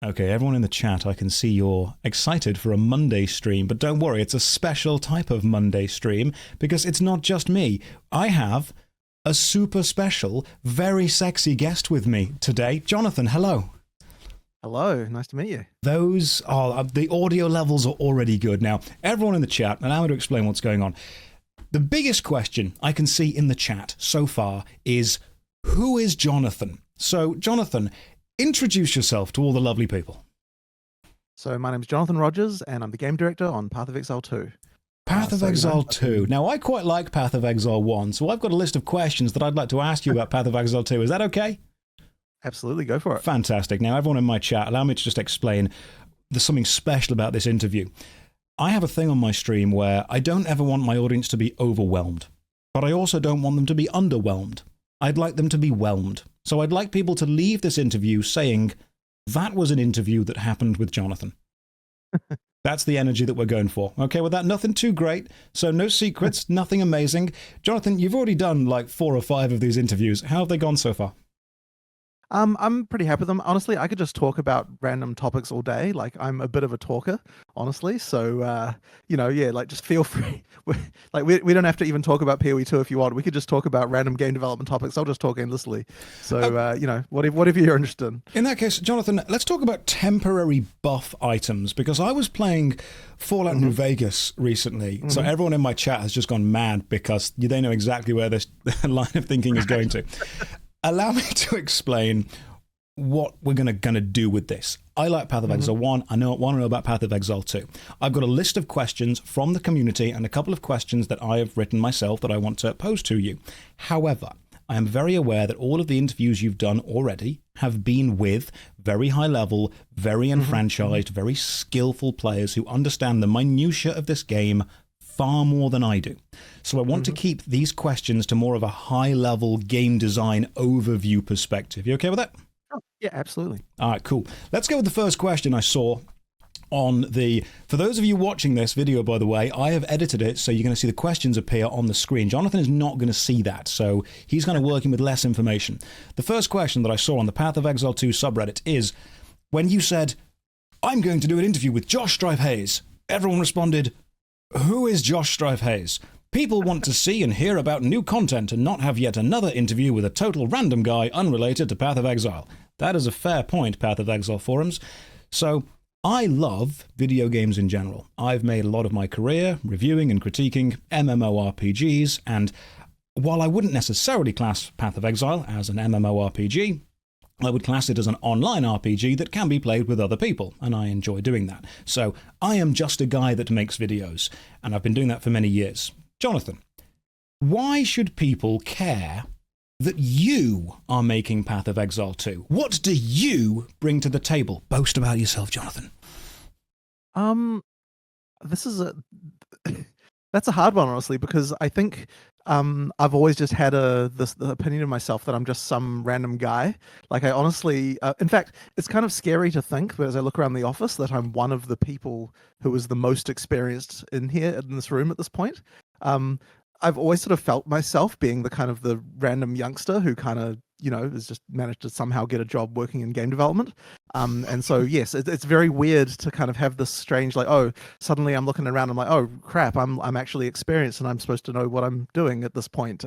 Okay, everyone in the chat, I can see you're excited for a Monday stream, but don't worry, it's a special type of Monday stream because it's not just me. I have a super special, very sexy guest with me today. Jonathan, hello. Hello, nice to meet you. Those are, the audio levels are already good. Now, everyone in the chat, allow me to explain what's going on. The biggest question I can see in the chat so far is, who is Jonathan? So, Jonathan, introduce yourself to all the lovely people. So my name's Jonathan Rogers, and I'm the game director on Path of Exile 2. Path of Exile 2. Now, I quite like Path of Exile 1, so I've got a list of questions that I'd like to ask you about Path of Exile 2. Is that okay? Absolutely, go for it. Fantastic. Now, everyone in my chat, allow me to just explain there's something special about this interview. I have a thing on my stream where I don't ever want my audience to be overwhelmed, but I also don't want them to be underwhelmed. I'd like them to be whelmed. So I'd like people to leave this interview saying, that was an interview that happened with Jonathan. That's the energy that we're going for. Okay, with that, nothing too great. So no secrets, nothing amazing. Jonathan, you've already done like 4 or 5 of these interviews. How have they gone so far? I'm pretty happy with them. Honestly, I could just talk about random topics all day. Like, I'm a bit of a talker, honestly. So, yeah, like, just feel free. We don't have to even talk about PoE2 if you want. We could just talk about random game development topics. I'll just talk endlessly. So, whatever you're interested in. In that case, Jonathan, let's talk about temporary buff items, because I was playing Fallout New Vegas recently. So everyone in my chat has just gone mad because they know exactly where this line of thinking is going to. Allow me to explain what we're going to do with this. I like Path of Exile 1. I want to know about Path of Exile 2. I've got a list of questions from the community and a couple of questions that I have written myself that I want to pose to you. However, I am very aware that all of the interviews you've done already have been with very high level, very enfranchised, very skillful players who understand the minutiae of this game far more than I do. So I want to keep these questions to more of a high-level game design overview perspective. You okay with that? Oh, yeah, absolutely. All right, cool. Let's go with the first question I saw on the... For those of you watching this video, by the way, I have edited it so you're going to see the questions appear on the screen. Jonathan is not going to see that, so he's kind of working with less information. The first question that I saw on the Path of Exile 2 subreddit is, when you said, I'm going to do an interview with JoshStrifeHayes, everyone responded, who is JoshStrifeHayes? People want to see and hear about new content and not have yet another interview with a total random guy unrelated to Path of Exile. That is a fair point, Path of Exile forums. So, I love video games in general. I've made a lot of my career reviewing and critiquing MMORPGs, and while I wouldn't necessarily class Path of Exile as an MMORPG, I would class it as an online RPG that can be played with other people, and I enjoy doing that. So I am just a guy that makes videos, and I've been doing that for many years. Jonathan, why should people care that you are making Path of Exile 2? What do you bring to the table? Boast about yourself, Jonathan. This is that's a hard one, honestly, because I think I've always just had the opinion of myself that I'm just some random guy. Like, I honestly, in fact, it's kind of scary to think, but as I look around the office, that I'm one of the people who is the most experienced in this room at this point. I've always sort of felt myself being the kind of the random youngster who kind of, has just managed to somehow get a job working in game development. And so, yes, it's very weird to kind of have this strange, like, oh, suddenly I'm looking around, I'm like, oh, crap, I'm actually experienced and I'm supposed to know what I'm doing at this point.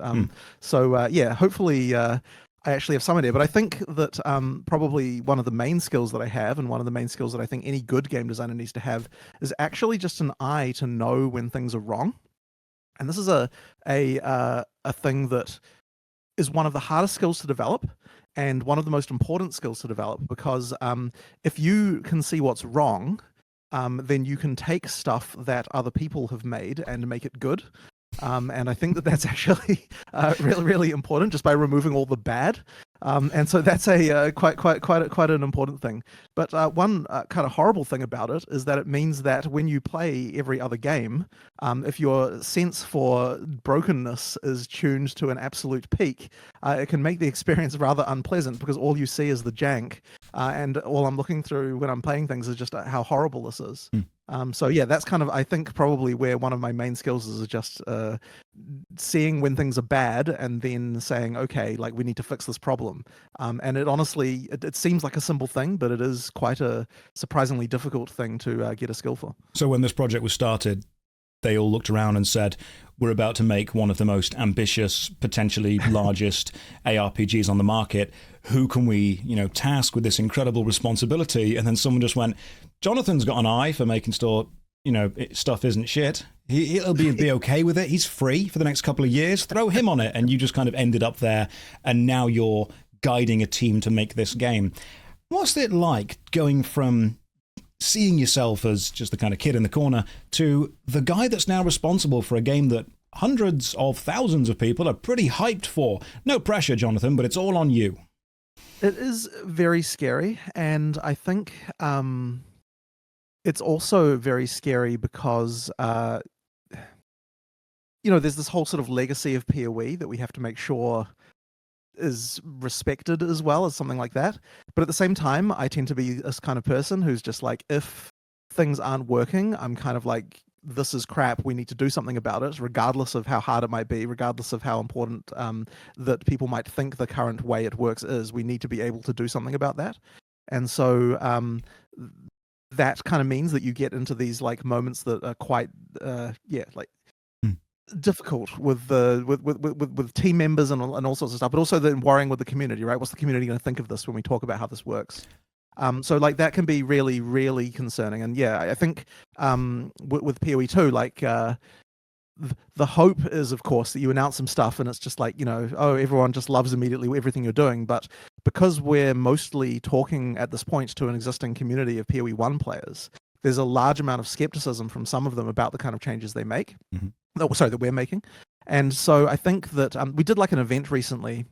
So, yeah, hopefully I actually have some idea. But I think that probably one of the main skills that I have, and one of the main skills that I think any good game designer needs to have, is actually just an eye to know when things are wrong. And this is a thing that is one of the hardest skills to develop and one of the most important skills to develop, because if you can see what's wrong, then you can take stuff that other people have made and make it good. And I think that that's actually really, really important, just by removing all the bad. And so that's a quite an important thing. But one kind of horrible thing about it is that it means that when you play every other game, if your sense for brokenness is tuned to an absolute peak, it can make the experience rather unpleasant, because all you see is the jank, and all I'm looking through when I'm playing things is just how horrible this is. So yeah, that's kind of, I think, probably where one of my main skills is just seeing when things are bad and then saying, okay, like we need to fix this problem. And it honestly, it seems like a simple thing, but it is quite a surprisingly difficult thing to get a skill for. So when this project was started, they all looked around and said, we're about to make one of the most ambitious, potentially largest ARPGs on the market. Who can we, task with this incredible responsibility? And then someone just went, Jonathan's got an eye for making sure, stuff isn't shit. He'll be okay with it. He's free for the next couple of years. Throw him on it. And you just kind of ended up there. And now you're guiding a team to make this game. What's it like going from seeing yourself as just the kind of kid in the corner to the guy that's now responsible for a game that hundreds of thousands of people are pretty hyped for? No pressure, Jonathan, but it's all on you. It is very scary, and I think it's also very scary because there's this whole sort of legacy of PoE that we have to make sure is respected as well as something like that. But at the same time, I tend to be this kind of person who's just like, if things aren't working, I'm kind of like, this is crap, we need to do something about it, regardless of how hard it might be, regardless of how important that people might think the current way it works is. We need to be able to do something about that. And so that kind of means that you get into these like moments that are quite difficult with team members and all sorts of stuff, but also then worrying with the community, right? What's the community going to think of this when we talk about how this works? So like that can be really, really concerning. And yeah, I think with PoE 2, like the hope is, of course, that you announce some stuff and it's just like, everyone just loves immediately everything you're doing. But because we're mostly talking at this point to an existing community of PoE 1 players, there's a large amount of skepticism from some of them about the kind of changes they make. Mm-hmm. That we're making. And so I think that we did like an event recently,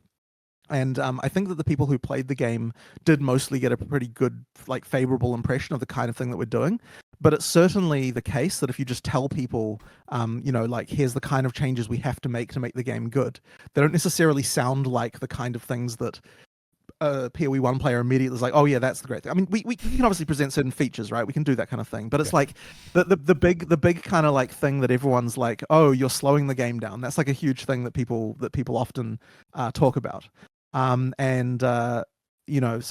and I think that the people who played the game did mostly get a pretty good, like, favorable impression of the kind of thing that we're doing. But it's certainly the case that if you just tell people, like, here's the kind of changes we have to make the game good, they don't necessarily sound like the kind of things that a PoE 1 player immediately is like, oh yeah, that's the great thing. I mean, we can obviously present certain features, right? We can do that kind of thing, but it's like the big kind of like thing that everyone's like, oh, you're slowing the game down. That's like a huge thing that people often talk about. So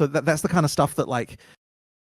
that's the kind of stuff that, like,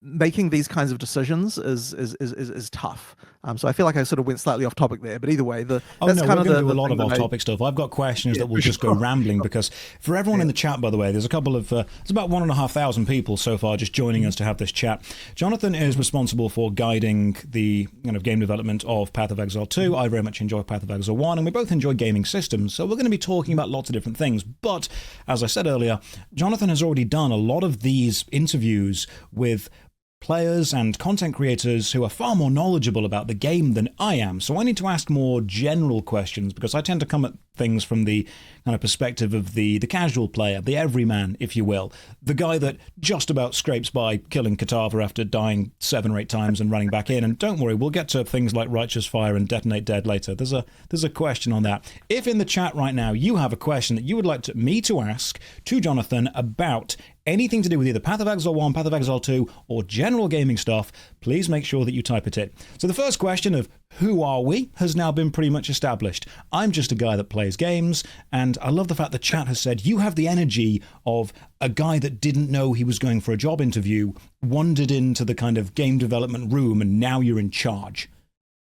making these kinds of decisions is tough. So I feel like I sort of went slightly off topic there, but either way, we're going to do a lot of off-topic stuff. I've got questions that will just go rambling, because for everyone in the chat, by the way, there's a couple of there's about 1,500 people so far just joining us to have this chat. Jonathan is responsible for guiding the kind of game development of Path of Exile 2. I very much enjoy Path of Exile 1, and we both enjoy gaming systems, so we're going to be talking about lots of different things. But as I said earlier, Jonathan has already done a lot of these interviews with players and content creators who are far more knowledgeable about the game than I am. So I need to ask more general questions, because I tend to come at things from the kind of perspective of the casual player, the everyman, if you will. The guy that just about scrapes by killing Katava after dying 7 or 8 times and running back in. And don't worry, we'll get to things like Righteous Fire and Detonate Dead later. There's a question on that. If in the chat right now you have a question that you would like me to ask to Jonathan about anything to do with either Path of Exile 1, Path of Exile 2, or general gaming stuff, please make sure that you type it in. So the first question of who are we has now been pretty much established. I'm just a guy that plays games, and I love the fact the chat has said you have the energy of a guy that didn't know he was going for a job interview, wandered into the kind of game development room, and now you're in charge.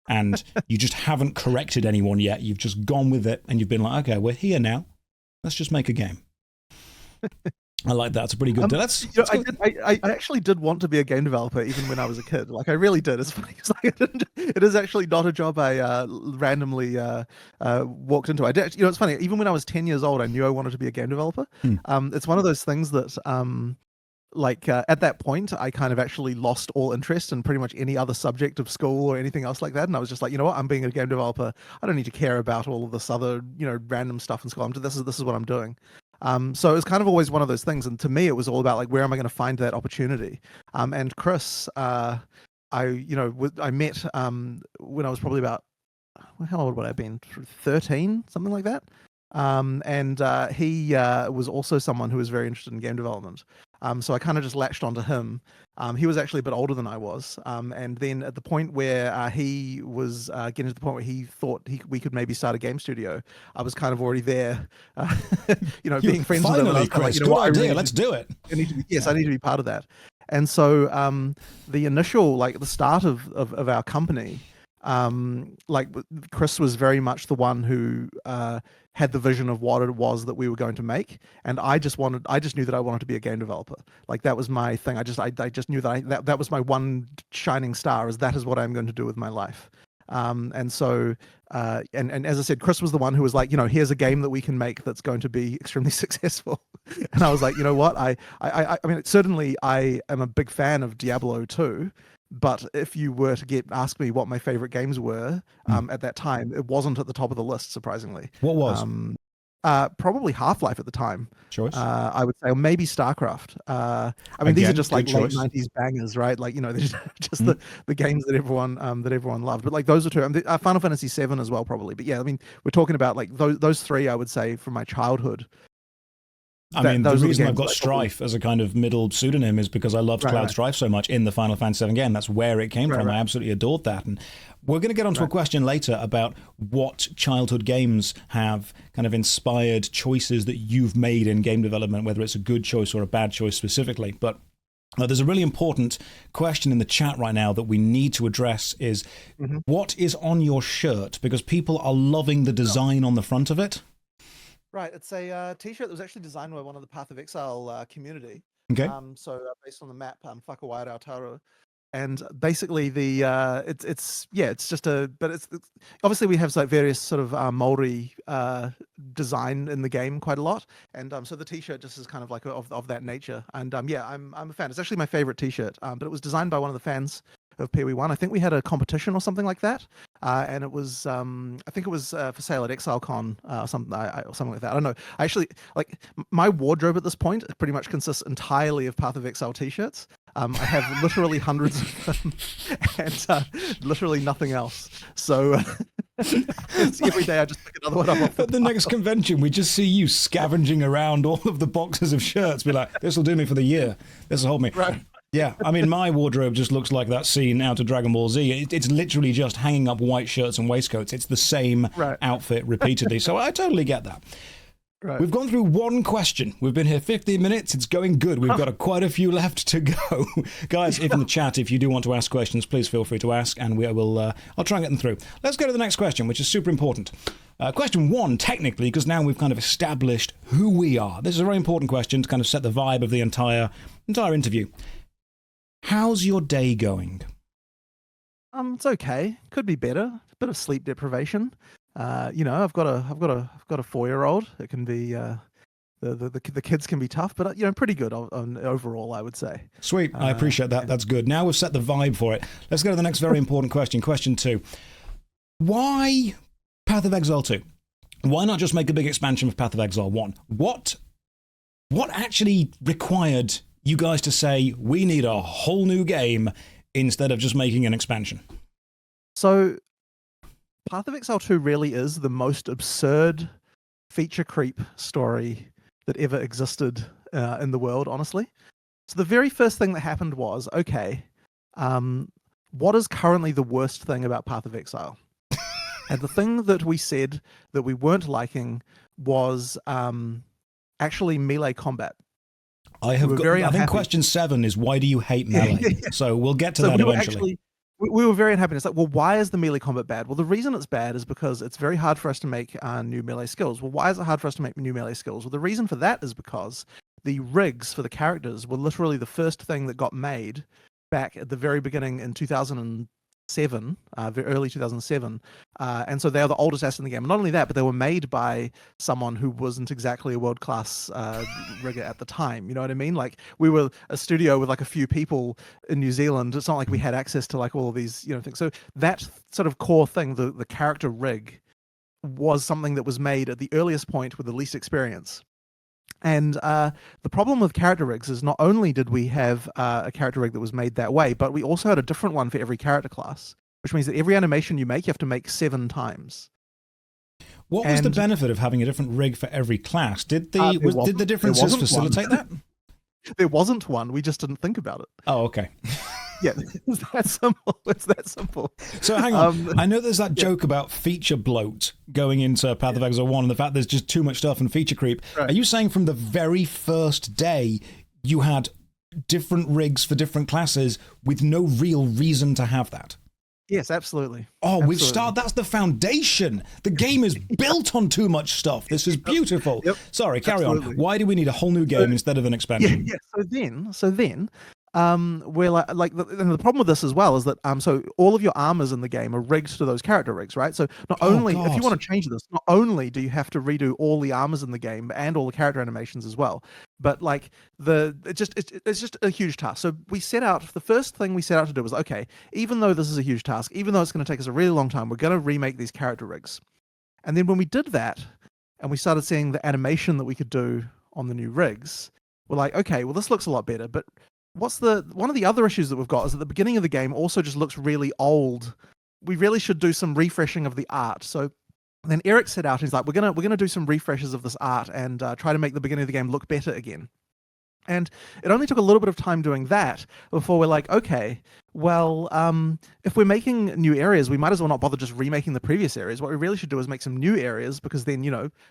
And you just haven't corrected anyone yet. You've just gone with it, and you've been like, okay, we're here now. Let's just make a game. I like that. It's a pretty good. I actually did want to be a game developer even when I was a kid. Like, I really did. It's funny because it is actually not a job I randomly walked into. I did. It's funny. Even when I was 10 years old, I knew I wanted to be a game developer. It's one of those things that, at that point, I kind of actually lost all interest in pretty much any other subject of school or anything else like that. And I was just like, you know what? I'm being a game developer. I don't need to care about all of this other, random stuff in school. This is what I'm doing. So it was kind of always one of those things, and to me, it was all about, like, where am I going to find that opportunity? And Chris, I met when I was probably about, how old would I have been? 13, something like that. And he was also someone who was very interested in game development. So I kind of just latched onto him. He was actually a bit older than I was, and then at the point where he was getting to the point where he thought we could maybe start a game studio, I was kind of already there, being friends with him. Finally, Chris, good idea. Let's do it. I need to be part of that. And so the initial, like the start of our company, like Chris was very much the one who had the vision of what it was that we were going to make, and I just knew that I wanted to be a game developer. Like that was my thing. I just knew that was my one shining star. That is what I'm going to do with my life. And so and as I said, Chris was the one who was like, here's a game that we can make that's going to be extremely successful. And I was like, you know what? I mean, certainly I am a big fan of Diablo 2. But if you were to ask me what my favorite games were at that time, it wasn't at the top of the list, surprisingly. What was? Probably Half-Life at the time. Choice. I would say, or maybe StarCraft. I mean, Again, these are just like late choice. 90s bangers, right? Like, they're just the games that everyone loved. But like those are two. Final Fantasy VII as well, probably. But yeah, I mean, we're talking about like those three, I would say, from my childhood. The reason I've got Strife as a kind of middle pseudonym is because I loved Cloud Strife so much in the Final Fantasy VII game. That's where it came from. I absolutely adored that. And we're going to get onto a question later about what childhood games have kind of inspired choices that you've made in game development, whether it's a good choice or a bad choice specifically. But there's a really important question in the chat right now that we need to address is what is on your shirt? Because people are loving the design on the front of it. Right, it's a T-shirt that was actually designed by one of the Path of Exile community. Okay. So based on the map, Whakawaira Aotaru, and basically the it's just but it's obviously we have like various sort of Maori design in the game quite a lot, and so the T-shirt just is kind of like of that nature, and I'm a fan. It's actually my favorite T-shirt, but it was designed by one of the fans of PoE1. I think we had a competition or something like that, and it was I think it was for sale at ExileCon or something like that. I don't know. I actually, like, my wardrobe at this point pretty much consists entirely of Path of Exile T-shirts. I have literally hundreds of them, and literally nothing else. So every day I just pick another one up. At the next convention, we just see you scavenging around all of the boxes of shirts. Be like, this will do me for the year. This will hold me. Right. Yeah, I mean, my wardrobe just looks like that scene out of Dragon Ball Z. It's literally just hanging up white shirts and waistcoats. It's the same outfit repeatedly. So I totally get that. Right. We've gone through one question. We've been here 15 minutes. It's going good. We've got quite a few left to go. Guys, if in the chat, if you do want to ask questions, please feel free to ask, and I'll try and get them through. Let's go to the next question, which is super important. Question one, technically, because now we've kind of established who we are. This is a very important question to kind of set the vibe of the entire interview. How's your day going? It's okay. Could be better. A bit of sleep deprivation. I've got a 4-year-old. It can be the kids can be tough, but pretty good overall, I would say. Sweet. I appreciate that. That's good. Now we've set the vibe for it. Let's go to the next very important question. Question 2. Why Path of Exile 2? Why not just make a big expansion of Path of Exile 1? What actually required you guys to say, we need a whole new game instead of just making an expansion? So, Path of Exile 2 really is the most absurd feature creep story that ever existed in the world, honestly. So the very first thing that happened was, okay, what is currently the worst thing about Path of Exile? And the thing that we said that we weren't liking was actually melee combat. I think question 7 is, why do you hate melee? So we'll get to that eventually. We were very unhappy. It's like, well, why is the melee combat bad? Well, the reason it's bad is because it's very hard for us to make new melee skills. Well, why is it hard for us to make new melee skills? Well, the reason for that is because the rigs for the characters were literally the first thing that got made back at the very beginning in 2007, very early 2007. And so they are the oldest assets in the game. And not only that, but they were made by someone who wasn't exactly a world-class rigger at the time. You know what I mean? Like, we were a studio with like a few people in New Zealand. It's not like we had access to like all of these, things. So that sort of core thing, the character rig, was something that was made at the earliest point with the least experience. And the problem with character rigs is not only did we have a character rig that was made that way, but we also had a different one for every character class, which means that every animation you make, you have to make 7 times. What was the benefit of having a different rig for every class? Did the differences facilitate that? There wasn't one. We just didn't think about it. Oh, okay. Yeah, it's that simple. It's that simple. So hang on. I know there's that joke about feature bloat going into Path of Exile 1 and the fact there's just too much stuff and feature creep. Right. Are you saying from the very first day you had different rigs for different classes with no real reason to have that? Yes, absolutely. Oh, absolutely. we've started. That's the foundation. The game is built on too much stuff. This is beautiful. Yep. Sorry, carry Absolutely. on. Why do we need a whole new game instead of an expansion? Yeah. So then, we're the problem with this as well is that so all of your armors in the game are rigged to those character rigs, right? So not only if you want to change this, not only do you have to redo all the armors in the game and all the character animations as well, but like it's just a huge task. So the first thing we set out to do was, okay, even though this is a huge task, even though it's going to take us a really long time, we're going to remake these character rigs. And then when we did that, and we started seeing the animation that we could do on the new rigs, we're like, okay, well this looks a lot better, but one of the other issues that we've got is at the beginning of the game also just looks really old. We really should do some refreshing of the art. So then Eric set out, he's like, we're gonna do some refreshes of this art and try to make the beginning of the game look better again. And it only took a little bit of time doing that before we're like, okay, well, if we're making new areas, we might as well not bother just remaking the previous areas. What we really should do is make some new areas, because then,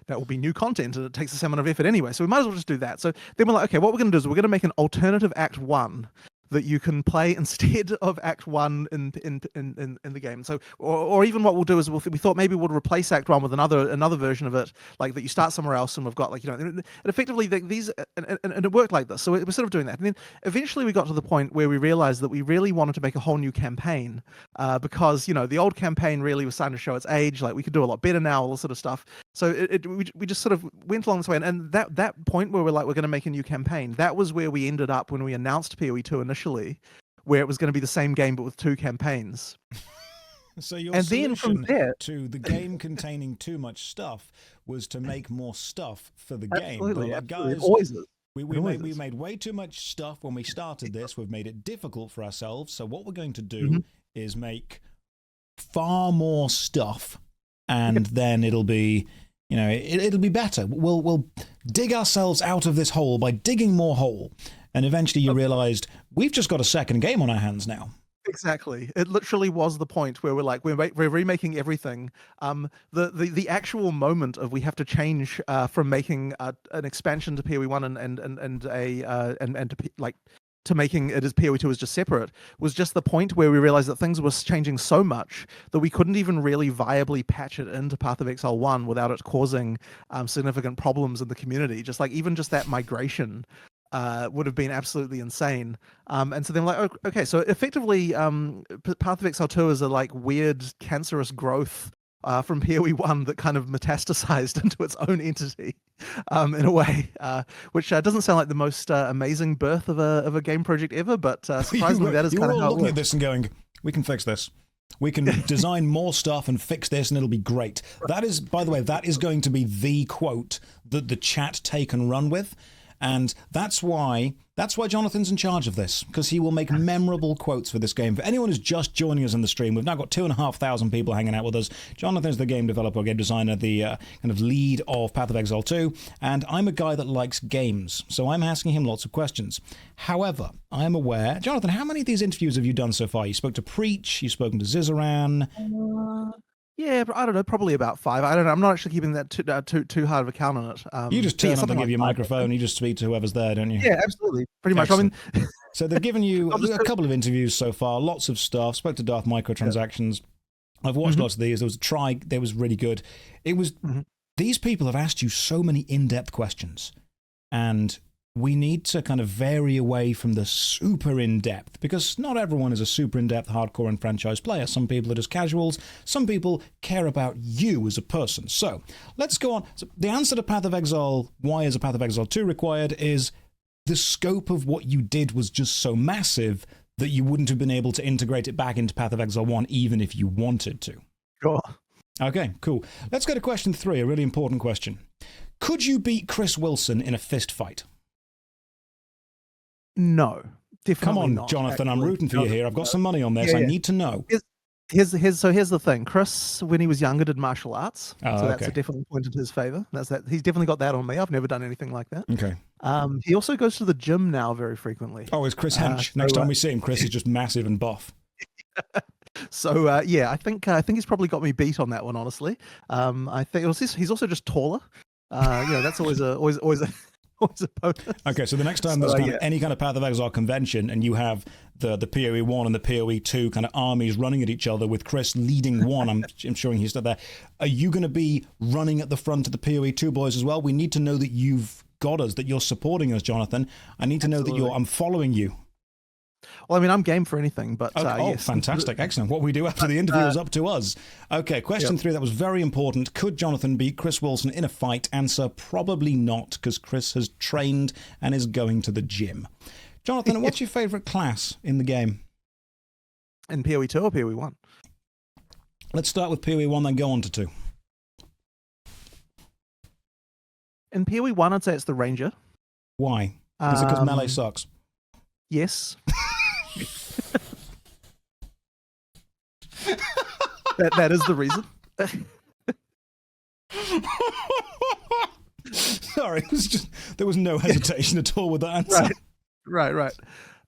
that will be new content and it takes a certain amount of effort anyway. So we might as well just do that. So then we're like, okay, what we're going to do is we're going to make an alternative Act 1 that you can play instead of Act 1 in the game. So, or even what we'll do is we thought maybe we'll replace Act 1 with another version of it, like that you start somewhere else, and we've got and effectively these and it worked like this. So we're sort of doing that, and then eventually we got to the point where we realized that we really wanted to make a whole new campaign, because the old campaign really was starting to show its age. Like we could do a lot better now, all this sort of stuff. So we just sort of went along this way, and that point where we're like, we're going to make a new campaign, that was where we ended up when we announced PoE2 initially, where it was going to be the same game but with 2 campaigns. So your solution to the game containing too much stuff was to make more stuff for the game. Absolutely, but absolutely. guys, It always is. we made way too much stuff when we started this. We've made it difficult for ourselves. So what we're going to do is make far more stuff, and then it'll be, it'll be better. We'll dig ourselves out of this hole by digging more hole. And eventually you realized we've just got a second game on our hands now. Exactly. It literally was the point where we're like, we're remaking everything. The actual moment of we have to change from making an expansion to PoE1 and to making it as PoE2 as just separate was just the point where we realized that things were changing so much that we couldn't even really viably patch it into Path of Exile 1 without it causing significant problems in the community. Even just that migration would have been absolutely insane. And so then we're like, okay, so effectively Path of Exile 2 is a weird cancerous growth from PoE1 that kind of metastasized into its own entity in a way, which doesn't sound like the most amazing birth of a game project ever, but surprisingly that is kind of how it looking works. at this and going, we can fix this. We can design more stuff and fix this and it'll be great. That is, by the way, that is going to be the quote that the chat take and run with. And that's why Jonathan's in charge of this, because he will make memorable quotes for this game. For anyone who's just joining us in the stream, we've now got 2,500 people hanging out with us. Jonathan's the game developer, game designer, the kind of lead of Path of Exile 2, and I'm a guy that likes games, so I'm asking him lots of questions. However, I am aware... Jonathan, how many of these interviews have you done so far? You spoke to Preach, you've spoken to Zizaran... Yeah, I don't know, probably about 5. I don't know. I'm not actually keeping that too hard of a count on it. You just turn up and give you a microphone, you just speak to whoever's there, don't you? Yeah, absolutely. Pretty much. Excellent. So they've given you a couple of interviews so far, lots of stuff. Spoke to Darth Microtransactions. Yeah. I've watched lots of these. There was a try, that was really good. It was these people have asked you so many in-depth questions, and we need to kind of vary away from the super in-depth, because not everyone is a super in-depth hardcore and franchise player. Some people are just casuals. Some people care about you as a person. So let's go on. So the answer to Path of Exile, why is a Path of Exile 2 required, is the scope of what you did was just so massive that you wouldn't have been able to integrate it back into Path of Exile 1 even if you wanted to. Sure. Okay, cool. Let's go to question 3, a really important question. Could you beat Chris Wilson in a fist fight? No, definitely Come on, not, Jonathan, actually. I'm rooting for you here. I've got some money on this. I need to know. Here's the thing. Chris, when he was younger, did martial arts, Oh, so that's okay. a definitely point in his favor. That's that. He's definitely got that on me. I've never done anything like that. Okay. He also goes to the gym now very frequently. Oh, it's Chris Hench. Next time we see him, Chris is just massive and buff. So yeah, I think he's probably got me beat on that one. Honestly, I think he's also just taller. That's always a bonus. Okay, so the next time there's any kind of Path of Exile convention and you have the PoE 1 and the PoE 2 kind of armies running at each other with Chris leading one, I'm ensuring he's still there. Are you going to be running at the front of the PoE 2 boys as well? We need to know that you've got us, that you're supporting us, Jonathan. I need to know that I'm following you. Well, I mean, I'm game for anything, but yes. Fantastic, excellent. What we do after the interview is up to us. Okay, question 3, that was very important. Could Jonathan beat Chris Wilson in a fight? Answer, probably not, because Chris has trained and is going to the gym. Jonathan, what's your favourite class in the game? In PoE 2 or PoE 1? Let's start with PoE 1, then go on to 2. In PoE 1, I'd say it's the Ranger. Why? Is it because melee sucks? Yes. that is the reason. Sorry, there was no hesitation at all with that answer. Right.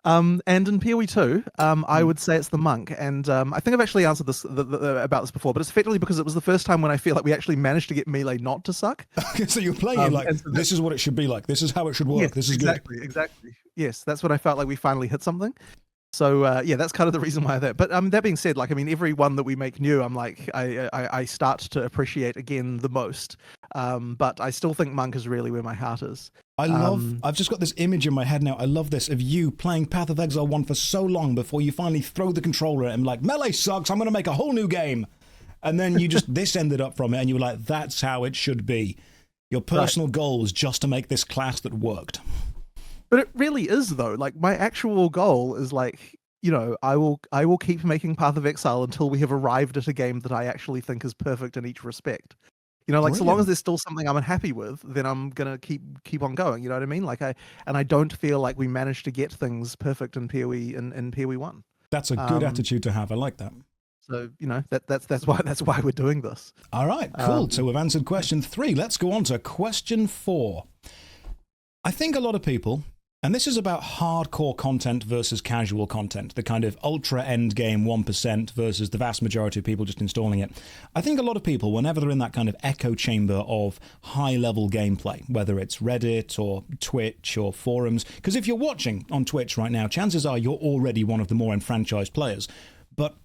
And in PoE 2, I would say it's the Monk. And I think I've actually answered this about this before, but it's effectively because it was the first time when I feel like we actually managed to get melee not to suck. Okay, so you're playing it like, this is what it should be like. This is how it should work. Yes, this is exactly, good. Exactly. Yes, that's when I felt like we finally hit something. So that's kind of the reason why that. But that being said, like, I mean, every one that we make new, I'm like, I start to appreciate again the most. But I still think Monk is really where my heart is. I've just got this image in my head now. I love this of you playing Path of Exile 1 for so long before you finally throw the controller at him like, melee sucks, I'm going to make a whole new game. And then this ended up from it and you were like, that's how it should be. Your personal goal was just to make this class that worked. But it really is, though. Like, my actual goal is like, I will keep making Path of Exile until we have arrived at a game that I actually think is perfect in each respect. Brilliant. So long as there's still something I'm unhappy with, then I'm gonna keep on going. You know what I mean? Like I don't feel like we managed to get things perfect in PoE in PoE 1. That's a good attitude to have. I like that. So that's why we're doing this. All right, cool. So we've answered question 3. Let's go on to question 4. I think a lot of people, and this is about hardcore content versus casual content, the kind of ultra end game 1% versus the vast majority of people just installing it. I think a lot of people, whenever they're in that kind of echo chamber of high-level gameplay, whether it's Reddit or Twitch or forums, because if you're watching on Twitch right now, chances are you're already one of the more enfranchised players. But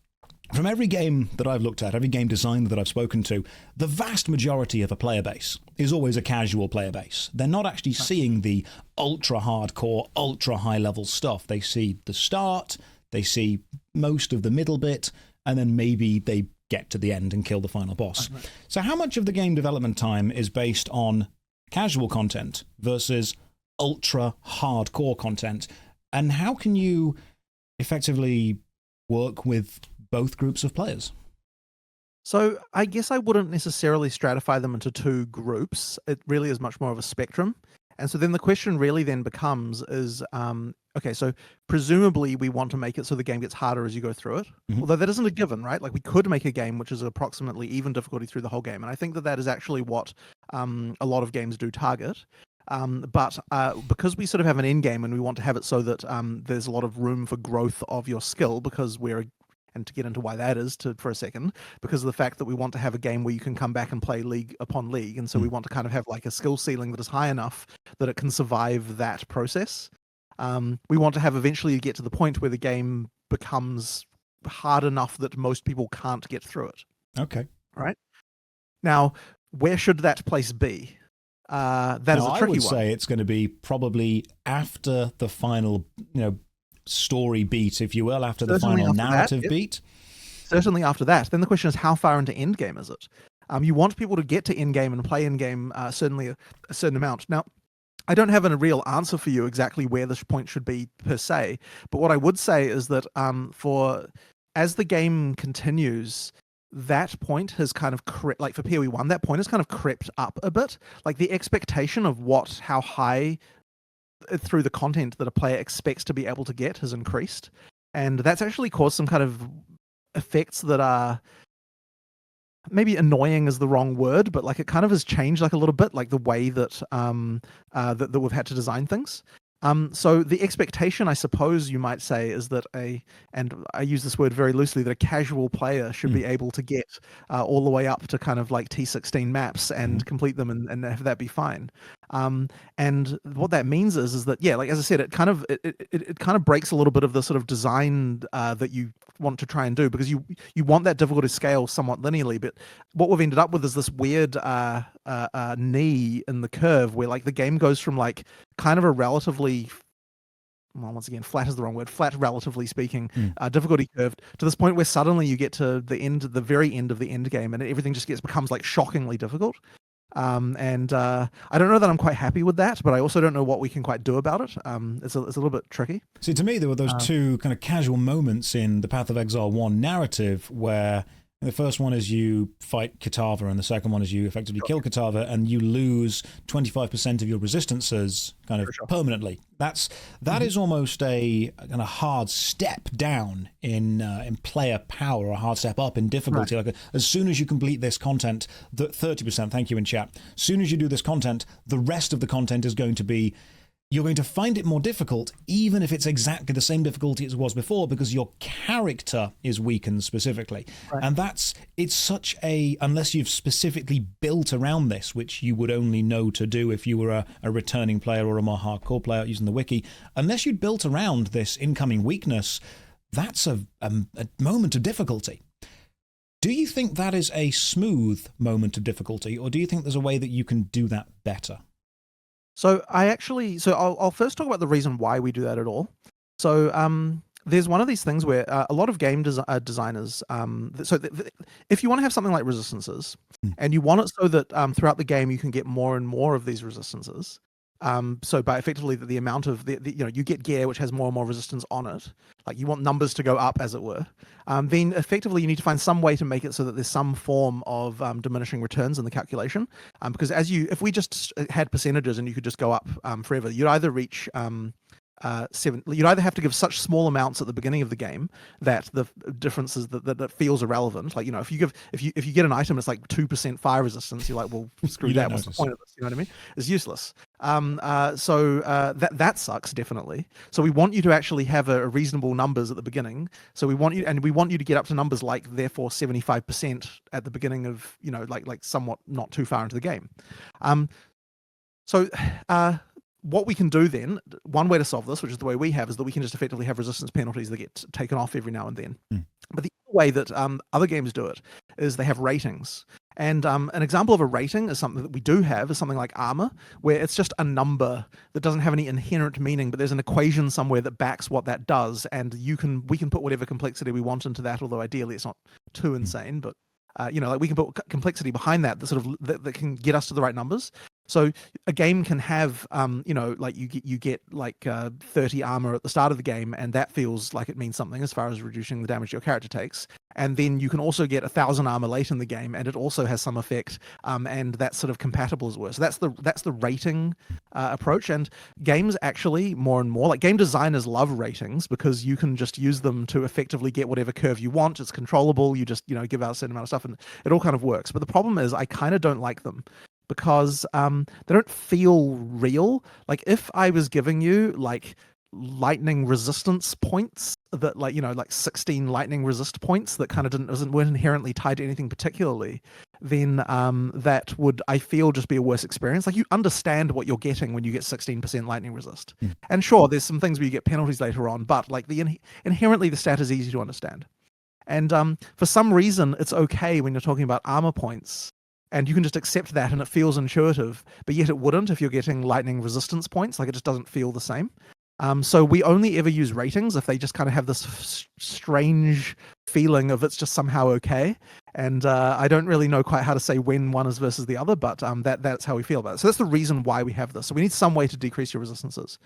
from every game that I've looked at, every game designer that I've spoken to, the vast majority of a player base is always a casual player base. They're not actually seeing the ultra-hardcore, ultra-high-level stuff. They see the start, they see most of the middle bit, and then maybe they get to the end and kill the final boss. So how much of the game development time is based on casual content versus ultra-hardcore content? And how can you effectively work with both groups of players? So I guess I wouldn't necessarily stratify them into two groups. It really is much more of a spectrum. And so then the question really then becomes is, okay, so presumably we want to make it so the game gets harder as you go through it. Mm-hmm. Although that isn't a given, right? Like we could make a game which is approximately even difficulty through the whole game. And I think that is actually what a lot of games do target. But because we sort of have an end game and we want to have it so that there's a lot of room for growth of your skill, because and to get into why that is for a second, because of the fact that we want to have a game where you can come back and play league upon league. And so we want to kind of have like a skill ceiling that is high enough that it can survive that process. We want to have eventually get to the point where the game becomes hard enough that most people can't get through it. Okay. Right. Now, where should that place be? That is a tricky one. I would say it's going to be probably after the final, story beat, if you will, after the final narrative beat. Certainly after that. Then the question is, how far into endgame is it? You want people to get to endgame and play endgame certainly a certain amount. Now, I don't have a real answer for you exactly where this point should be per se, but what I would say is that as the game continues, that point has kind of like for PoE 1, that point has kind of crept up a bit. Like the expectation of how high through the content that a player expects to be able to get has increased, and that's actually caused some kind of effects that are maybe annoying is the wrong word, but like it kind of has changed like a little bit, like the way that that we've had to design things. So the expectation, I suppose you might say, is that and I use this word very loosely, that a casual player should be able to get all the way up to kind of like T16 maps and complete them and have that be fine. And what that means is that, yeah, like as I said, it kind of breaks a little bit of the sort of design that you want to try and do, because you want that difficulty scale somewhat linearly, but what we've ended up with is this weird knee in the curve where like the game goes from like kind of a relatively, well, once again, flat is the wrong word, flat relatively speaking, difficulty curve, to this point where suddenly you get to the very end of the end game and everything just becomes like shockingly difficult. And I don't know that I'm quite happy with that, but I also don't know what we can quite do about it. It's a little bit tricky. See, to me, there were those two kind of casual moments in the Path of Exile 1 narrative where the first one is you fight Kitava, and the second one is you effectively kill Kitava, and you lose 25% of your resistances kind of permanently. That is almost a kind of hard step down in player power, or a hard step up in difficulty. Like as soon as you complete this content, 30%, thank you in chat, as soon as you do this content, the rest of the content is going to be, you're going to find it more difficult, even if it's exactly the same difficulty as it was before, because your character is weakened specifically. And it's such a, unless you've specifically built around this, which you would only know to do if you were a returning player or a more hardcore player using the wiki, unless you'd built around this incoming weakness, that's a moment of difficulty. Do you think that is a smooth moment of difficulty, or do you think there's a way that you can do that better? So I'll first talk about the reason why we do that at all. So there's one of these things where a lot of game designers, if you want to have something like resistances, and you want it so that throughout the game you can get more and more of these resistances, so by effectively the amount of you get gear which has more and more resistance on it, like you want numbers to go up, as it were, then effectively you need to find some way to make it so that there's some form of diminishing returns in the calculation, because if we just had percentages and you could just go up forever, you'd either reach you'd either have to give such small amounts at the beginning of the game that the difference is that feels irrelevant. Like, if you get an item that's like 2% fire resistance, you're like, well, screw that. What's the point of this? You know what I mean? It's useless. So that sucks, definitely. So we want you to actually have a reasonable numbers at the beginning. So we want you to get up to numbers like, therefore, 75% at the beginning of, like somewhat not too far into the game. What we can do then, one way to solve this, which is the way we have, is that we can just effectively have resistance penalties that get taken off every now and then. But the other way that other games do it is they have ratings. And an example of a rating is something that we do have, is something like armor, where it's just a number that doesn't have any inherent meaning, but there's an equation somewhere that backs what that does, and we can put whatever complexity we want into that, although ideally it's not too insane, but like we can put complexity behind that that can get us to the right numbers. So a game can have, like you get like 30 armor at the start of the game, and that feels like it means something as far as reducing the damage your character takes. And then you can also get 1,000 armor late in the game, and it also has some effect, and that's sort of compatible as well. So that's the rating approach. And games actually more and more, like game designers love ratings, because you can just use them to effectively get whatever curve you want. It's controllable. You just give out a certain amount of stuff, and it all kind of works. But the problem is, I kind of don't like them, because they don't feel real. Like if I was giving you like lightning resistance points that like 16 lightning resist points that kind of weren't inherently tied to anything particularly, then that would, I feel, just be a worse experience. Like you understand what you're getting when you get 16% lightning resist. And sure, there's some things where you get penalties later on, but like inherently the stat is easy to understand. And for some reason, it's okay when you're talking about armor points, and you can just accept that and it feels intuitive, but yet it wouldn't if you're getting lightning resistance points. Like it just doesn't feel the same. So we only ever use ratings if they just kind of have this strange feeling of it's just somehow okay. And I don't really know quite how to say when one is versus the other, but that's how we feel about it. So that's the reason why we have this. So we need some way to decrease your resistances.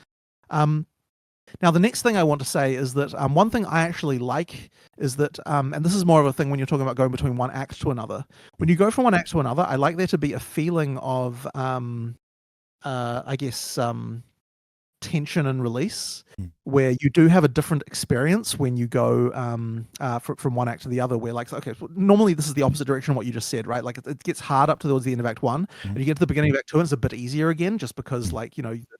Now, the next thing I want to say is that one thing I actually like is that, and this is more of a thing when you're talking about going between one act to another. When you go from one act to another, I like there to be a feeling of, tension and release, where you do have a different experience when you go from one act to the other, where like, okay, so normally this is the opposite direction of what you just said, right? Like it gets hard up towards the end of Act 1, and you get to the beginning of Act 2 and it's a bit easier again, just because like,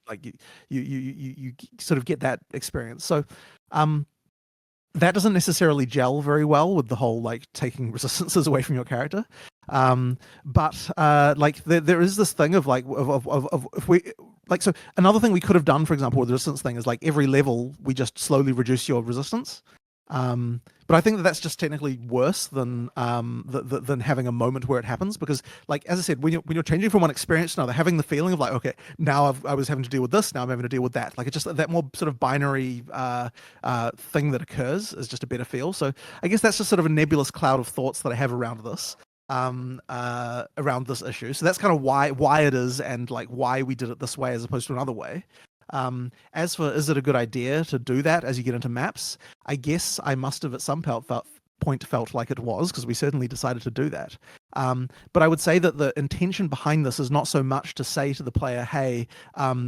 like you sort of get that experience. So that doesn't necessarily gel very well with the whole like taking resistances away from your character. But like there is this thing of like of if we like, so another thing we could have done, for example, with the resistance thing is like every level we just slowly reduce your resistance. But I think that that's just technically worse than having a moment where it happens, because like, as I said, when you're changing from one experience to another, having the feeling of like, okay, now I was having to deal with this, now I'm having to deal with that. Like, it's just that more sort of binary thing that occurs is just a better feel. So I guess that's just sort of a nebulous cloud of thoughts that I have around this. Around this issue. So that's kind of why it is, and like why we did it this way as opposed to another way. As for, is it a good idea to do that as you get into maps? I guess I must have at some point felt like it was, because we certainly decided to do that. But I would say that the intention behind this is not so much to say to the player, hey,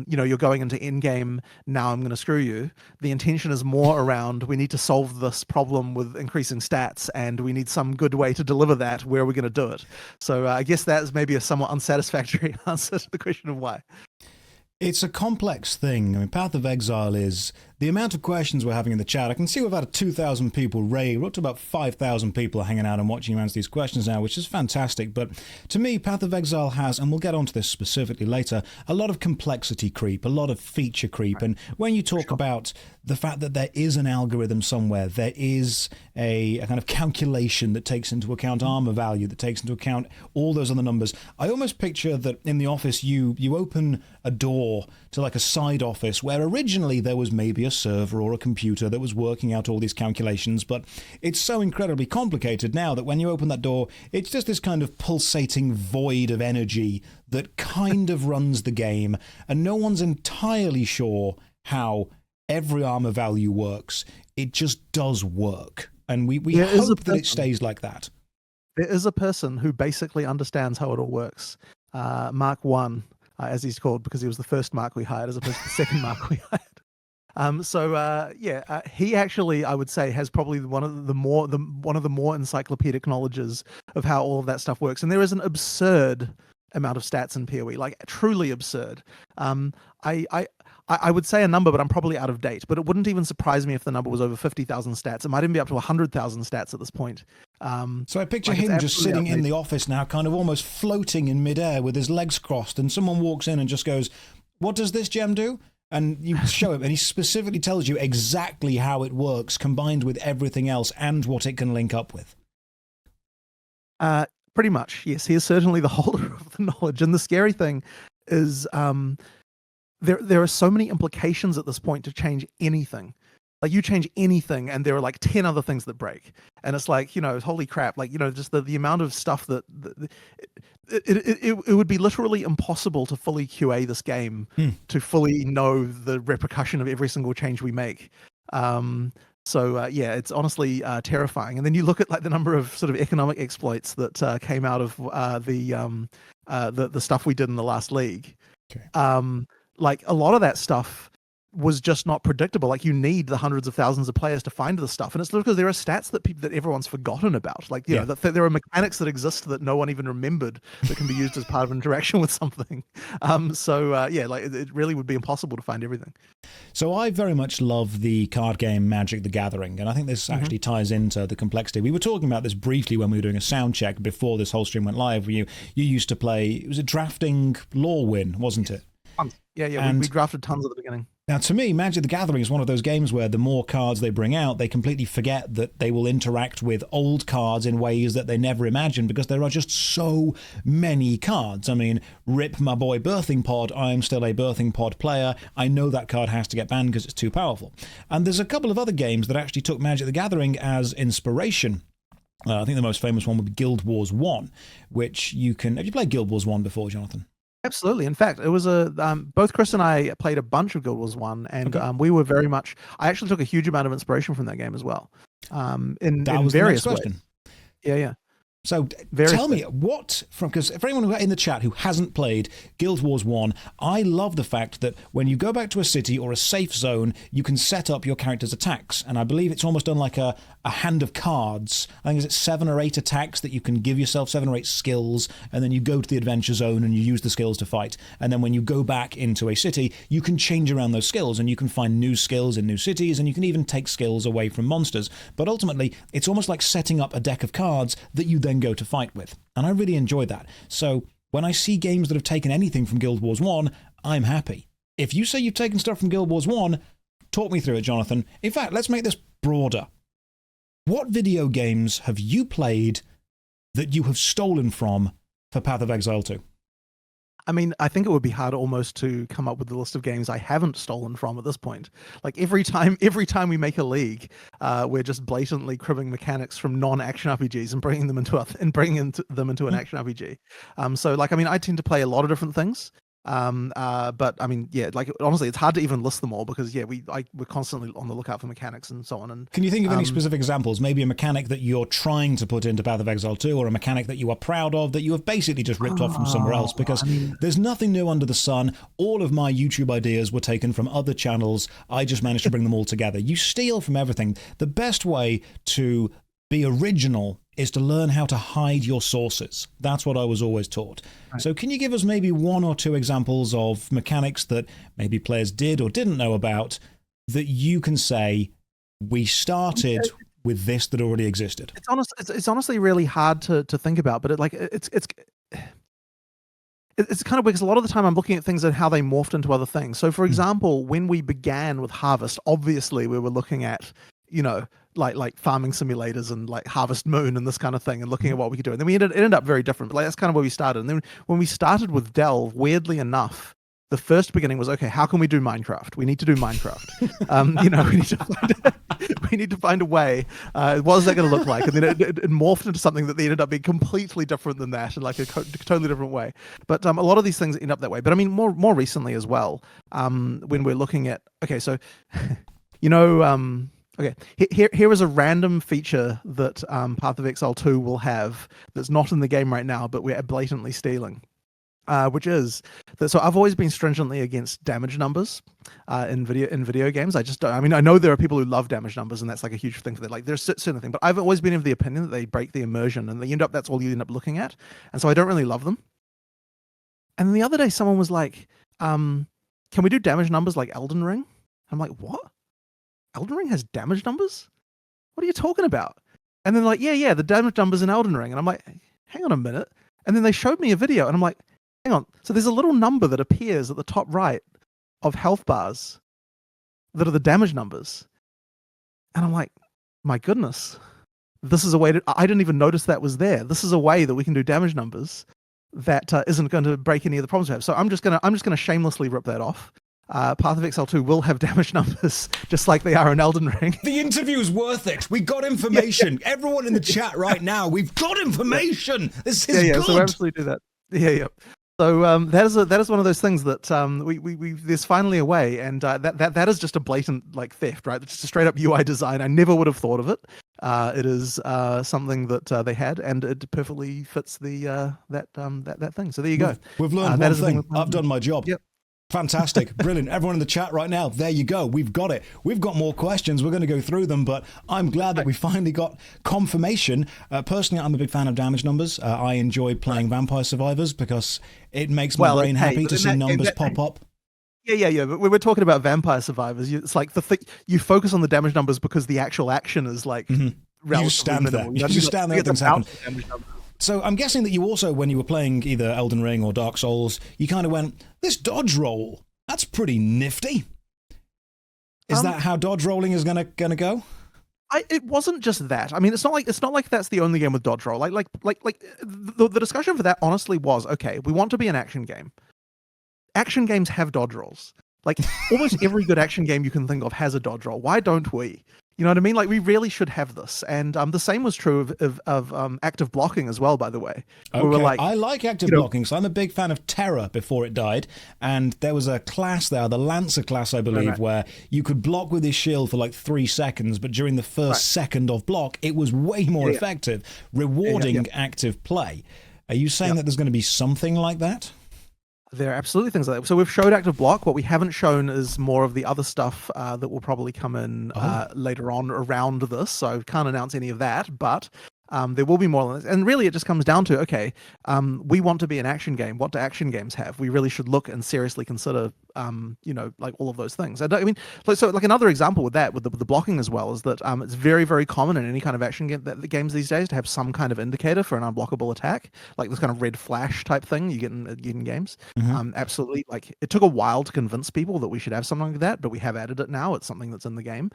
you're going into endgame, now I'm going to screw you. The intention is more around, we need to solve this problem with increasing stats, and we need some good way to deliver that. Where are we going to do it? So I guess that is maybe a somewhat unsatisfactory answer to the question of why. It's a complex thing. I mean, Path of Exile is the amount of questions we're having in the chat. I can see we've had 2,000 people raid. We're up to about 5,000 people hanging out and watching you answer these questions now, which is fantastic. But to me, Path of Exile has, and we'll get onto this specifically later, a lot of complexity creep, a lot of feature creep. And when you talk about the fact that there is an algorithm somewhere, there is a kind of calculation that takes into account armor value, that takes into account all those other numbers. I almost picture that in the office, you open a door to like a side office where originally there was maybe a server or a computer that was working out all these calculations, but it's so incredibly complicated now that when you open that door, it's just this kind of pulsating void of energy that kind of runs the game, and no one's entirely sure how every armor value works. It just does work, and we hope that it stays like that. There is a person who basically understands how it all works. Mark 1, as he's called, because he was the first Mark we hired as opposed to the second Mark we hired. He actually, I would say, has probably one of the more encyclopedic knowledges of how all of that stuff works. And there is an absurd amount of stats in PoE, like truly absurd. I would say a number, but I'm probably out of date. But it wouldn't even surprise me if the number was over 50,000 stats. It might even be up to 100,000 stats at this point. So I picture him just sitting in the office now, kind of almost floating in midair with his legs crossed, and someone walks in and just goes, "What does this gem do?" And you show him, and he specifically tells you exactly how it works, combined with everything else and what it can link up with. Pretty much, yes. He is certainly the holder of the knowledge. And the scary thing is there are so many implications at this point to change anything. Like, you change anything and there are like 10 other things that break. And it's like, holy crap, like, just the amount of stuff that it would be literally impossible to fully QA this game, to fully know the repercussion of every single change we make. It's honestly terrifying. And then you look at like the number of sort of economic exploits that came out of the stuff we did in the last league. Okay. Like, a lot of that stuff was just not predictable. Like, you need the hundreds of thousands of players to find this stuff, and it's because there are stats that everyone's forgotten about. Like, you know, that there are mechanics that exist that no one even remembered that can be used as part of interaction with something. It really would be impossible to find everything. So I very much love the card game Magic the Gathering, and I think this actually ties into the complexity. We were talking about this briefly when we were doing a sound check before this whole stream went live. You used to play, was it drafting Lorwyn, wasn't it? Yeah, we drafted tons at the beginning. Now, to me, Magic the Gathering is one of those games where the more cards they bring out, they completely forget that they will interact with old cards in ways that they never imagined, because there are just so many cards. I mean, rip my boy Birthing Pod, I am still a Birthing Pod player. I know that card has to get banned because it's too powerful. And there's a couple of other games that actually took Magic the Gathering as inspiration. I think the most famous one would be Guild Wars 1, which you can... Have you played Guild Wars 1 before, Jonathan? Absolutely. In fact, it was both Chris and I played a bunch of Guild Wars 1, and we were very much... I actually took a huge amount of inspiration from that game as well, in various ways. Yeah. So tell me what, because for anyone in the chat who hasn't played Guild Wars 1, I love the fact that when you go back to a city or a safe zone, you can set up your character's attacks. And I believe it's almost done like a hand of cards. I think it's 7 or 8 attacks that you can give yourself, 7 or 8 skills, and then you go to the adventure zone and you use the skills to fight. And then when you go back into a city, you can change around those skills and you can find new skills in new cities, and you can even take skills away from monsters. But ultimately, it's almost like setting up a deck of cards that you then go to fight with. And I really enjoy that. So when I see games that have taken anything from Guild Wars 1, I'm happy. If you say you've taken stuff from Guild Wars 1, talk me through it, Jonathan. In fact, let's make this broader. What video games have you played that you have stolen from for Path of Exile 2? I mean, I think it would be hard almost to come up with a list of games I haven't stolen from at this point. Like every time we make a league, we're just blatantly cribbing mechanics from non-action RPGs and bringing them into an action RPG. So like, I mean, I tend to play a lot of different things. But I mean, yeah, like honestly, it's hard to even list them all because yeah, we're constantly on the lookout for mechanics and so on. And can you think of any specific examples? Maybe a mechanic that you're trying to put into Path of Exile 2, or a mechanic that you are proud of that you have basically just ripped off from somewhere else? Because there's nothing new under the sun. All of my YouTube ideas were taken from other channels. I just managed to bring them all together. You steal from everything. The best way to be original is to learn how to hide your sources. That's what I was always taught. Right. So can you give us maybe 1 or 2 examples of mechanics that maybe players did or didn't know about that you can say, we started with this that already existed? It's honestly really hard to think about, but it's kind of weird because a lot of the time I'm looking at things and how they morphed into other things. So for example, when we began with Harvest, obviously we were looking at, you know, like farming simulators and like Harvest Moon and this kind of thing, and looking at what we could do. And then it ended up very different, but like that's kind of where we started. And then when we started with Delve, weirdly enough, the first beginning was, okay, how can we do Minecraft? We need to do Minecraft. You know, we need to find a way. What is that going to look like? And then it morphed into something that ended up being completely different than that, in like a totally different way. But a lot of these things end up that way. But I mean, more recently as well, when we're looking at, okay, so, you know, okay, here is a random feature that Path of Exile 2 will have that's not in the game right now, but we're blatantly stealing, which is that. So I've always been stringently against damage numbers in video games. I just don't. I mean, I know there are people who love damage numbers, and that's like a huge thing for them. Like, there's certain thing, but I've always been of the opinion that they break the immersion, and that's all you end up looking at, and so I don't really love them. And then the other day, someone was like, "Can we do damage numbers like Elden Ring?" I'm like, "What? Elden Ring has damage numbers? What are you talking about?" And then like, yeah, the damage numbers in Elden Ring. And I'm like, hang on a minute. And then they showed me a video and I'm like, hang on. So there's a little number that appears at the top right of health bars that are the damage numbers. And I'm like, my goodness, this is a way I didn't even notice that was there. This is a way that we can do damage numbers that isn't going to break any of the problems we have. So I'm just gonna shamelessly rip that off. Path of Exile 2 will have damage numbers just like they are in Elden Ring. The interview's worth it. We got information. Yeah. Everyone in the chat right now, we've got information. This is good. So we absolutely do that. Yeah. So that is one of those things that we there's finally a way, and that is just a blatant like theft, right? It's just a straight up UI design. I never would have thought of it. It is something that they had, and it perfectly fits the that thing. So there you go. We've learned one thing. I've done my job. Yep. Fantastic. Brilliant. Everyone in the chat right now, there you go. We've got it. We've got more questions. We're going to go through them, but I'm glad that we finally got confirmation. Personally, I'm a big fan of damage numbers. I enjoy playing Vampire Survivors because it makes my brain happy to see numbers pop up. Yeah. But we're talking about Vampire Survivors. It's like you focus on the damage numbers because the actual action is like relatively you stand minimal. There. You stand there, things happen. So I'm guessing that you also, when you were playing either Elden Ring or Dark Souls, you kind of went, this dodge roll, that's pretty nifty. Is that how dodge rolling is gonna go? It wasn't just that. I mean, it's not like that's the only game with dodge roll. Like the discussion for that honestly was, okay, we want to be an action game. Action games have dodge rolls. Like almost every good action game you can think of has a dodge roll. Why don't we? You know what I mean? Like we really should have this, and the same was true of active blocking as well. By the way, we were Okay, like, I like active blocking, so I'm a big fan of Terror before it died, and there was a class there, the Lancer class, I believe, where you could block with his shield for like 3 seconds, but during the first second of block, it was way more effective, rewarding active play. Are you saying that there's going to be something like that? There are absolutely things like that. So we've showed active block. What we haven't shown is more of the other stuff that will probably come in later on around this. So I can't announce any of that, but there will be more than this. And really, it just comes down to, okay, we want to be an action game. What do action games have? We really should look and seriously consider, like all of those things. I mean, so like another example with that, with the blocking as well, is that it's very, very common in any kind of action game, the games these days, to have some kind of indicator for an unblockable attack, like this kind of red flash type thing you get in games. Absolutely. Like it took a while to convince people that we should have something like that, but we have added it now. It's something that's in the game.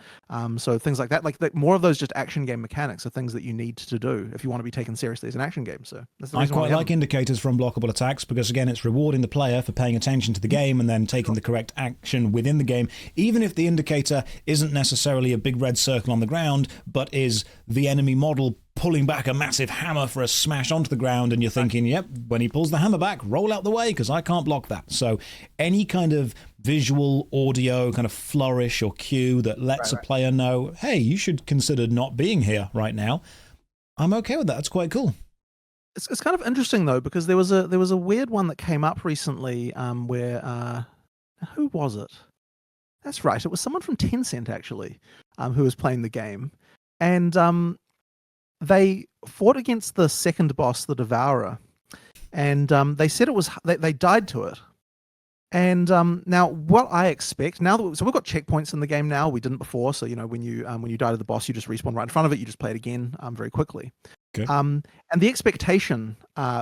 So things like that, like more of those just action game mechanics are things that you need to do if you want to be taken seriously as an action game. So that's the reason I quite like indicators for unblockable attacks because, again, it's rewarding the player for paying attention to the game and then taking the correct action within the game, even if the indicator isn't necessarily a big red circle on the ground, but is the enemy model pulling back a massive hammer for a smash onto the ground, and you're thinking, yep, when he pulls the hammer back, roll out the way because I can't block that. So any kind of visual, audio kind of flourish or cue that lets a player know, hey, you should consider not being here right now, I'm okay with that. That's quite cool. It's kind of interesting though, because there was a weird one that came up recently where who was it? That's right, it was someone from Tencent actually, who was playing the game, and they fought against the second boss, the Devourer, and they said it was they died to it. And now what I expect now that so we've got checkpoints in the game now. We didn't before, so when you die to the boss, you just respawn right in front of it. You just play it again very quickly. Okay. And the expectation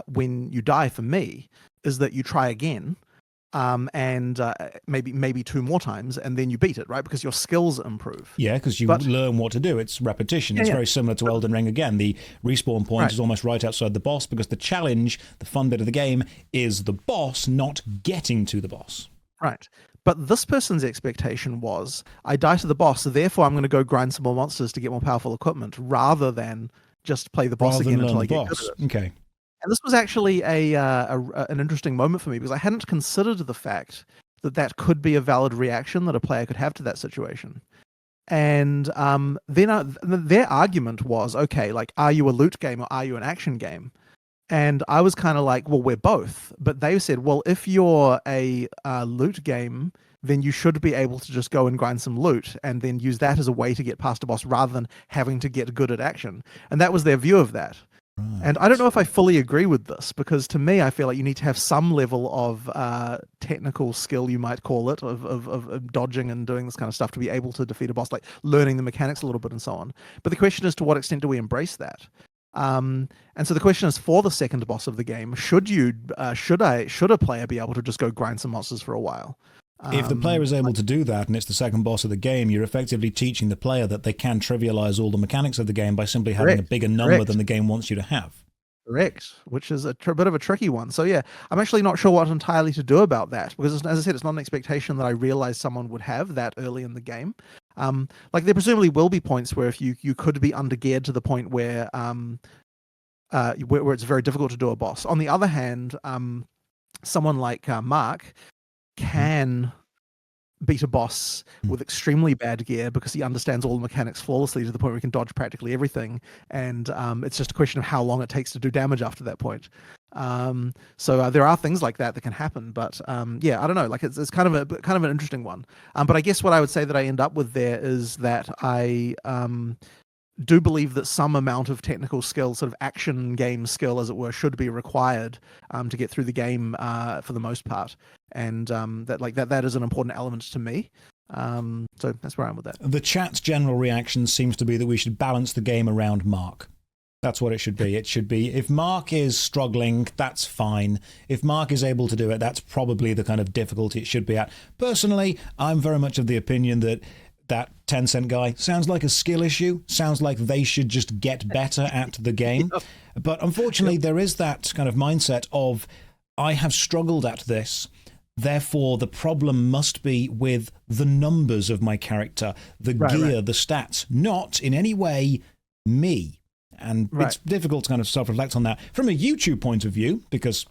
when you die for me is that you try again, and maybe 2 more times, and then you beat it, right? Because your skills improve. Yeah, because you learn what to do. It's repetition. It's very similar to Elden Ring again. The respawn point is almost right outside the boss because the challenge, the fun bit of the game, is the boss, not getting to the boss. Right. But this person's expectation was, I die to the boss, so therefore I'm going to go grind some more monsters to get more powerful equipment, rather than just play the boss again until I get good at it. Okay. And this was actually an interesting moment for me, because I hadn't considered the fact that that could be a valid reaction that a player could have to that situation. And then their argument was, okay, like, are you a loot game or are you an action game? And I was kind of like, well, we're both. But they said, well, if you're a loot game, then you should be able to just go and grind some loot and then use that as a way to get past a boss rather than having to get good at action. And that was their view of that. Right. And I don't know if I fully agree with this, because to me, I feel like you need to have some level of technical skill, you might call it, of dodging and doing this kind of stuff to be able to defeat a boss, like learning the mechanics a little bit and so on. But the question is, to what extent do we embrace that? And so the question is, for the second boss of the game, should a player be able to just go grind some monsters for a while? If the player is able to do that and it's the second boss of the game, you're effectively teaching the player that they can trivialize all the mechanics of the game by simply having a bigger number than the game wants you to have. Correct, which is a bit of a tricky one. So yeah, I'm actually not sure what entirely to do about that, because as I said, it's not an expectation that I realized someone would have that early in the game. Like there presumably will be points where if you could be undergeared to the point where it's very difficult to do a boss. On the other hand, someone like Mark can beat a boss with extremely bad gear because he understands all the mechanics flawlessly to the point where he can dodge practically everything, and it's just a question of how long it takes to do damage after that point. So there are things like that can happen, but yeah, I don't know, like it's kind of an interesting one. But I guess what I would say that I end up with there is that I do believe that some amount of technical skill, sort of action game skill as it were, should be required to get through the game for the most part, and that is an important element to me. So that's where I am with that. The chat's general reaction seems to be that we should balance the game around Mark. That's what it should be. It should be, if Mark is struggling, that's fine. If Mark is able to do it, that's probably the kind of difficulty it should be at. Personally, I'm very much of the opinion that Tencent guy sounds like a skill issue, sounds like they should just get better at the game. But unfortunately, there is that kind of mindset of, I have struggled at this, Therefore, the problem must be with the numbers of my character, the gear, the stats, not in any way me. And it's difficult to kind of self-reflect on that. From a YouTube point of view, because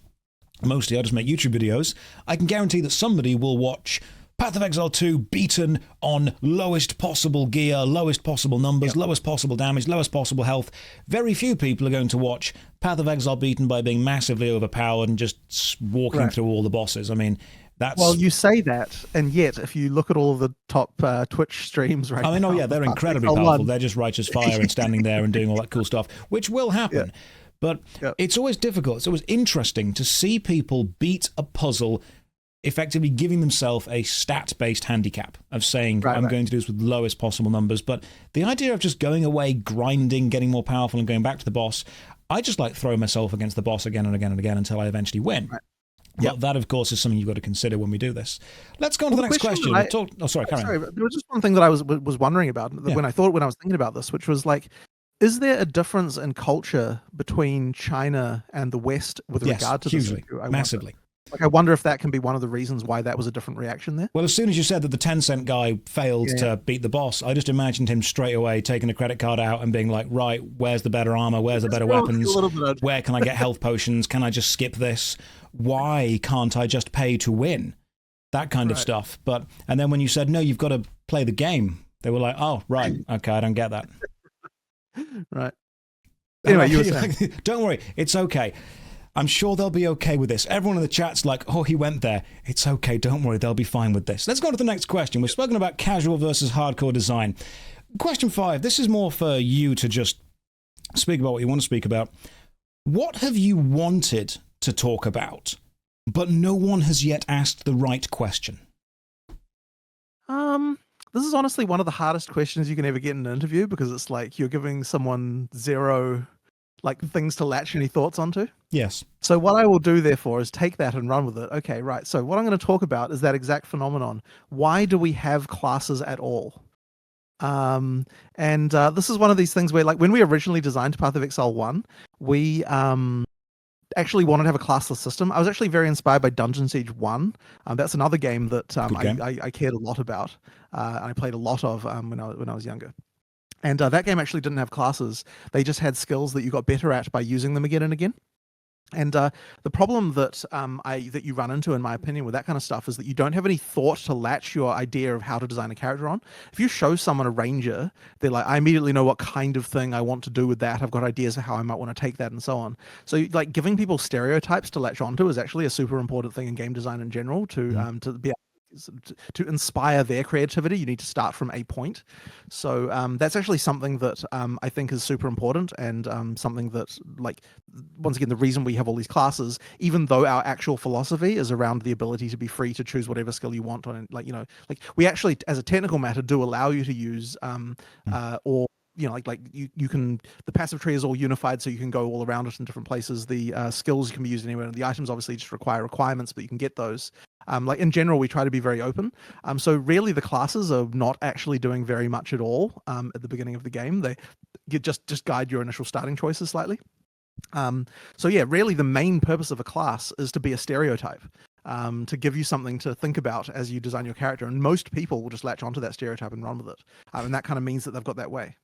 mostly I just make YouTube videos, I can guarantee that somebody will watch Path of Exile 2 beaten on lowest possible gear, lowest possible numbers, lowest possible damage, lowest possible health. Very few people are going to watch Path of Exile beaten by being massively overpowered and just walking through all the bosses. I mean, that's... Well, you say that, and yet, if you look at all of the top Twitch streams right now... I mean, they're incredibly powerful. They're just righteous fire and standing there and doing all that cool stuff, which will happen. But it's always difficult. It's always interesting to see people beat a puzzle effectively giving themselves a stat-based handicap of saying, I'm going to do this with the lowest possible numbers. But the idea of just going away, grinding, getting more powerful, and going back to the boss, I just like throwing myself against the boss again and again and again until I eventually win. But that, of course, is something you've got to consider when we do this. Let's go on to the next question. Sorry, there was just one thing that I was wondering about when I was thinking about this, which was like, is there a difference in culture between China and the West with regard to this? Massively. Like, I wonder if that can be one of the reasons why that was a different reaction there. Well, as soon as you said that the 10-cent guy failed to beat the boss, I just imagined him straight away taking a credit card out and being like, right, where's the better armor? Where's the better weapons? Where can I get health potions? Can I just skip this? Why can't I just pay to win? That kind of stuff. And then when you said, no, you've got to play the game, they were like, oh, right, okay, I don't get that. Anyway, you were saying. Don't worry, it's okay. I'm sure they'll be okay with this. Everyone in the chat's like, oh, he went there. It's okay, don't worry, they'll be fine with this. Let's go to the next question. We've spoken about casual versus hardcore design. Question 5, this is more for you to just speak about what you want to speak about. What have you wanted to talk about, but no one has yet asked the right question? This is honestly one of the hardest questions you can ever get in an interview, because it's like you're giving someone zero things to latch any thoughts onto. Yes. So what I will do, therefore, is take that and run with it. Okay, right. So what I'm going to talk about is that exact phenomenon. Why do we have classes at all? This is one of these things where, like, when we originally designed Path of Exile 1, we actually wanted to have a classless system. I was actually very inspired by Dungeon Siege 1. That's another game that I cared a lot about. I played a lot of when I was younger. And that game actually didn't have classes. They just had skills that you got better at by using them again and again. And the problem that that you run into, in my opinion, with that kind of stuff is that you don't have any thought to latch your idea of how to design a character on. If you show someone a ranger, they're like, I immediately know what kind of thing I want to do with that. I've got ideas of how I might want to take that and so on. So, like, giving people stereotypes to latch onto is actually a super important thing in game design in general to be to inspire their creativity. You need to start from a point. So that's actually something that I think is super important, and something that, like, once again, the reason we have all these classes, even though our actual philosophy is around the ability to be free to choose whatever skill you want on, like we actually, as a technical matter, do allow you to use or you can, the passive tree is all unified, so you can go all around it in different places. The skills can be used anywhere, and the items obviously just require requirements, but you can get those. Like, in general, we try to be very open. So really, the classes are not actually doing very much at all at the beginning of the game. They just guide your initial starting choices slightly. So yeah, really, the main purpose of a class is to be a stereotype. To give you something to think about as you design your character, and most people will just latch onto that stereotype and run with it, and that kind of means that they've got that way.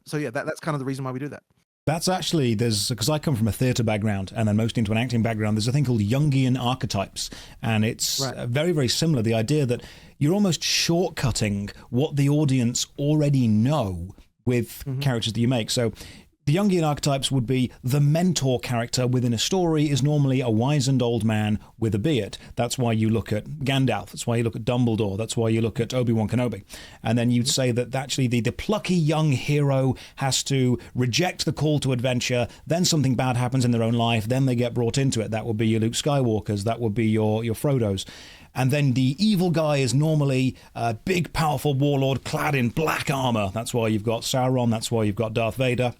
So yeah, that's kind of the reason why we do that. That's actually, because I come from a theatre background and then mostly into an acting background, there's a thing called Jungian archetypes, and it's very, very similar. The idea that you're almost shortcutting what the audience already know with characters that you make. So the Jungian archetypes would be the mentor character within a story is normally a wizened old man with a beard. That's why you look at Gandalf. That's why you look at Dumbledore. That's why you look at Obi-Wan Kenobi. And then you'd say that actually the plucky young hero has to reject the call to adventure. Then something bad happens in their own life. Then they get brought into it. That would be your Luke Skywalkers. That would be your Frodos. And then the evil guy is normally a big, powerful warlord clad in black armor. That's why you've got Sauron. That's why you've got Darth Vader.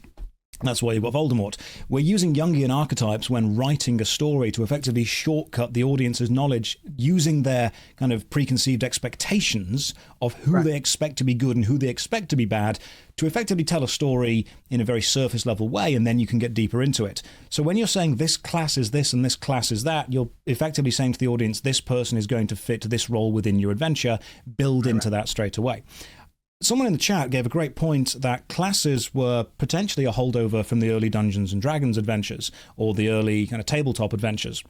That's why you've got Voldemort. We're using Jungian archetypes when writing a story to effectively shortcut the audience's knowledge using their kind of preconceived expectations of who they expect to be good and who they expect to be bad to effectively tell a story in a very surface level way, and then you can get deeper into it. So when you're saying this class is this and this class is that, you're effectively saying to the audience, this person is going to fit this role within your adventure, build into that straight away. Someone in the chat gave a great point that classes were potentially a holdover from the early Dungeons and Dragons adventures or the early kind of tabletop adventures,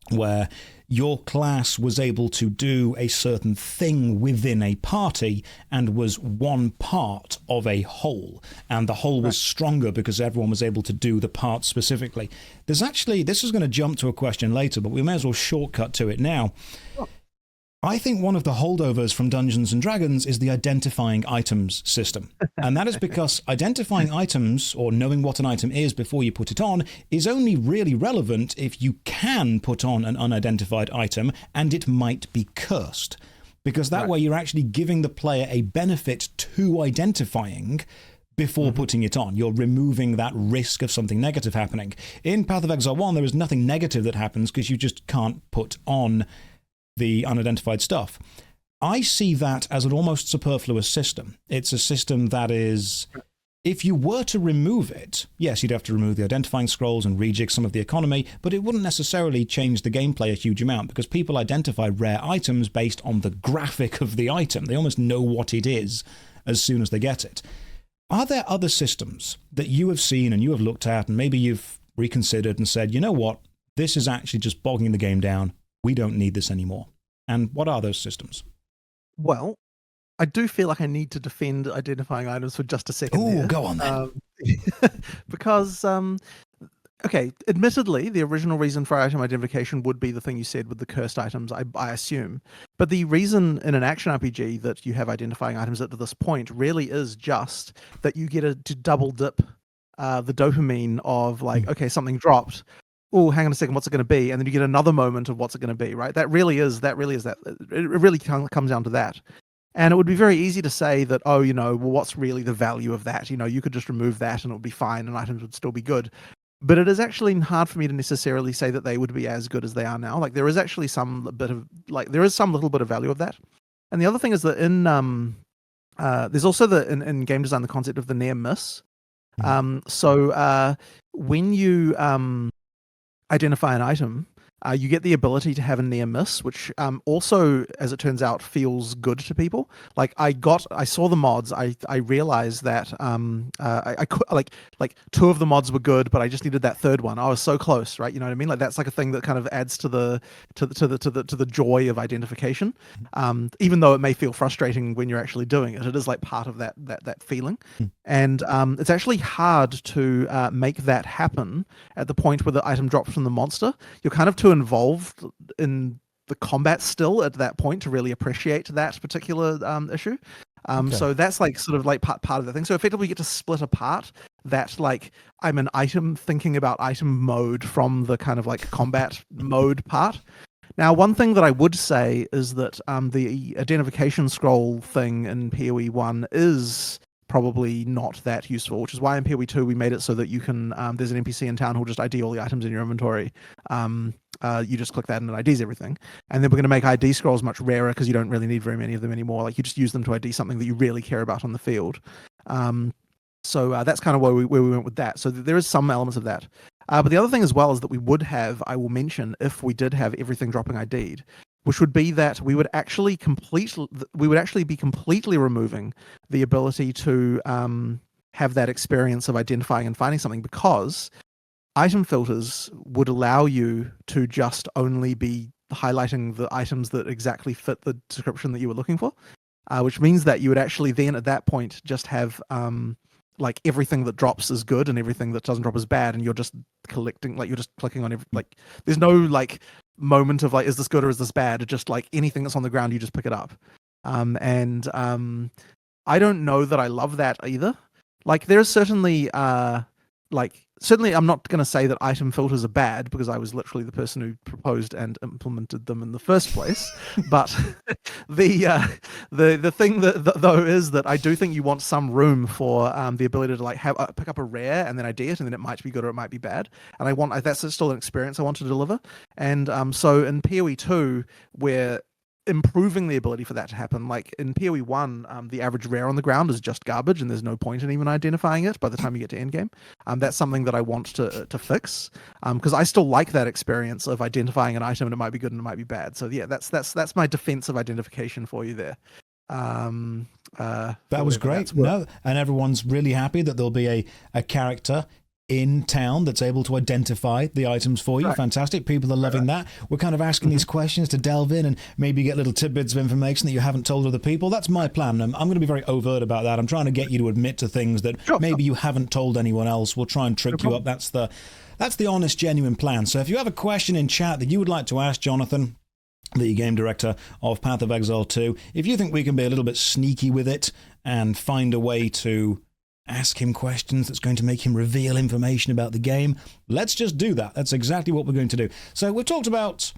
where your class was able to do a certain thing within a party and was one part of a whole, and the whole was stronger because everyone was able to do the part specifically. There's actually, this is going to jump to a question later, but we may as well shortcut to it now. I think one of the holdovers from Dungeons & Dragons is the identifying items system. And that is because identifying items, or knowing what an item is before you put it on, is only really relevant if you can put on an unidentified item and it might be cursed. Because that way you're actually giving the player a benefit to identifying before putting it on. You're removing that risk of something negative happening. In Path of Exile 1, there is nothing negative that happens because you just can't put on the unidentified stuff. I see that as an almost superfluous system. It's a system that is, if you were to remove it, yes, you'd have to remove the identifying scrolls and rejig some of the economy, but it wouldn't necessarily change the gameplay a huge amount because people identify rare items based on the graphic of the item. They almost know what it is as soon as they get it. Are there other systems that you have seen and you have looked at and maybe you've reconsidered and said, you know what, this is actually just bogging the game down. We don't need this anymore. And what are those systems? Well, I do feel like I need to defend identifying items for just a second. Oh, go on then. Because, okay, admittedly, the original reason for item identification would be the thing you said with the cursed items, I assume. But the reason in an action RPG that you have identifying items up to this point really is just that you get to double dip the dopamine of like, okay, something dropped. Oh, hang on a second, what's it going to be? And then you get another moment of what's it going to be, right? It really comes down to that. And it would be very easy to say that, oh, well, what's really the value of that? You could just remove that and it would be fine and items would still be good. But it is actually hard for me to necessarily say that they would be as good as they are now. Like there is actually some little bit of value of that. And the other thing is that there's also in game design, the concept of the near miss. So when you identify an item, you get the ability to have a near miss, which also, as it turns out, feels good to people. Like I saw the mods, I realized that I could like two of the mods were good, but I just needed that third one. I was so close, right? You know what I mean? Like that's like a thing that kind of adds to the joy of identification. Even though it may feel frustrating when you're actually doing it, it is like part of that feeling. And it's actually hard to make that happen at the point where the item drops from the monster. You're kind of too involved in the combat still at that point to really appreciate that particular issue. So that's like sort of like part of the thing. So effectively you get to split apart that like I'm an item thinking about item mode from the kind of like combat mode part. Now, one thing that I would say is that the identification scroll thing in PoE 1 is probably not that useful, which is why in PoE 2 we made it so that you can, there's an NPC in town who'll just ID all the items in your inventory. You just click that and it IDs everything. And then we're going to make ID scrolls much rarer because you don't really need very many of them anymore. Like you just use them to ID something that you really care about on the field. So that's kind of where we went with that. So there is some elements of that. But the other thing as well is that we would have, I will mention, if we did have everything dropping ID'd, which would be that we would actually be completely removing the ability to have that experience of identifying and finding something, because item filters would allow you to just only be highlighting the items that exactly fit the description that you were looking for, which means that you would actually then at that point just have like everything that drops is good and everything that doesn't drop is bad, and you're just collecting, like you're just clicking on like there's no like moment of like, is this good or is this bad? It's just like anything that's on the ground, you just pick it up. And I don't know that I love that either. Like there's certainly like certainly I'm not going to say that item filters are bad because I was literally the person who proposed and implemented them in the first place. But the thing that though is that I do think you want some room for the ability to like have pick up a rare and then ID it, and then it might be good or it might be bad. And that's still an experience I want to deliver. And so in PoE 2, we're improving the ability for that to happen. Like in PoE 1, the average rare on the ground is just garbage and there's no point in even identifying it by the time you get to endgame. That's something that I want to fix, because I still like that experience of identifying an item and it might be good and it might be bad. So yeah, that's my defensive identification for you there. That was great. No, and everyone's really happy that there'll be a character in town that's able to identify the items for you. Right. Fantastic. People are loving that. We're kind of asking these questions to delve in and maybe get little tidbits of information that you haven't told other people. That's my plan. I'm going to be very overt about that. I'm trying to get you to admit to things that maybe you haven't told anyone else. We'll try and trick you up. That's the honest, genuine plan. So if you have a question in chat that you would like to ask Jonathan, the game director of Path of Exile 2, if you think we can be a little bit sneaky with it and find a way to ask him questions that's going to make him reveal information about the game, let's just do that. That's exactly what we're going to do. So we've talked about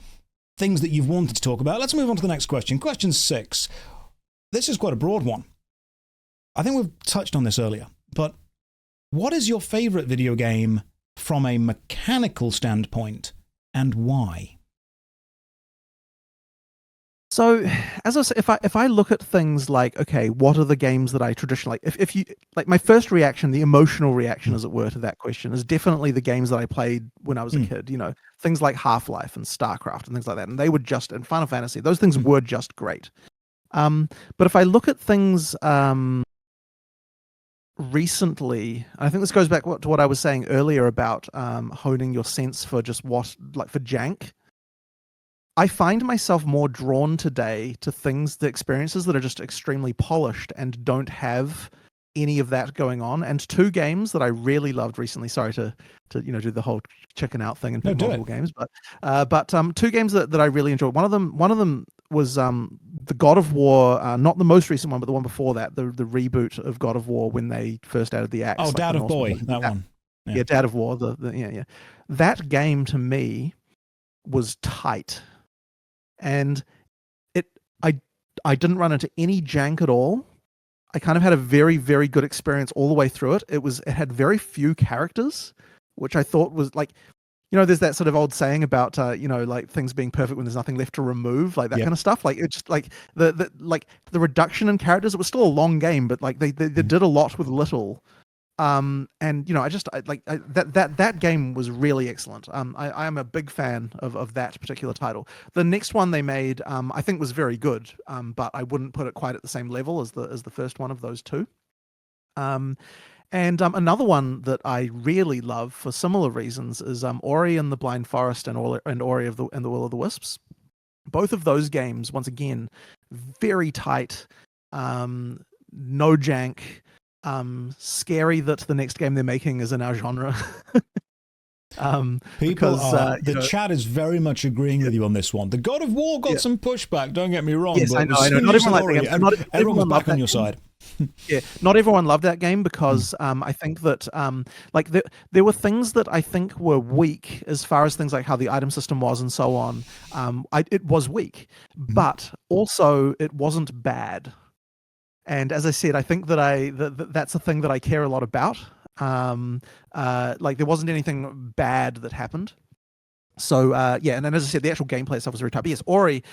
things that you've wanted to talk about. Let's move on to the next question. Question 6. This is quite a broad one. I think we've touched on this earlier, but what is your favorite video game from a mechanical standpoint and why? So, as I say, if I look at things like, okay, what are the games that I traditionally like? If you like, my first reaction, the emotional reaction, as it were, to that question is definitely the games that I played when I was a kid. You know, things like Half-Life and StarCraft and things like that, and they were just, and Final Fantasy. Those things were just great. But if I look at things recently, I think this goes back to what I was saying earlier about honing your sense for just what, like for jank. I find myself more drawn today to the experiences that are just extremely polished and don't have any of that going on. And 2 games that I really loved recently. Sorry to do the whole chicken out thing and pick multiple games, but 2 games that I really enjoyed. One of them was the God of War, not the most recent one, but the one before that, the reboot of God of War when they first added the axe. Oh, Dad of Boy, that one. Yeah, Dad of War. Yeah. That game to me was tight. And I didn't run into any jank at all. I kind of had a very, very good experience all the way through it. It had very few characters, which I thought was like, there's that sort of old saying about like things being perfect when there's nothing left to remove, like that kind of stuff. Like it's just like the reduction in characters. It was still a long game, but like they did a lot with little. And that game was really excellent. I am a big fan of that particular title. The next one they made, I think was very good, but I wouldn't put it quite at the same level as the first one of those 2. And another one that I really love for similar reasons is Ori and the Blind Forest and Ori and the Will of the Wisps. Both of those games, once again, very tight, no jank. Scary that the next game they're making is in our genre. The chat is very much agreeing with you on this one. The God of War got some pushback, don't get me wrong. Yes, but I know. Not everyone's back on your side. Yeah, not everyone loved that game because I think that there were things that I think were weak as far as things like how the item system was and so on. It was weak, but also it wasn't bad. And as I said, I think that that's a thing that I care a lot about. Like there wasn't anything bad that happened. So and then as I said, the actual gameplay itself was very tight. But yes, Ori,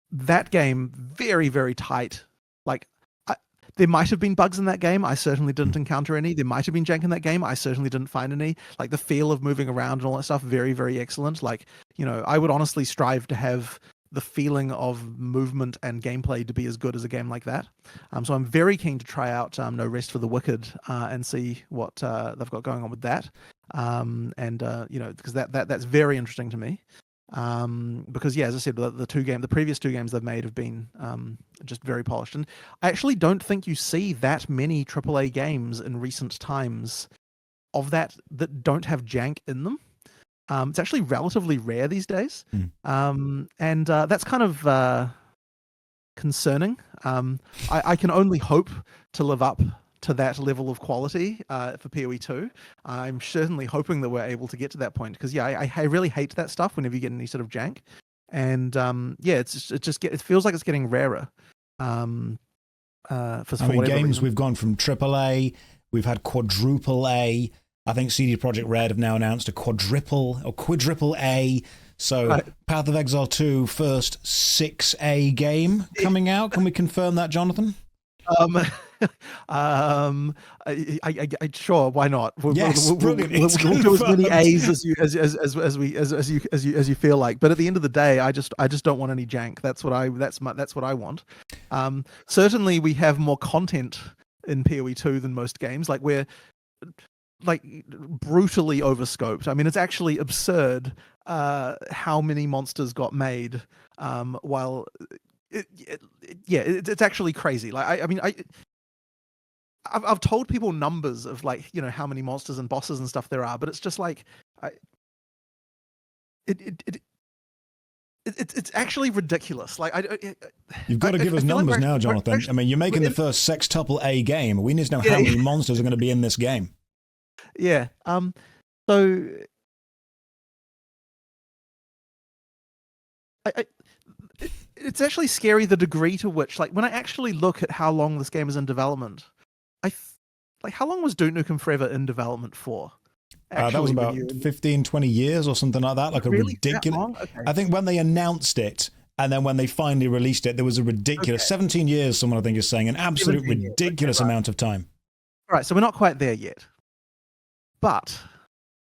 that game, very, very tight. Like there might have been bugs in that game. I certainly didn't encounter any. There might have been jank in that game. I certainly didn't find any. Like the feel of moving around and all that stuff, very, very excellent. Like, I would honestly strive to have the feeling of movement and gameplay to be as good as a game like that. So I'm very keen to try out No Rest for the Wicked and see what they've got going on with that. Because that's very interesting to me. Because as I said, the previous 2 games they've made have been just very polished. And I actually don't think you see that many AAA games in recent times of that don't have jank in them. It's actually relatively rare these days. And that's kind of concerning. I can only hope to live up to that level of quality for PoE2. I'm certainly hoping that we're able to get to that point because I really hate that stuff whenever you get any sort of jank, and it feels like it's getting rarer. Games we've gone from AAA, we've had quadruple A. I think CD Projekt Red have now announced a quadruple A. So right. Path of Exile 2, first 6A game coming out. Can we confirm that, Jonathan? Sure, why not? Yes, brilliant. We'll do as many A's as you feel like. But at the end of the day, I just don't want any jank. That's what I want. Certainly, we have more content in PoE2 than most games. Like we're like brutally overscoped. I mean, it's actually absurd how many monsters got made. While it's actually crazy. Like I've told people numbers of like how many monsters and bosses and stuff there are, but it's just like it's actually ridiculous. Like you've got to give us numbers like now, Jonathan. I mean, you're making the first sextuple A game. We need to know how many monsters are going to be in this game. Yeah. So it's actually scary the degree to which, like, when I actually look at how long this game is in development, how long was Duke Nukem Forever in development for? That was about 15, 20 years or something like that. Like really? A ridiculous. Okay. I think when they announced it and then when they finally released it, there was a ridiculous 17 years. Someone I think is saying an absolute ridiculous amount of time. All right, so we're not quite there yet, but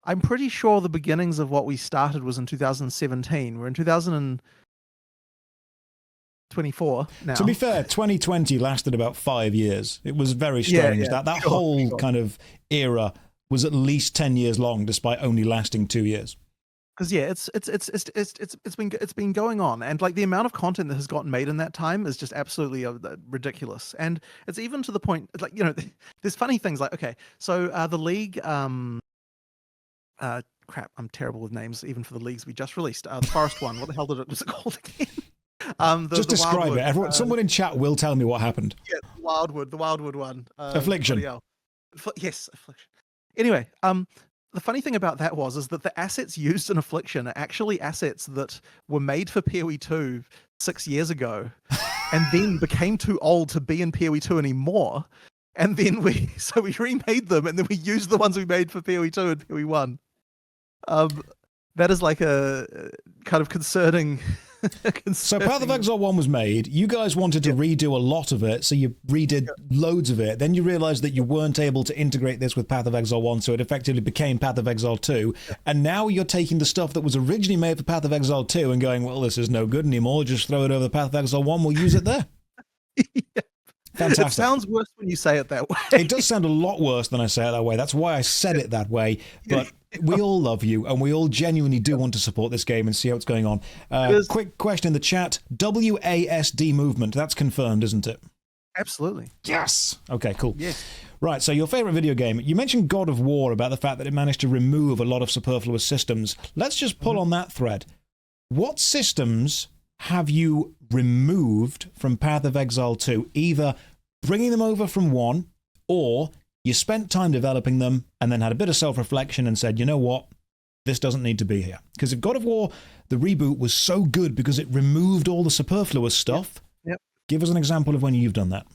I'm pretty sure the beginnings of what we started was in 2017. We're in 2024 now. To be fair, 2020 lasted about 5 years. It was very strange. That whole kind of era was at least 10 years long, despite only lasting 2 years. Because it's been going on, and like the amount of content that has gotten made in that time is just absolutely ridiculous. And it's even to the point, like there's funny things like so the league, crap, I'm terrible with names even for the leagues we just released. The Forest one, what the hell was it called again? Just describe Wildwood, it. Everyone, someone in chat will tell me what happened. Yeah, the Wildwood one. Affliction. Yes, Affliction. Anyway, the funny thing about that is that the assets used in Affliction are actually assets that were made for PoE2 6 years ago, and then became too old to be in PoE2 anymore. And then we remade them, and then we used the ones we made for PoE2 and PoE1. That is like a kind of concerning. So Path of Exile 1 was made. You guys wanted to redo a lot of it, so you redid loads of it. Then you realized that you weren't able to integrate this with Path of Exile 1, so it effectively became Path of Exile 2. And now you're taking the stuff that was originally made for Path of Exile 2 and going, well, this is no good anymore. Just throw it over the Path of Exile 1. We'll use it there. Fantastic. It sounds worse when you say it that way. It does sound a lot worse than I say it that way. That's why I said it that way. But we all love you, and we all genuinely do want to support this game and see how it's going on. Quick question in the chat. WASD movement. That's confirmed, isn't it? Absolutely. Yes. Okay, cool. Yes. Right, so your favorite video game. You mentioned God of War about the fact that it managed to remove a lot of superfluous systems. Let's just pull on that thread. What systems have you removed from Path of Exile 2, either bringing them over from 1, or you spent time developing them and then had a bit of self-reflection and said, you know what, this doesn't need to be here? Because if God of War, the reboot, was so good because it removed all the superfluous stuff, give us an example of when you've done that.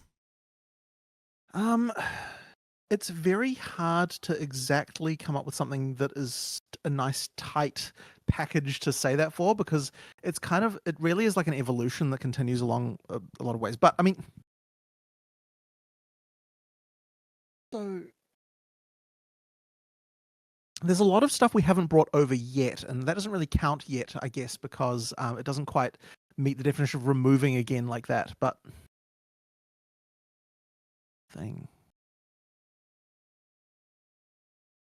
It's very hard to exactly come up with something that is a nice, tight package to say that for, because it's kind of, it really is like an evolution that continues along a lot of ways. But I mean, so there's a lot of stuff we haven't brought over yet, and that doesn't really count yet, I guess, because it doesn't quite meet the definition of removing again like that. But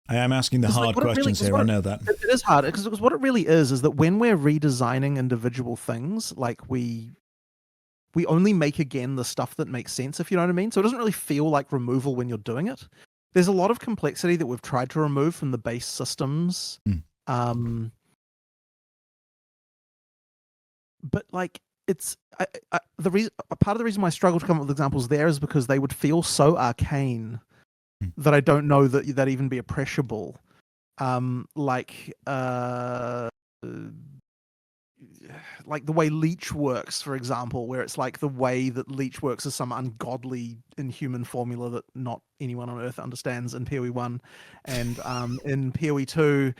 I am asking the hard questions here, I know that. It is hard, because what it really is that when we're redesigning individual things, like we only make again the stuff that makes sense, if you know what I mean. So it doesn't really feel like removal when you're doing it. There's a lot of complexity that we've tried to remove from the base systems. But like, it's part of the reason why I struggle to come up with examples there is because they would feel so arcane that I don't know that even be appreciable. Like the way Leech works, for example, where it's like the way that Leech works is some ungodly, inhuman formula that not anyone on Earth understands in PoE 1. And in PoE 2,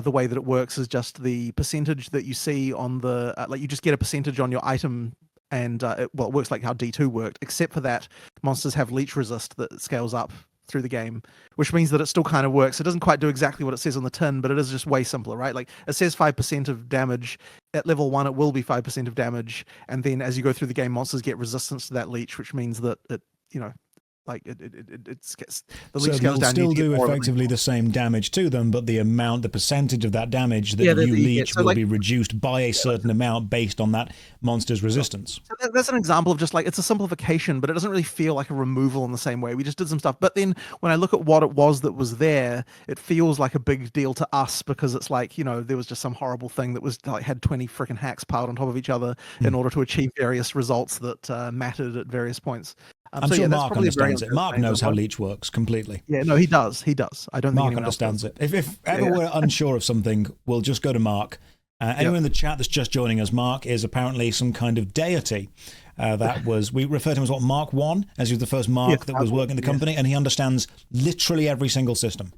the way that it works is just the percentage that you see on the, like you just get a percentage on your item, and it works like how D2 worked, except for that monsters have Leech resist that scales up through the game, which means that it still kind of works. It doesn't quite do exactly what it says on the tin, but it is just way simpler, right? Like it says 5% of damage. At level 1, it will be 5% of damage, and then as you go through the game, monsters get resistance to that leech, which means that it, like the leech scales down. So they'll still do effectively the same damage to them, but the percentage of that damage that you leech will be reduced by a certain amount based on that monster's resistance. So that's an example of just like, it's a simplification, but it doesn't really feel like a removal in the same way. We just did some stuff. But then when I look at what it was that was there, it feels like a big deal to us, because it's like, there was just some horrible thing that was like had 20 freaking hacks piled on top of each other in order to achieve various results that mattered at various points. I'm sure Mark understands it. Mark knows how Leech works completely. Yeah, no, he does. I don't think Mark understands it. If ever we're unsure of something, we'll just go to Mark. Anyone in the chat that's just joining us, Mark is apparently some kind of deity. We refer to him as Mark 1, as he was the first Mark that was working the company, and he understands literally every single system.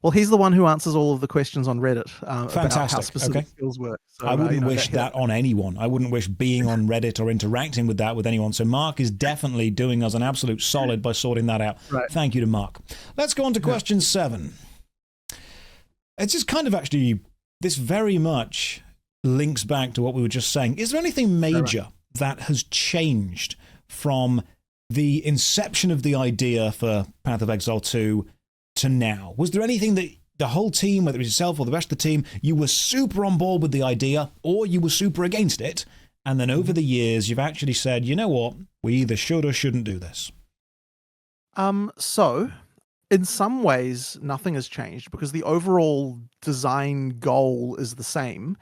Well, he's the one who answers all of the questions on Reddit Fantastic. about how specific skills work. So, I wouldn't wish that on anyone. I wouldn't wish being on Reddit or interacting with that with anyone. So Mark is definitely doing us an absolute solid by sorting that out. Right. Thank you to Mark. Let's go on to question 7. It's just kind of actually, this very much links back to what we were just saying. Is there anything major that has changed from the inception of the idea for Path of Exile 2 to now? Was there anything that the whole team, whether it was yourself or the rest of the team, you were super on board with the idea or you were super against it, and then over the years you've actually said, you know what, we either should or shouldn't do this? So in some ways nothing has changed, because the overall design goal is the same,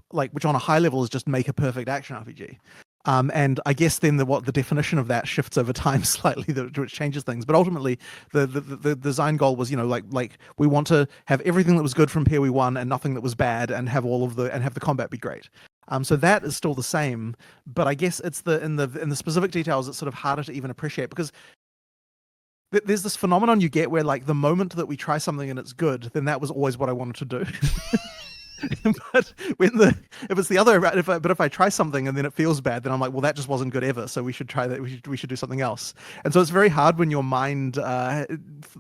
which on a high level is just make a perfect action RPG. And I guess then the definition of that shifts over time slightly, which changes things. But ultimately, the design goal was, like we want to have everything that was good from PoE 1 and nothing that was bad, and have have the combat be great. So that is still the same. But I guess it's in the specific details, it's sort of harder to even appreciate, because there's this phenomenon you get where, like, the moment that we try something and it's good, then that was always what I wanted to do. But if it's the other, if I try something and then it feels bad, then I'm like, well, that just wasn't good ever, so we should try that. We should do something else. And so it's very hard when your mind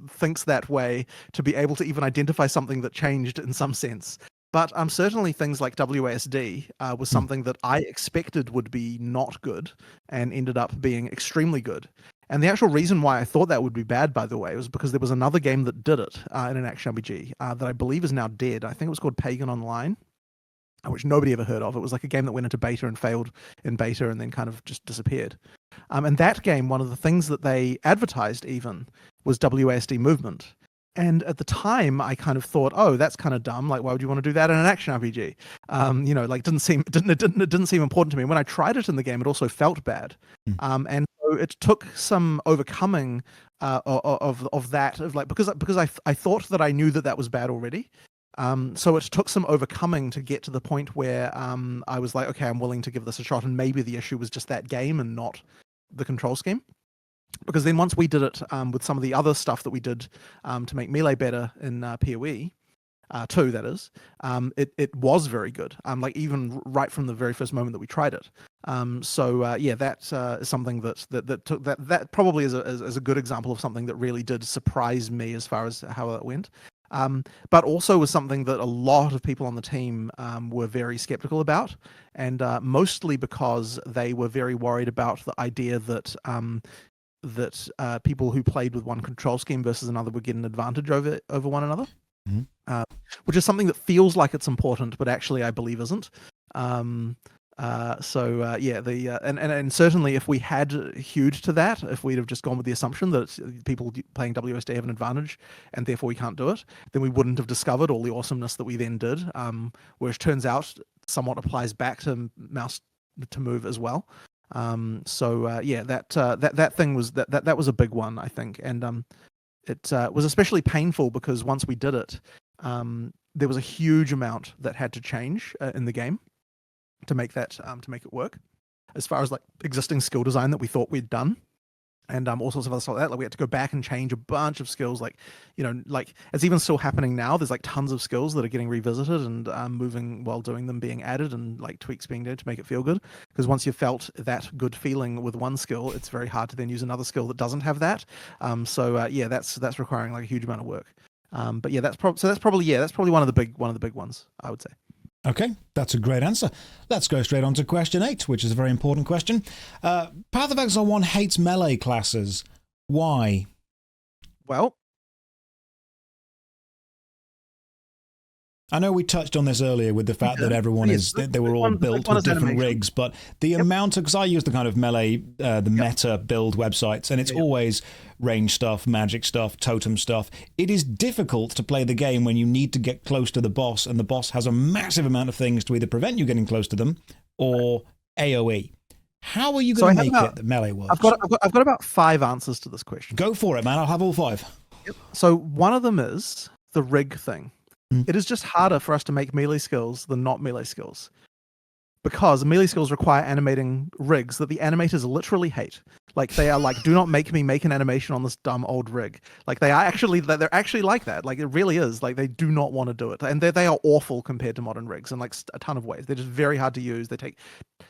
thinks that way to be able to even identify something that changed in some sense. But certainly things like WASD was something that I expected would be not good and ended up being extremely good. And the actual reason why I thought that would be bad, by the way, was because there was another game that did it in an action RPG that I believe is now dead. I think it was called Pagan Online, which nobody ever heard of. It was like a game that went into beta and failed in beta and then kind of just disappeared. And that game, one of the things that they advertised even was WASD movement. And at the time, I kind of thought, oh, that's kind of dumb. Like, why would you want to do that in an action RPG? Like, it didn't seem important to me. When I tried it in the game, it also felt bad. And so it took some overcoming of that, because I thought that I knew that was bad already. So it took some overcoming to get to the point where I was like, okay, I'm willing to give this a shot. And maybe the issue was just that game and not the control scheme. Because then once we did it with some of the other stuff that we did to make Melee better in PoE 2, that is, it was very good. Like even right from the very first moment that we tried it. That is something that probably is a good example of something that really did surprise me as far as how it went. But also was something that a lot of people on the team were very skeptical about, and mostly because they were very worried about the idea that people who played with one control scheme versus another would get an advantage over one another, which is something that feels like it's important, but actually I believe isn't. And certainly if we had hewed to that, if we'd have just gone with the assumption that people playing WSD have an advantage and therefore we can't do it, then we wouldn't have discovered all the awesomeness that we then did, which turns out somewhat applies back to mouse to move as well. That thing was that was a big one, I think, and it was especially painful because once we did it, there was a huge amount that had to change in the game to make it work, as far as like existing skill design that we thought we'd done. And all sorts of other stuff like that. Like we had to go back and change a bunch of skills. Like, like it's even still happening now. There's like tons of skills that are getting revisited and moving while doing them, being added, and like tweaks being done to make it feel good. Because once you've felt that good feeling with one skill, it's very hard to then use another skill that doesn't have that. That's requiring like a huge amount of work. That's probably one of the big ones, I would say. Okay, that's a great answer. Let's go straight on to question 8, which is a very important question. Path of Exile 1 hates melee classes. Why? Well, I know we touched on this earlier with the fact that everyone they were all built with different rigs, but the amount of, because I use the kind of melee, the meta build websites, and it's always range stuff, magic stuff, totem stuff. It is difficult to play the game when you need to get close to the boss, and the boss has a massive amount of things to either prevent you getting close to them or AoE. How are you going to make it that melee works? I've got about 5 answers to this question. Go for it, man. I'll have all 5. Yep. So one of them is the rig thing. It is just harder for us to make melee skills than not melee skills, because melee skills require animating rigs that the animators literally hate. Like they are like, do not make me make an animation on this dumb old rig. Like they're actually like that. Like it really is. Like they do not want to do it, and they are awful compared to modern rigs in like a ton of ways. They're just very hard to use.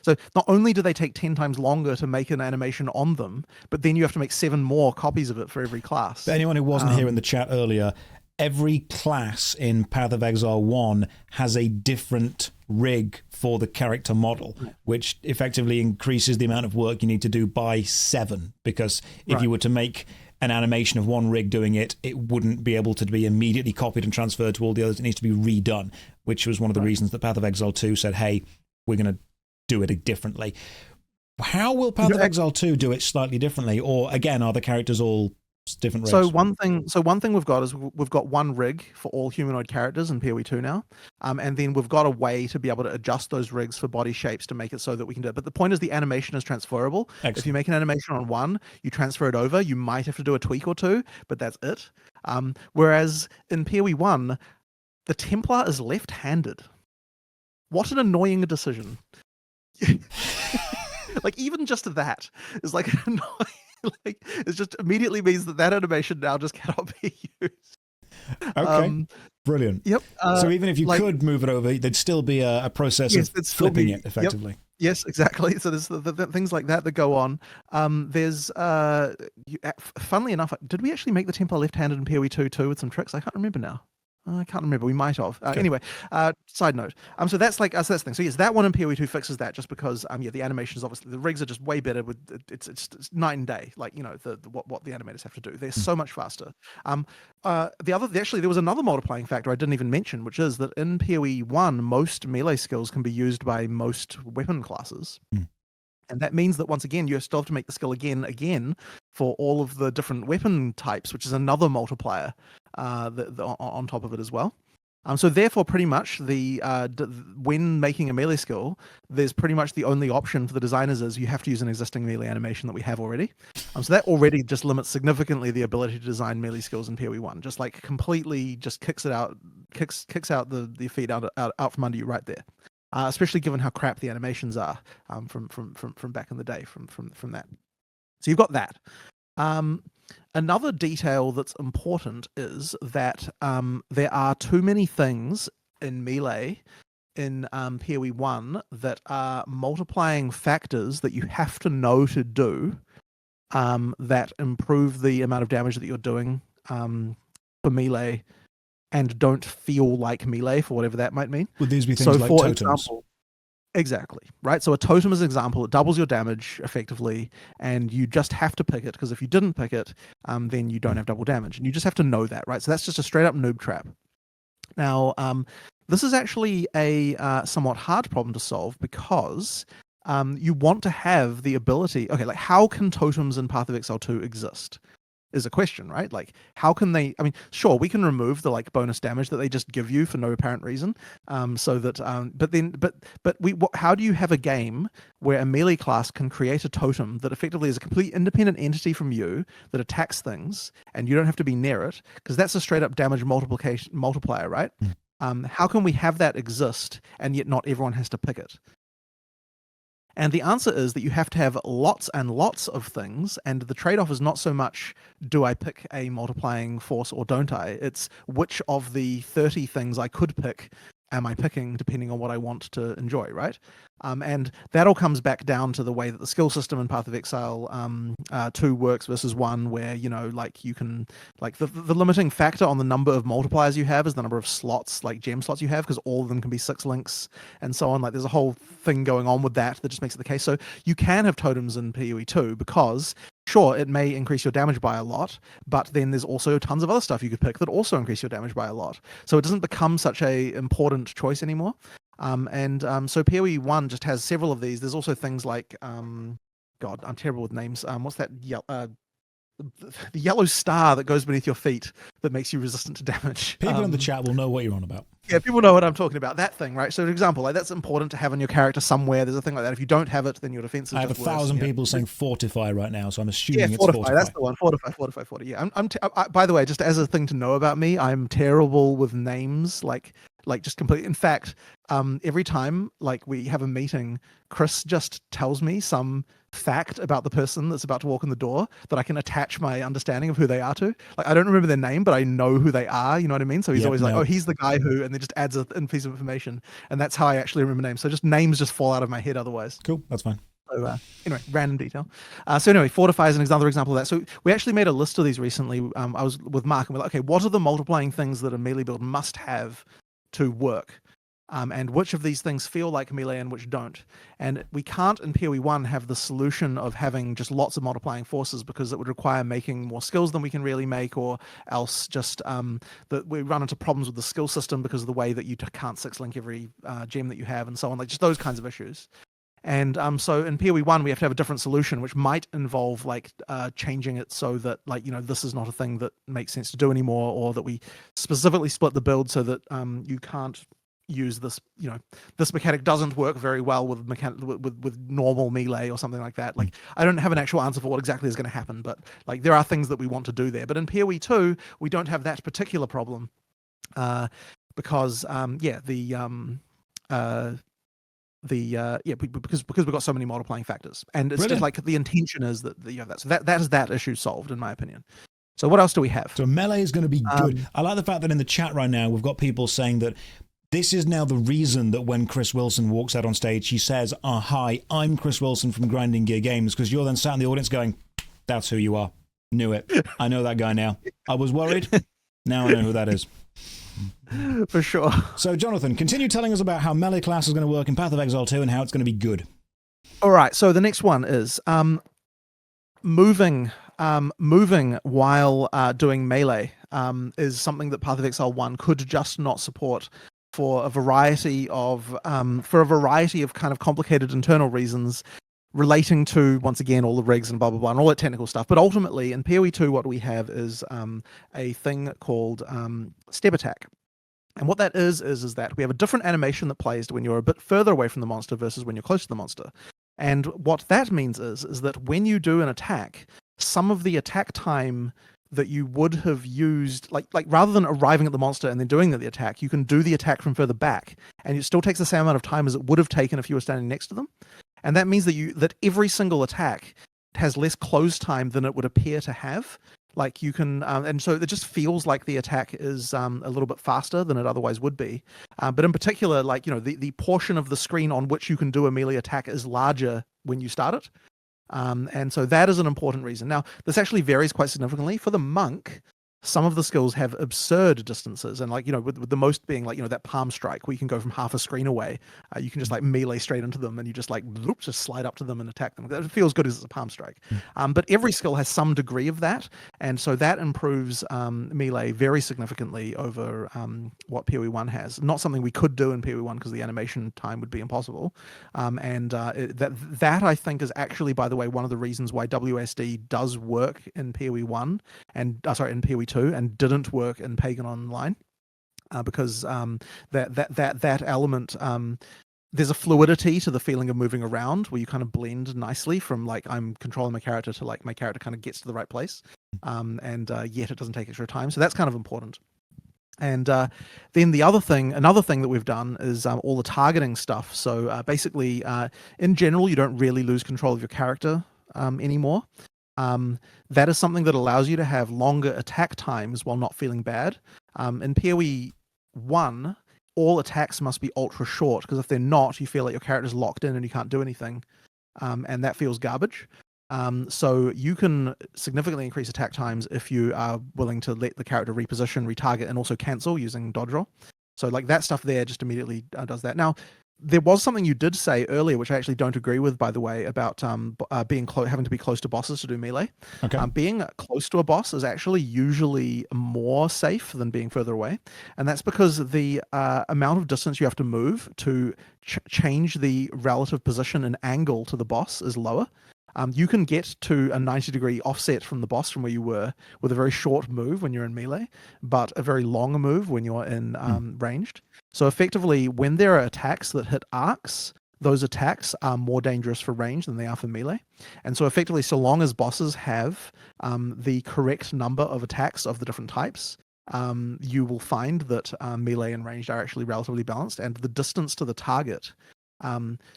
So not only do they take 10 times longer to make an animation on them, but then you have to make 7 more copies of it for every class. For anyone who wasn't here in the chat earlier, every class in Path of Exile 1 has a different rig for the character model, which effectively increases the amount of work you need to do by 7, because if you were to make an animation of one rig doing it, it wouldn't be able to be immediately copied and transferred to all the others. It needs to be redone, which was one of the reasons that Path of Exile 2 said, hey, we're going to do it differently. How will Path of Exile 2 do it slightly differently? Or again, are the characters all different rigs? So one thing we've got is we've got one rig for all humanoid characters in PoE 2 now, and then we've got a way to be able to adjust those rigs for body shapes to make it so that we can do it. But the point is the animation is transferable. Excellent. If you make an animation on one, you transfer it over. You might have to do a tweak or two, but that's it. Whereas in PoE 1, the Templar is left-handed. What an annoying decision! Like even just that is like annoying. Like it just immediately means that animation now just cannot be used. Okay, brilliant. Yep. So even if you could move it over, there'd still be a process of flipping it effectively. Yep. Yes, exactly. So there's the things like that go on. There's funnily enough, did we actually make the Templar left-handed in PoE 2 too with some tricks? I can't remember now. I can't remember. We might have. Anyway, side note. So that's that's the thing. So yes, that one in PoE 2 fixes that, just because the animations, obviously the rigs are just way better. With it's night and day. Like what the animators have to do. They're so much faster. There was another multiplying factor I didn't even mention, which is that in PoE 1, most melee skills can be used by most weapon classes. And that means that once again, you still have to make the skill again for all of the different weapon types, which is another multiplier on top of it as well. So therefore, pretty much when making a melee skill, there's pretty much the only option for the designers is you have to use an existing melee animation that we have already. So that already just limits significantly the ability to design melee skills in PoE 1. Just like completely just kicks out the feet out from under you right there. Especially given how crap the animations are from back in the day from that. So you've got that. Another detail that's important is that there are too many things in Melee in PoE 1 that are multiplying factors that you have to know to do that improve the amount of damage that you're doing for Melee and don't feel like Melee, for whatever that might mean. Would these be things like totems? Example, exactly, right? So a totem is an example. It doubles your damage effectively, and you just have to pick it, because if you didn't pick it, then you don't have double damage. And you just have to know that, right? So that's just a straight-up noob trap. Now, this is actually a somewhat hard problem to solve, because you want to have the ability... Okay, like how can totems in Path of Exile 2 exist? is a question, right? Like, how can they? I mean, sure, we can remove the like bonus damage that they just give you for no apparent reason, how do you have a game where a melee class can create a totem that effectively is a complete independent entity from you that attacks things, and you don't have to be near it because that's a straight up damage multiplier, right? How can we have that exist and yet not everyone has to pick it? And the answer is that you have to have lots and lots of things, and the trade-off is not so much do I pick a multiplying force or don't I? It's which of the 30 things I could pick am I picking depending on what I want to enjoy, right? And that all comes back down to the way that the skill system in Path of Exile 2 works versus 1, where, you know, like you can, like the limiting factor on the number of multipliers you have is the number of slots, like gem slots you have, because all of them can be 6 links and so on. Like there's a whole thing going on with that just makes it the case. So you can have totems in PoE 2 because sure, it may increase your damage by a lot, but then there's also tons of other stuff you could pick that also increase your damage by a lot. So it doesn't become such a important choice anymore. So PoE 1 just has several of these. There's also things like, God, I'm terrible with names. What's that? The yellow star that goes beneath your feet that makes you resistant to damage. People in the chat will know what you're on about. Yeah, people know what I'm talking about. That thing, right? So, for example, like that's important to have on your character somewhere. There's a thing like that. If you don't have it, then your defense is I have just 1,000 worse. people saying fortify right now, so I'm assuming it's fortify. That's the one. Fortify. Yeah. By the way, just as a thing to know about me, I'm terrible with names. Like just completely. In fact, every time like we have a meeting, Chris just tells me some fact about the person that's about to walk in the door that I can attach my understanding of who they are to. Like I don't remember their name, but I know who they are. You know what I mean? So he's always like, "Oh, he's the guy who," and then just adds a piece of information, and that's how I actually remember names. So just names just fall out of my head otherwise. Cool, that's fine. So anyway, random detail. So anyway, fortify is another example of that. So we actually made a list of these recently. I was with Mark, and we're like, okay, what are the multiplying things that a melee build must have to work? And which of these things feel like melee and which don't. And we can't in PoE 1 have the solution of having just lots of multiplying forces because it would require making more skills than we can really make, or else just that we run into problems with the skill system because of the way that you can't 6-link every gem that you have and so on, like just those kinds of issues. And so in PoE 1 we have to have a different solution, which might involve like changing it so that like, you know, this is not a thing that makes sense to do anymore, or that we specifically split the build so that you can't use this, you know, this mechanic doesn't work very well with normal melee or something like that. Like I don't have an actual answer for what exactly is going to happen, but like there are things that we want to do there. But in PoE 2 we don't have that particular problem because because we've got so many multiplying factors, and it's just like the intention is that you have that. So that is that issue solved in my opinion. So what else do we have? So melee is going to be good. I like the fact that in the chat right now we've got people saying that this is now the reason that when Chris Wilson walks out on stage, he says, hi, I'm Chris Wilson from Grinding Gear Games, because you're then sat in the audience going, that's who you are. Knew it. I know that guy now. I was worried. Now I know who that is. For sure. So, Jonathan, continue telling us about how melee class is going to work in Path of Exile 2 and how it's going to be good. All right. So the next one is moving while doing melee is something that Path of Exile 1 could just not support for a variety of kind of complicated internal reasons relating to, once again, all the rigs and blah, blah, blah, and all that technical stuff. But ultimately, in PoE 2, what we have is a thing called step attack. And what that is that we have a different animation that plays when you're a bit further away from the monster versus when you're close to the monster. And what that means is that when you do an attack, some of the attack time that you would have used, like rather than arriving at the monster and then doing the attack, you can do the attack from further back, and it still takes the same amount of time as it would have taken if you were standing next to them. And that means that every single attack has less close time than it would appear to have. Like you can, and so it just feels like the attack is a little bit faster than it otherwise would be. But in particular, like, you know, the portion of the screen on which you can do a melee attack is larger when you start it. And so that is an important reason. Now, this actually varies quite significantly. For the monk, some of the skills have absurd distances, and like, with the most being like, that palm strike where you can go from half a screen away. You can just like melee straight into them, and you just like just slide up to them and attack them. It feels good as it's a palm strike. But every skill has some degree of that, and so that improves melee very significantly over what PoE1 has. Not something we could do in PoE1 because the animation time would be impossible. That I think is actually, by the way, one of the reasons why WSD does work in PoE1 and in PoE2 and didn't work in Pagan Online, because that element, there's a fluidity to the feeling of moving around where you kind of blend nicely from like I'm controlling my character to like my character kind of gets to the right place, and yet it doesn't take extra time. So that's kind of important. And then another thing that we've done is all the targeting stuff. So basically, in general, you don't really lose control of your character anymore. That is something that allows you to have longer attack times while not feeling bad. In PoE 1, all attacks must be ultra short, because if they're not, you feel like your character's locked in and you can't do anything, and that feels garbage. So you can significantly increase attack times if you are willing to let the character reposition, retarget, and also cancel using dodge roll. So like that stuff there just immediately does that. Now, there was something you did say earlier, which I actually don't agree with, by the way, about having to be close to bosses to do melee. Okay. Being close to a boss is actually usually more safe than being further away, and that's because the amount of distance you have to move to change the relative position and angle to the boss is lower. You can get to a 90-degree offset from the boss from where you were with a very short move when you're in melee, but a very long move when you're in ranged. So effectively, when there are attacks that hit arcs, those attacks are more dangerous for range than they are for melee. And so effectively, so long as bosses have the correct number of attacks of the different types, you will find that melee and ranged are actually relatively balanced, and the distance to the target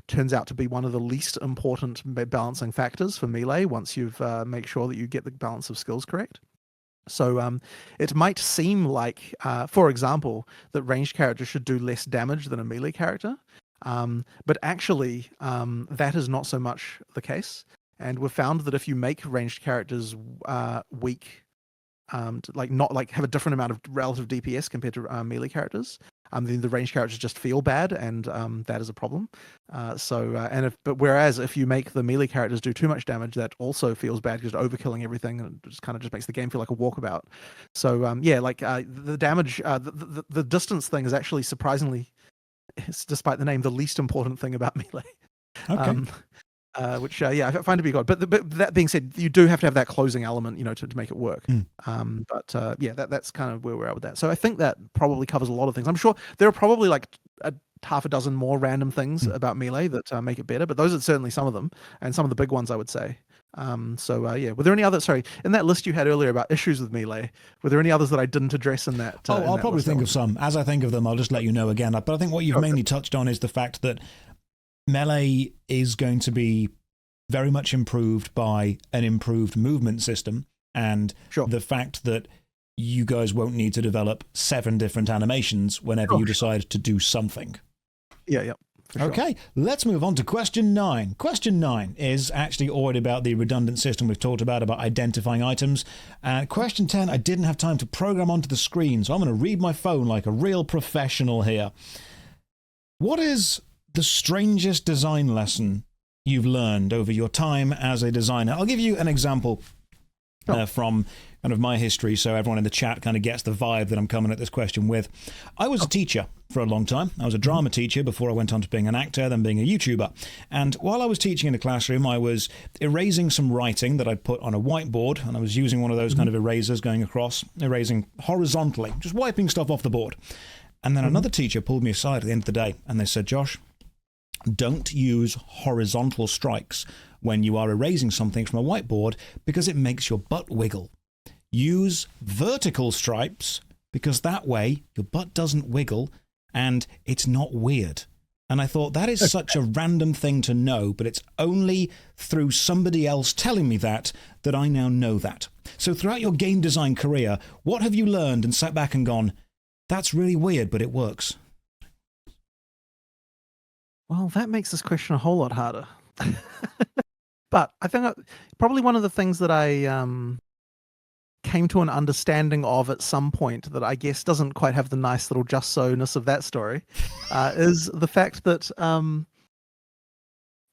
turns out to be one of the least important balancing factors for melee once you've make sure that you get the balance of skills correct. So it might seem like, for example, that ranged characters should do less damage than a melee character, but actually that is not so much the case. And we've found that if you make ranged characters weak, to have a different amount of relative DPS compared to melee characters, then the ranged characters just feel bad, and that is a problem. Whereas if you make the melee characters do too much damage, that also feels bad because overkilling everything, and it just kind of just makes the game feel like a walkabout. So the damage, the distance thing is actually surprisingly, despite the name, the least important thing about melee. Okay. Which I find to be good. But that being said, you do have to have that closing element, to make it work. That's kind of where we're at with that. So I think that probably covers a lot of things. I'm sure there are probably like a half a dozen more random things about melee that make it better, but those are certainly some of them, and some of the big ones, I would say. Were there any other? Sorry, in that list you had earlier about issues with melee, were there any others that I didn't address in that? I'll probably think of some. As I think of them, I'll just let you know again. But I think what you've mainly touched on is the fact that melee is going to be very much improved by an improved movement system, and the fact that you guys won't need to develop 7 different animations whenever you decide to do something. Yeah. Okay, let's move on to question 9. Question 9 is actually already about the redundant system we've talked about identifying items. And question 10, I didn't have time to program onto the screen, so I'm going to read my phone like a real professional here. What is the strangest design lesson you've learned over your time as a designer? I'll give you an example from kind of my history, so everyone in the chat kind of gets the vibe that I'm coming at this question with. I was a teacher for a long time. I was a drama teacher before I went on to being an actor, then being a YouTuber. And while I was teaching in the classroom, I was erasing some writing that I'd put on a whiteboard, and I was using one of those kind of erasers going across, erasing horizontally, just wiping stuff off the board. And then another teacher pulled me aside at the end of the day, and they said, Josh, don't use horizontal strikes when you are erasing something from a whiteboard because it makes your butt wiggle. Use vertical stripes because that way your butt doesn't wiggle and it's not weird. And I thought that is such a random thing to know, but it's only through somebody else telling me that I now know that. So throughout your game design career, what have you learned and sat back and gone, that's really weird, but it works? Well, that makes this question a whole lot harder. But I think probably one of the things that I came to an understanding of at some point that I guess doesn't quite have the nice little just so-ness of that story, is the fact that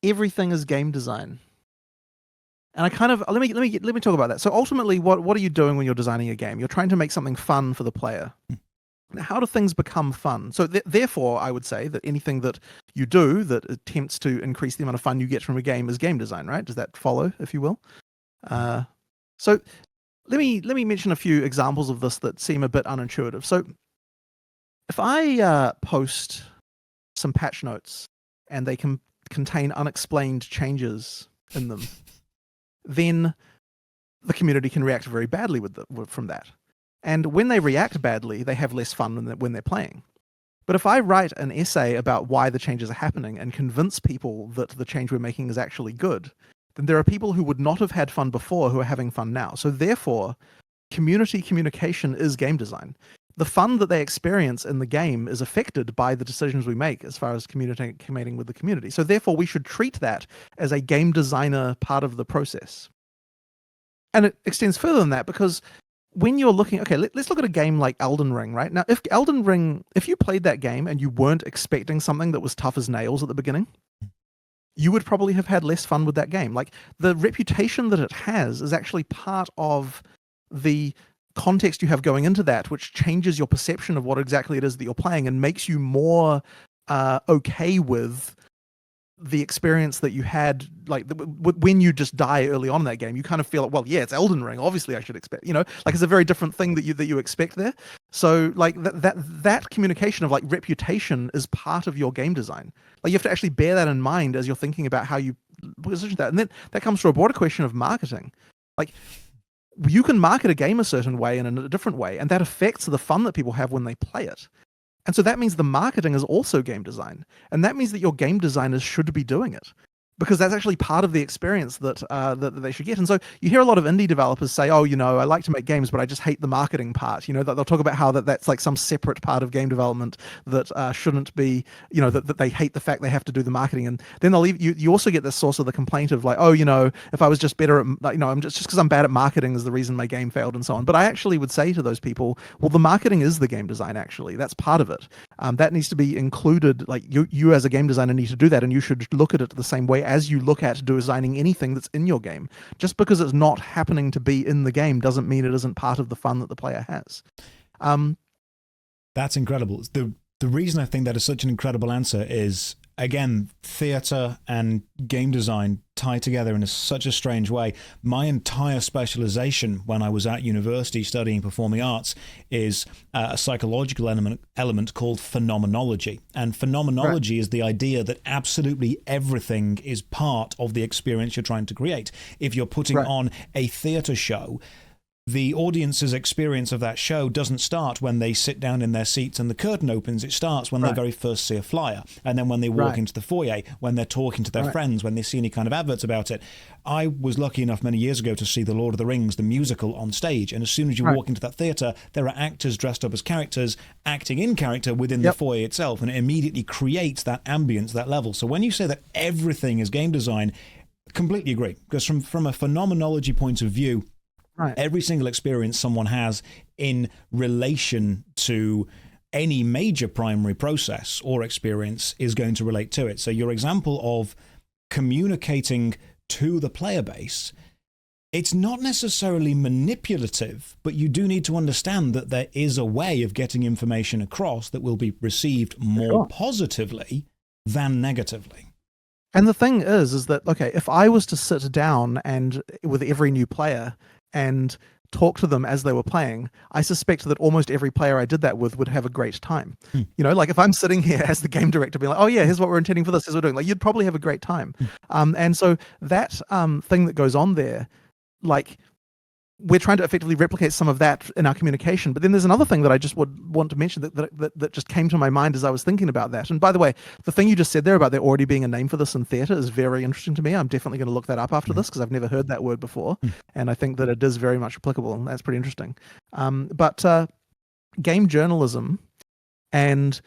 everything is game design. And I kind of let me talk about that. So ultimately, what are you doing when you're designing a game? You're trying to make something fun for the player. Now, how do things become fun? So therefore, I would say that anything that you do that attempts to increase the amount of fun you get from a game is game design, right? Does that follow, if you will? So let me mention a few examples of this that seem a bit unintuitive. So if I post some patch notes and they can contain unexplained changes in them, then the community can react very badly from that. And when they react badly, they have less fun when they're playing. But if I write an essay about why the changes are happening and convince people that the change we're making is actually good, then there are people who would not have had fun before who are having fun now. So therefore, community communication is game design. The fun that they experience in the game is affected by the decisions we make as far as communicating with the community. So therefore, we should treat that as a game designer part of the process. And it extends further than that, because when you're looking, okay, let's look at a game like Elden Ring, right? Now, if you played that game and you weren't expecting something that was tough as nails at the beginning, you would probably have had less fun with that game. Like, the reputation that it has is actually part of the context you have going into that, which changes your perception of what exactly it is that you're playing and makes you more okay with the experience that you had, like when you just die early on in that game. You kind of feel like, well, yeah, it's Elden Ring, obviously I should expect, like it's a very different thing that you expect there. So like that communication of like reputation is part of your game design. Like you have to actually bear that in mind as you're thinking about how you position that. And then that comes to a broader question of marketing. Like, you can market a game a certain way and in a different way, and that affects the fun that people have when they play it. And so that means the marketing is also game design. And that means that your game designers should be doing it, because that's actually part of the experience that they should get. And so you hear a lot of indie developers say, oh, I like to make games, but I just hate the marketing part. They'll talk about how that's like some separate part of game development that shouldn't be, that they hate the fact they have to do the marketing. And then they'll leave you also get this source of the complaint of like, oh, if I was just better at, I'm just because I'm bad at marketing is the reason my game failed and so on. But I actually would say to those people, well, the marketing is the game design, actually. That's part of it. That needs to be included. Like you as a game designer need to do that, and you should look at it the same way as you look at designing anything that's in your game. Just because it's not happening to be in the game doesn't mean it isn't part of the fun that the player has. That's incredible. The reason I think that is such an incredible answer is, again, theatre and game design tie together in such a strange way. My entire specialization when I was at university studying performing arts is a psychological element called phenomenology. And phenomenology is the idea that absolutely everything is part of the experience you're trying to create. If you're putting on a theatre show, the audience's experience of that show doesn't start when they sit down in their seats and the curtain opens. It starts when they very first see a flyer, and then when they walk into the foyer, when they're talking to their friends, when they see any kind of adverts about it. I was lucky enough many years ago to see The Lord of the Rings, the musical, on stage, and as soon as you walk into that theatre, there are actors dressed up as characters acting in character within the foyer itself, and it immediately creates that ambience, that level. So when you say that everything is game design, completely agree, because from a phenomenology point of view, every single experience someone has in relation to any major primary process or experience is going to relate to it. So your example of communicating to the player base, it's not necessarily manipulative, but you do need to understand that there is a way of getting information across that will be received more positively than negatively. And the thing is that, okay, if I was to sit down and with every new player and talk to them as they were playing, I suspect that almost every player I did that with would have a great time. Like if I'm sitting here as the game director being like, oh yeah, here's what we're intending for this, here's what we're doing, like you'd probably have a great time. And so that thing that goes on there, like we're trying to effectively replicate some of that in our communication. But then there's another thing that I just would want to mention that just came to my mind as I was thinking about that. And by the way, the thing you just said there about there already being a name for this in theatre is very interesting to me. I'm definitely going to look that up after this because I've never heard that word before. And I think that it is very much applicable. And that's pretty interesting. But game journalism and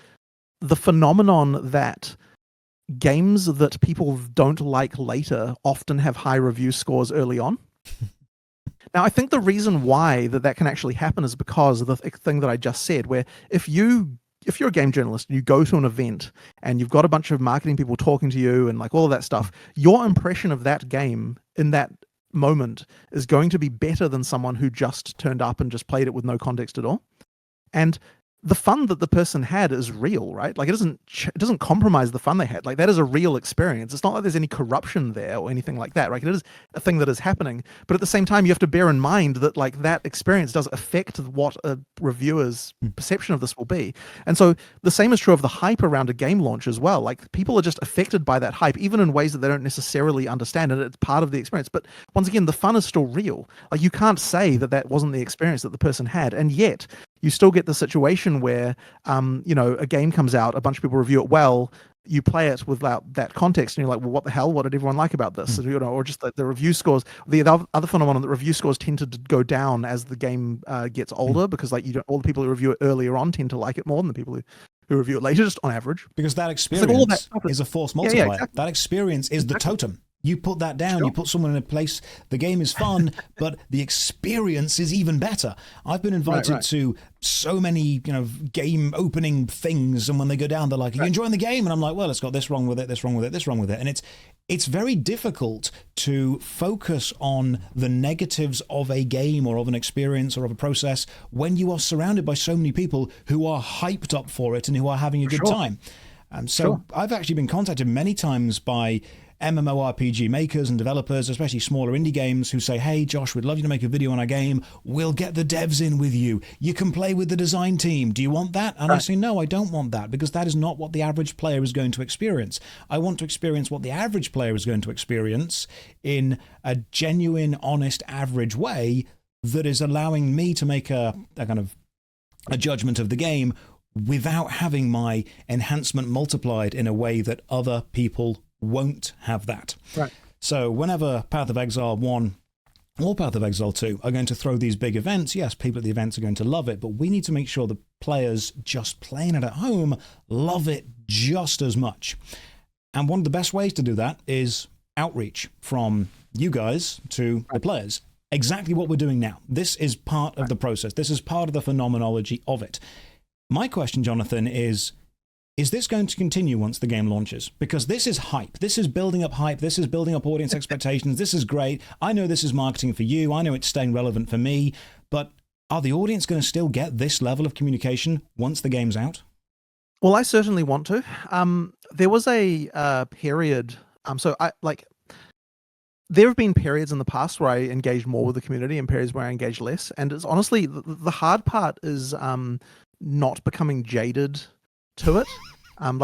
the phenomenon that games that people don't like later often have high review scores early on. Now, I think the reason why that can actually happen is because of the thing that I just said, where if you're a game journalist and you go to an event and you've got a bunch of marketing people talking to you and like all of that stuff, your impression of that game in that moment is going to be better than someone who just turned up and just played it with no context at all. And the fun that the person had is real, right? Like it doesn't compromise the fun they had. Like that is a real experience. It's not like there's any corruption there or anything like that, right? It is a thing that is happening. But at the same time, you have to bear in mind that like that experience does affect what a reviewer's perception of this will be. And so the same is true of the hype around a game launch as well. Like people are just affected by that hype, even in ways that they don't necessarily understand, and it's part of the experience. But once again, the fun is still real. Like you can't say that wasn't the experience that the person had, and yet you still get the situation where, a game comes out, a bunch of people review it well, you play it without that context, and you're like, well, what the hell? What did everyone like about this? Or just the review scores. The other phenomenon that review scores tend to go down as the game gets older, because like all the people who review it earlier on tend to like it more than the people who review it later, just on average. Because that experience is a force multiplier. Yeah, exactly. That experience is the totem. You put that down, you put someone in a place, the game is fun, but the experience is even better. I've been invited to so many, game opening things, and when they go down, they're like, are you enjoying the game? And I'm like, well, it's got this wrong with it, this wrong with it, this wrong with it. And it's very difficult to focus on the negatives of a game or of an experience or of a process when you are surrounded by so many people who are hyped up for it and who are having a good time. So I've actually been contacted many times by MMORPG makers and developers, especially smaller indie games, who say, hey, Josh, we'd love you to make a video on our game. We'll get the devs in with you. You can play with the design team. Do you want that? And I say, no, I don't want that, because that is not what the average player is going to experience. I want to experience what the average player is going to experience in a genuine, honest, average way that is allowing me to make a kind of a judgment of the game without having my enhancement multiplied in a way that other people won't have that. Right. So whenever Path of Exile 1 or Path of Exile 2 are going to throw these big events, yes, people at the events are going to love it, but we need to make sure the players just playing it at home love it just as much. And one of the best ways to do that is outreach from you guys to the players. Exactly what we're doing now. This is part of the process. This is part of the phenomenology of it. My question, Jonathan, is this going to continue once the game launches? Because this is hype. This is building up hype. This is building up audience expectations. This is great. I know this is marketing for you. I know it's staying relevant for me. But are the audience going to still get this level of communication once the game's out? Well, I certainly want to. There was a period. There have been periods in the past where I engaged more with the community and periods where I engaged less. And it's honestly, the hard part is not becoming jaded to it.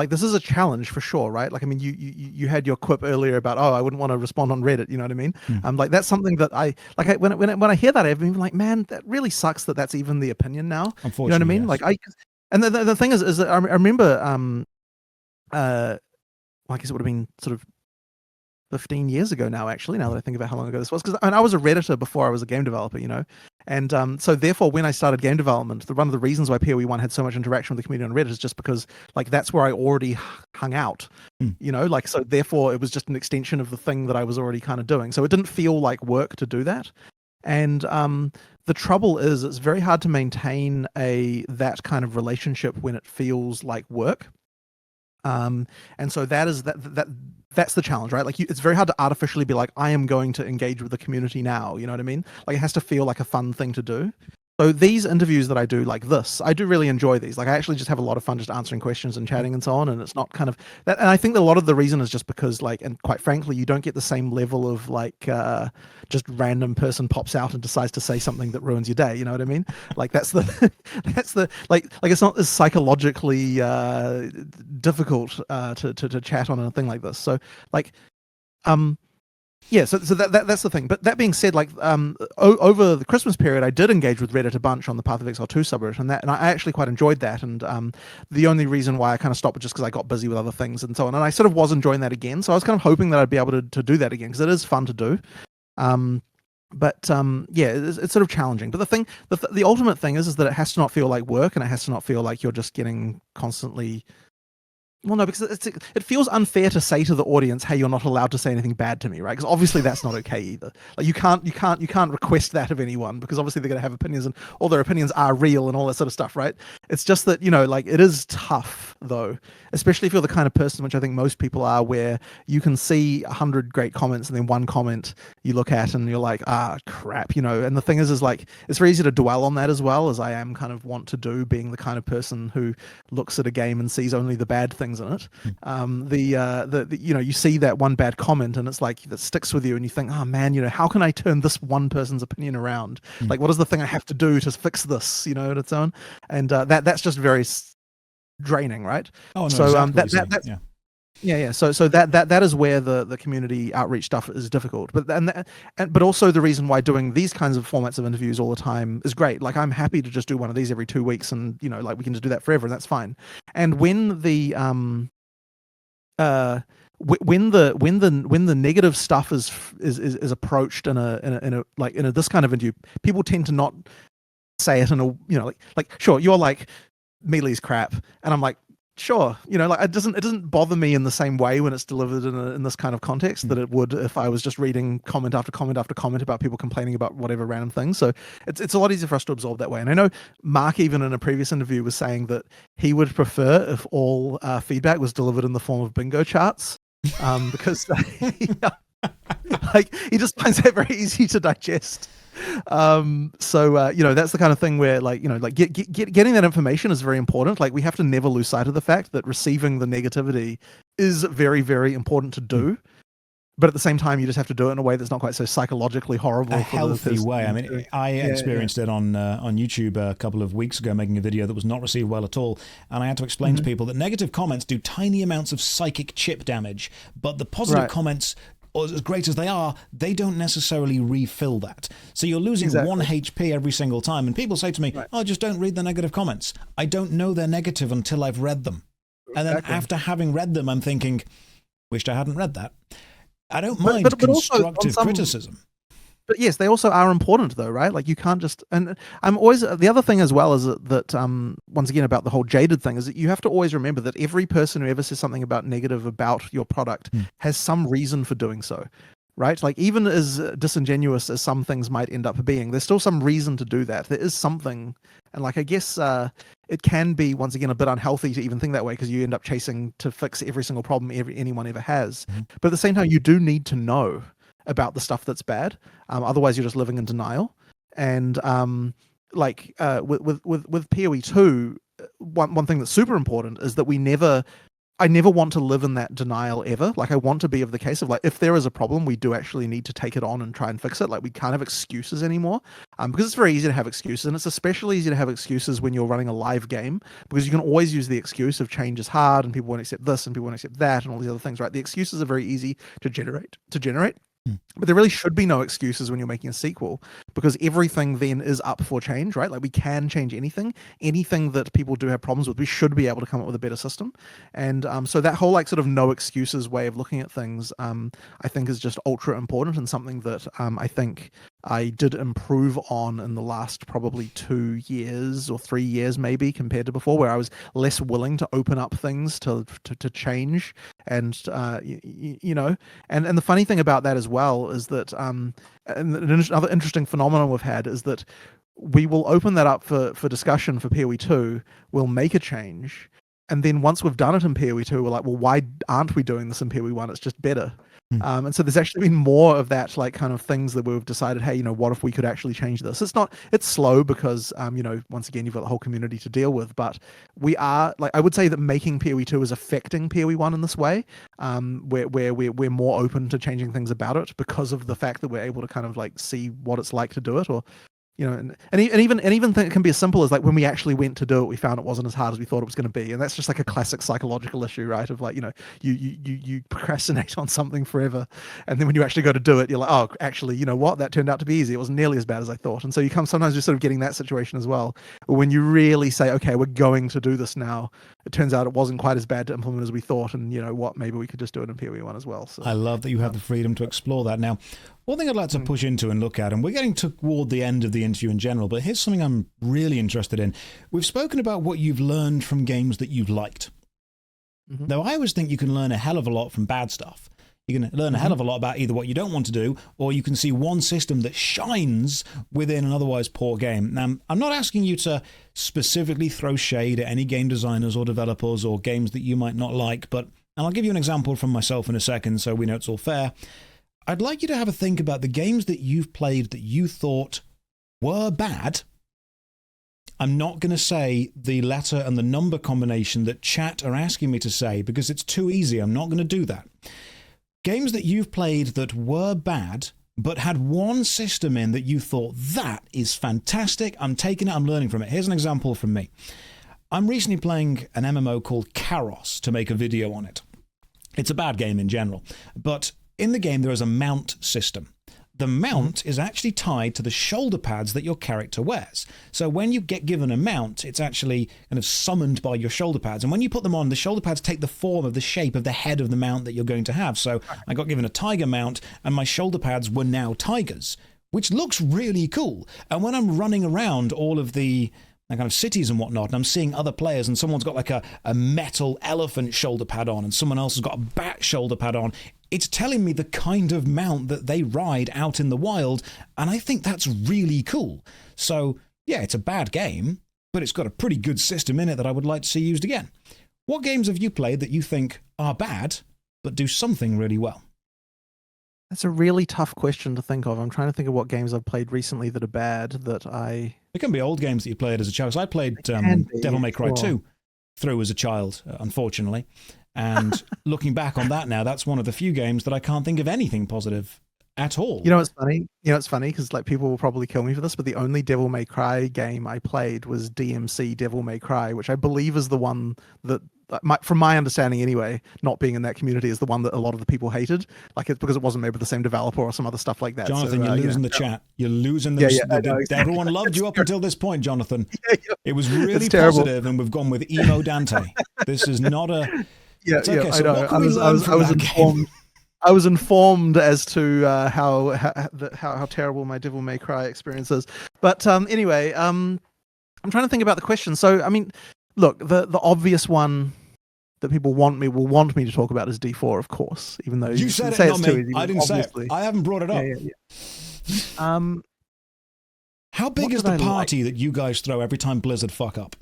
This is a challenge for sure, right? Like, I mean, you had your quip earlier about, I wouldn't want to respond on Reddit, you know what I mean? That's something that when I hear that, I've been like, man, that really sucks that that's even the opinion now. Unfortunately, you know what I mean? Yes. And the thing is that I remember, I guess it would have been sort of 15 years ago now, actually, now that I think about how long ago this was, because I was a Redditor before I was a game developer, and so therefore when I started game development, one of the reasons why PoE1 had so much interaction with the community on Reddit is just because that's where I already hung out, so therefore it was just an extension of the thing that I was already kind of doing, so it didn't feel like work to do that. And the trouble is it's very hard to maintain that kind of relationship when it feels like work. And so that's the challenge, right? Like it's very hard to artificially be like, I am going to engage with the community now. You know what I mean? Like it has to feel like a fun thing to do. So these interviews that I do like this, I do really enjoy these. Like I actually just have a lot of fun just answering questions and chatting and so on. And it's not kind of that. And I think that a lot of the reason is just because and quite frankly, you don't get the same level of just random person pops out and decides to say something that ruins your day. You know what I mean? Like that's the it's not as psychologically difficult to chat on a thing like this. So yeah, so that's the thing. But that being said, over the Christmas period, I did engage with Reddit a bunch on the Path of Exile 2 subreddit, and I actually quite enjoyed that. And the only reason why I kind of stopped was just because I got busy with other things and so on. And I sort of was enjoying that again, so I was kind of hoping that I'd be able to do that again because it is fun to do. Yeah, it's sort of challenging. But the ultimate thing is that it has to not feel like work, and it has to not feel like you're just getting constantly Well, no, because it feels unfair to say to the audience, "Hey, you're not allowed to say anything bad to me," right? Because obviously that's not okay either. Like you can't request that of anyone because obviously they're going to have opinions and all their opinions are real and all that sort of stuff, right? It's just that like it is tough though, especially if you're the kind of person, which I think most people are, where you can see 100 great comments and then one comment you look at and you're like, crap, And the thing is like it's very easy to dwell on that as well, as I am kind of want to do, being the kind of person who looks at a game and sees only the bad things in it. You see that one bad comment and it's like that sticks with you and you think, oh man, how can I turn this one person's opinion around? Like, what is the thing I have to do to fix this, on its own? And that's just very draining, right? Oh no, so exactly that's yeah. So that is where the community outreach stuff is difficult. But also the reason why doing these kinds of formats of interviews all the time is great. Like I'm happy to just do one of these every 2 weeks, and like we can just do that forever, and that's fine. And when the when the negative stuff is approached in a this kind of interview, people tend to not say it in a like sure, you're like Mealee's crap, and I'm like, sure, like it doesn't bother me in the same way when it's delivered in this kind of context that it would if I was just reading comment after comment after comment about people complaining about whatever random thing. So it's a lot easier for us to absorb that way. And I know Mark, even in a previous interview, was saying that he would prefer if all feedback was delivered in the form of bingo charts, because like he just finds that very easy to digest. That's the kind of thing where getting that information is very important. Like we have to never lose sight of the fact that receiving the negativity is very, very important to do. But at the same time, you just have to do it in a way that's not quite so psychologically horrible. A healthy way. I mean, I experienced it on YouTube a couple of weeks ago, making a video that was not received well at all. And I had to explain to people that negative comments do tiny amounts of psychic chip damage, but the positive comments, as great as they are, they don't necessarily refill that. So you're losing 1 HP every single time. And people say to me, oh, just don't read the negative comments. I don't know they're negative until I've read them. And then after having read them, I'm thinking, wished I hadn't read that. I don't mind constructive criticism. But yes, they also are important though, right? Like you can't just, and I'm always, the other thing as well is that once again about the whole jaded thing is that you have to always remember that every person who ever says something about negative about your product has some reason for doing so, right? Like even as disingenuous as some things might end up being, there's still some reason to do that. There is something, and like I guess it can be once again a bit unhealthy to even think that way because you end up chasing to fix every single problem anyone ever has. But at the same time, you do need to know about the stuff that's bad. Otherwise, you're just living in denial. And with PoE 2, one thing that's super important is that I never want to live in that denial ever. Like I want to be of the case of like, if there is a problem, we do actually need to take it on and try and fix it. Like we can't have excuses anymore, because it's very easy to have excuses, and it's especially easy to have excuses when you're running a live game, because you can always use the excuse of change is hard and people won't accept this and people won't accept that and all these other things, right? The excuses are very easy to generate. But there really should be no excuses when you're making a sequel, because everything then is up for change, right? Like we can change anything that people do have problems with. We should be able to come up with a better system. And so that whole like sort of no excuses way of looking at things, I think is just ultra important, and something that I think I did improve on in the last probably 2 years or 3 years maybe compared to before, where I was less willing to open up things to change. And and the funny thing about that as well is that another interesting phenomenon we've had is that we will open that up for discussion for PoE 2, we'll make a change, and then once we've done it in PoE 2, we're like, well, why aren't we doing this in PoE 1? It's just better. And so there's actually been more of that, like kind of things that we've decided, hey, what if we could actually change this? It's slow because, once again, you've got the whole community to deal with, but we are, like, I would say that making PoE 2 is affecting PoE 1 in this way, where we're more open to changing things about it because of the fact that we're able to kind of like see what it's like to do it, or and even it can be as simple as like when we actually went to do it, we found it wasn't as hard as we thought it was going to be, and that's just like a classic psychological issue, right? Of like you procrastinate on something forever, and then when you actually go to do it, you're like, oh, actually, you know what? That turned out to be easy. It wasn't nearly as bad as I thought, and so you sometimes you're sort of getting that situation as well, when you really say, okay, we're going to do this now. It turns out it wasn't quite as bad to implement as we thought, and you know what? Maybe we could just do it in PoE 1 as well. So I love that you have the freedom to explore that. Now, one thing I'd like to push into and look at, and we're getting toward the end of the interview in general, but here's something I'm really interested in. We've spoken about what you've learned from games that you've liked. Though I always think you can learn a hell of a lot from bad stuff. You can learn a hell of a lot about either what you don't want to do, or you can see one system that shines within an otherwise poor game. Now, I'm not asking you to specifically throw shade at any game designers or developers or games that you might not like, but, and I'll give you an example from myself in a second so we know it's all fair. I'd like you to have a think about the games that you've played that you thought were bad. I'm not going to say the letter and the number combination that chat are asking me to say because it's too easy. I'm not going to do that. Games that you've played that were bad, but had one system in that you thought, that is fantastic, I'm taking it, I'm learning from it. Here's an example from me. I'm recently playing an MMO called Karos to make a video on it. It's a bad game in general, but in the game there is a mount system. The mount is actually tied to the shoulder pads that your character wears. So when you get given a mount, it's actually kind of summoned by your shoulder pads. And when you put them on, the shoulder pads take the form of the shape of the head of the mount that you're going to have. So I got given a tiger mount, and my shoulder pads were now tigers, which looks really cool. And when I'm running around all of the kind of cities and whatnot, and I'm seeing other players, and someone's got like a metal elephant shoulder pad on, and someone else has got a bat shoulder pad on, it's telling me the kind of mount that they ride out in the wild, and I think that's really cool. So, yeah, it's a bad game, but it's got a pretty good system in it that I would like to see used again. What games have you played that you think are bad, but do something really well? That's a really tough question to think of. I'm trying to think of what games I've played recently that are bad that I... It can be old games that you played as a child. So I played Devil May Cry 2 through as a child, unfortunately. And looking back on that now, that's one of the few games that I can't think of anything positive at all. You know what's funny? It's funny because like people will probably kill me for this, but the only Devil May Cry game I played was DMC Devil May Cry, which I believe is the one that, from my understanding anyway, not being in that community, is the one that a lot of the people hated. Like it's because it wasn't made with the same developer or some other stuff like that. Jonathan, you're losing the chat. You're losing the... exactly. Everyone loved you up until this point, Jonathan. It was really positive, and we've gone with Emo Dante. This is not a... Okay, so I know. I was informed as to how terrible my Devil May Cry experience is. But anyway, I'm trying to think about the question. So, I mean, look, the obvious one that people will want me to talk about is D4, of course. Even though you said it, not me. I didn't say it. I haven't brought it up. How big is the party that you guys throw every time Blizzard fuck up?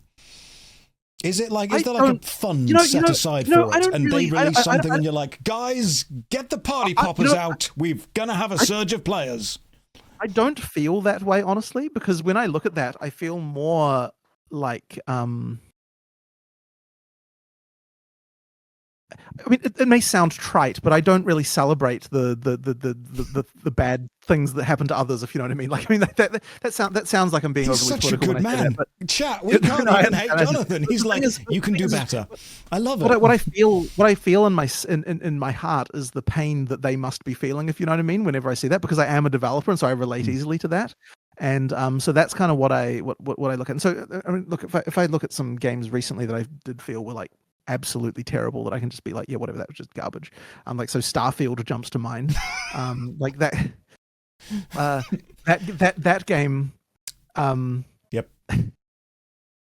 Is there like a fund set aside for it, and they release something, and you're like, guys, get the party poppers out. We're gonna have a surge of players. I don't feel that way, honestly, because when I look at that, I feel more like I mean, it may sound trite, but I don't really celebrate the bad things that happen to others, if you know what I mean. Like, I mean, that sounds like I'm being He's overly such political. a good man. But chat, we can't even hate Jonathan. He's like, you can do better. I love it. What I feel in my heart is the pain that they must be feeling, if you know what I mean. Whenever I see that, because I am a developer, and so I relate easily to that. And so that's kind of what I look at. And so, I mean, look, if I look at some games recently that I did feel were like absolutely terrible, that I can just be like, yeah, whatever, that was just garbage. Like, so Starfield jumps to mind. Like that game. Yep.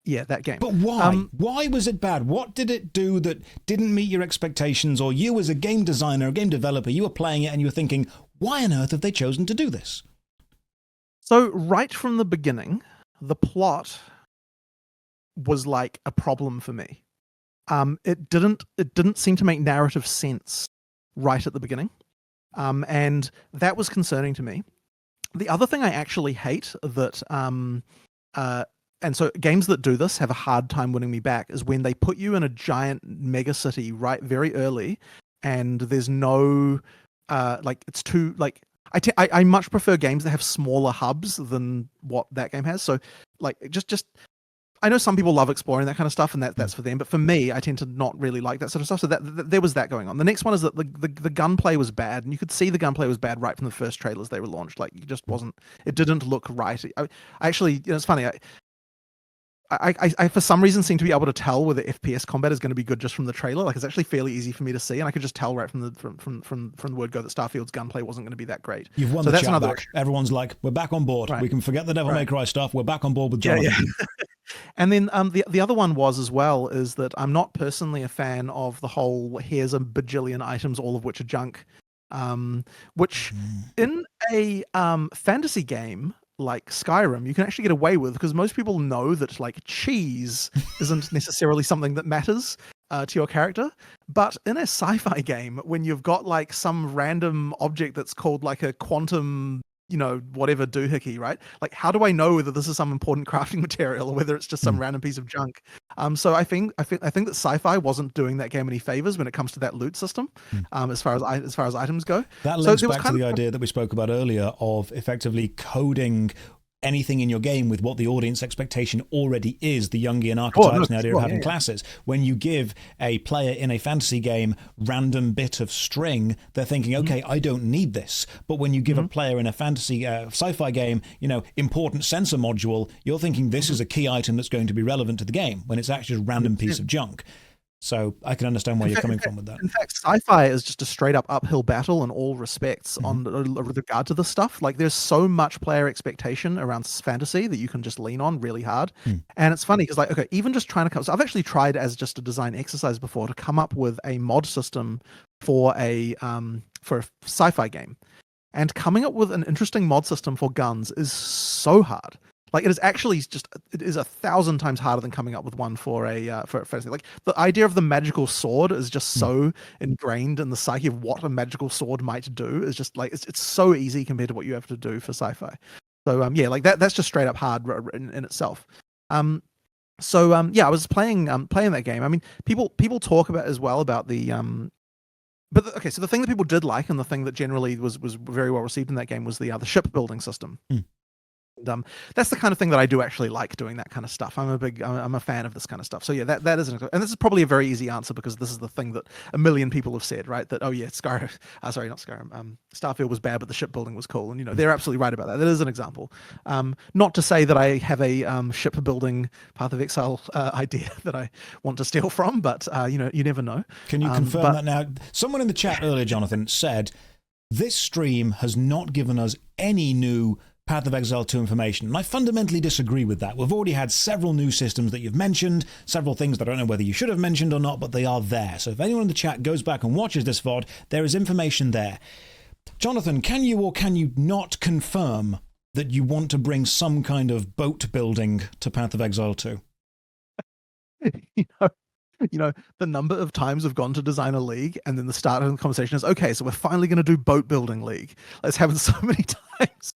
Yeah, that game. But why? Why was it bad? What did it do that didn't meet your expectations? Or you as a game designer, a game developer, you were playing it and you were thinking, why on earth have they chosen to do this? So right from the beginning, the plot was like a problem for me. It didn't seem to make narrative sense right at the beginning. And that was concerning to me. The other thing I actually hate that, and so games that do this have a hard time winning me back, is when they put you in a giant mega city right very early, and there's no, like, it's too, like, I much prefer games that have smaller hubs than what that game has. So, like, just I know some people love exploring that kind of stuff, and that's for them. But for me, I tend to not really like that sort of stuff. So that there was that going on. The next one is that the gunplay was bad, and you could see the gunplay was bad right from the first trailers they were launched. Like, it just wasn't. It didn't look right. I actually, you know, it's funny. I for some reason seem to be able to tell whether FPS combat is going to be good just from the trailer. Like, it's actually fairly easy for me to see, and I could just tell right from the word go that Starfield's gunplay wasn't going to be that great. You've won the chat back. Everyone's like, we're back on board. Right. We can forget the Devil May Cry stuff. We're back on board with Jonathan. Yeah. And then the other one was as well is that I'm not personally a fan of the whole here's a bajillion items, all of which are junk. Which in a fantasy game like Skyrim, you can actually get away with, because most people know that like cheese isn't necessarily something that matters to your character. But in a sci-fi game, when you've got like some random object that's called like a quantum, whatever doohickey, right? Like, how do I know whether this is some important crafting material or whether it's just some random piece of junk? So I think that sci-fi wasn't doing that game any favors when it comes to that loot system, as far as items go. That links back to the idea that we spoke about earlier of effectively coding anything in your game with what the audience expectation already is, the Jungian archetypes and the idea of having classes. When you give a player in a fantasy game random bit of string, they're thinking, okay, I don't need this. But when you give a player in a fantasy sci-fi game, important sensor module, you're thinking this is a key item that's going to be relevant to the game, when it's actually a random piece of junk. So I can understand where you're coming from with that. In fact, sci-fi is just a straight up uphill battle in all respects with regard to this stuff. Like, there's so much player expectation around fantasy that you can just lean on really hard. And it's funny because, like, okay, even just trying to come. So I've actually tried as just a design exercise before to come up with a mod system for a sci-fi game, and coming up with an interesting mod system for guns is so hard. Like, it is 1,000 times harder than coming up with one for a fantasy. Like, the idea of the magical sword is just so ingrained in the psyche of what a magical sword might do. Is just like it's so easy compared to what you have to do for sci-fi. So like that's just straight up hard in itself. I was playing that game. I mean, people talk about as well about the But so the thing that people did like, and the thing that generally was very well received in that game, was the shipbuilding system. And that's the kind of thing that I do actually like, doing that kind of stuff. I'm a fan of this kind of stuff. So yeah, that is and this is probably a very easy answer, because this is the thing that a million people have said, right? That Starfield was bad, but the shipbuilding was cool, and they're absolutely right about that. That is an example. Not to say that I have a shipbuilding Path of Exile idea that I want to steal from, but you never know. Can you confirm that now? Someone in the chat earlier, Jonathan, said this stream has not given us any new Path of Exile 2 information, and I fundamentally disagree with that. We've already had several new systems that you've mentioned, several things that I don't know whether you should have mentioned or not, but they are there. So if anyone in the chat goes back and watches this VOD, there is information there. Jonathan, can you or can you not confirm that you want to bring some kind of boat building to Path of Exile 2? The number of times we've gone to design a league, and then the start of the conversation is, okay, so we're finally going to do boat building league. It's happened so many times.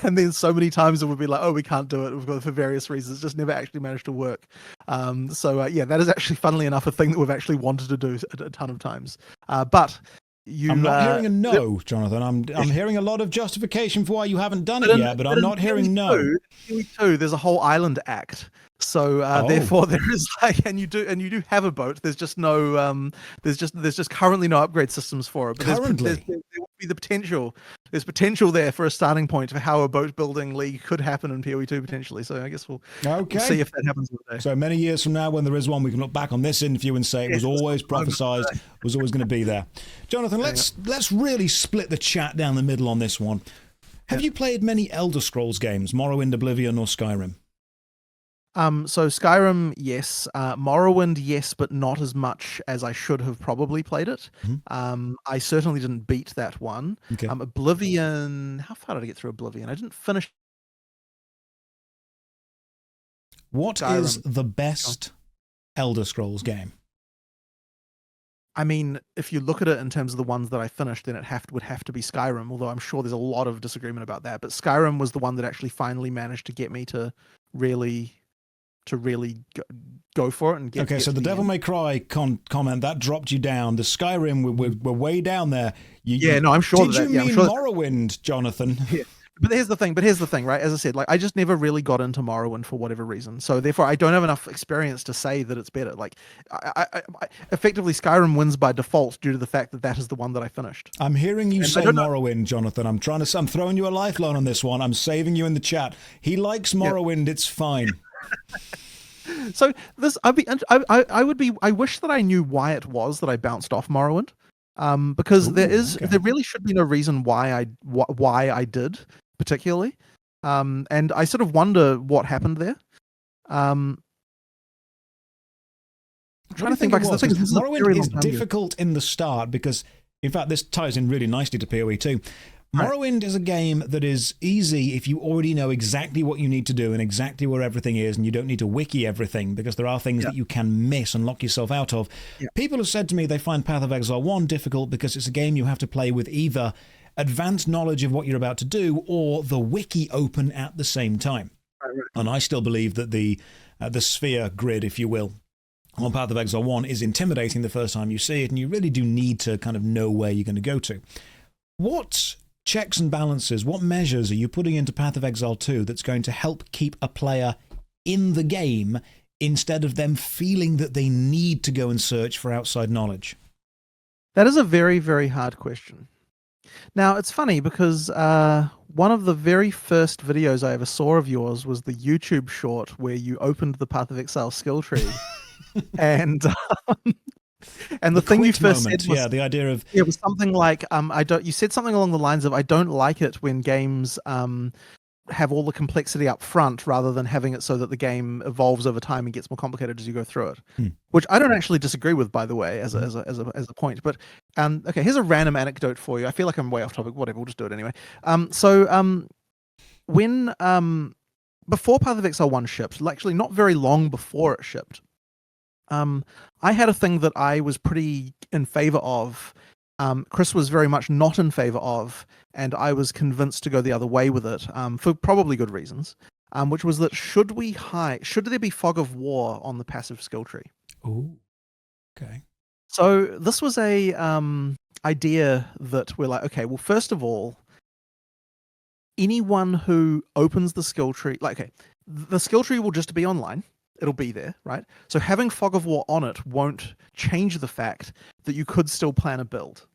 And then so many times it would be like, oh, we can't do it. We've got, for various reasons, it's just never actually managed to work. That is actually, funnily enough, a thing that we've actually wanted to do a ton of times. But I'm not hearing a no, Jonathan. I'm hearing a lot of justification for why you haven't done it yet, but I'm not hearing no. There's a whole island act. So therefore there is and you do have a boat. There's just no there's just currently no upgrade systems for it. But there would be the potential. There's potential there for a starting point for how a boat building league could happen in PoE2 potentially. So I guess we'll see if that happens one day. So many years from now, when there is one, we can look back on this interview and say it was always prophesized, was always going to be there. Jonathan, let's really split the chat down the middle on this one. Have you played many Elder Scrolls games, Morrowind, Oblivion, or Skyrim? So Skyrim, yes. Morrowind, yes, but not as much as I should have probably played it. I certainly didn't beat that one. Okay. Oblivion, how far did I get through Oblivion? I didn't finish. What Skyrim is the best Elder Scrolls game? I mean, if you look at it in terms of the ones that I finished, then would have to be Skyrim, although I'm sure there's a lot of disagreement about that. But Skyrim was the one that actually finally managed to get me to really go for it and get. Okay, so the Devil May Cry comment that dropped you down. The Skyrim, we're way down there. I'm sure. Did you mean Morrowind, Jonathan? Yeah. But here's the thing, right? As I said, like, I just never really got into Morrowind for whatever reason. So therefore, I don't have enough experience to say that it's better. Like, I effectively, Skyrim wins by default due to the fact that is the one that I finished. I'm hearing you say Morrowind, Jonathan. I'm throwing you a lifeline on this one. I'm saving you in the chat. He likes Morrowind. Yeah. It's fine. So this, I wish that I knew why it was that I bounced off Morrowind. Because there really should be no reason why I did particularly. And I sort of wonder what happened there. I'm trying to think back, because Morrowind is difficult in the start because, in fact, this ties in really nicely to PoE 2. Morrowind is a game that is easy if you already know exactly what you need to do and exactly where everything is, and you don't need to wiki everything because there are things that you can miss and lock yourself out of. People have said to me they find Path of Exile 1 difficult because it's a game you have to play with either advanced knowledge of what you're about to do or the wiki open at the same time. And I still believe that the sphere grid, if you will, on Path of Exile 1 is intimidating the first time you see it, and you really do need to kind of know where you're going to go to. What checks and balances, what measures are you putting into Path of Exile 2 that's going to help keep a player in the game instead of them feeling that they need to go and search for outside knowledge? That is a very, very hard question. Now, it's funny because one of the very first videos I ever saw of yours was the YouTube short where you opened the Path of Exile skill tree. and the thing you first said was, the idea of it was something like you said something along the lines of, I don't like it when games have all the complexity up front rather than having it so that the game evolves over time and gets more complicated as you go through it, which I don't actually disagree with, by the way, as a point. But okay, here's a random anecdote for you. I feel like I'm way off topic. Whatever, we'll just do it anyway. When before Path of Exile 1 shipped, actually not very long before it shipped, I had a thing that I was pretty in favor of. Chris was very much not in favor of, and I was convinced to go the other way with it, for probably good reasons, which was that should there be fog of war on the passive skill tree? Oh, okay. So this was a idea that we're like, okay, well, first of all, anyone who opens the skill tree, the skill tree will just be online. It'll be there, right? So having Fog of War on it won't change the fact that you could still plan a build.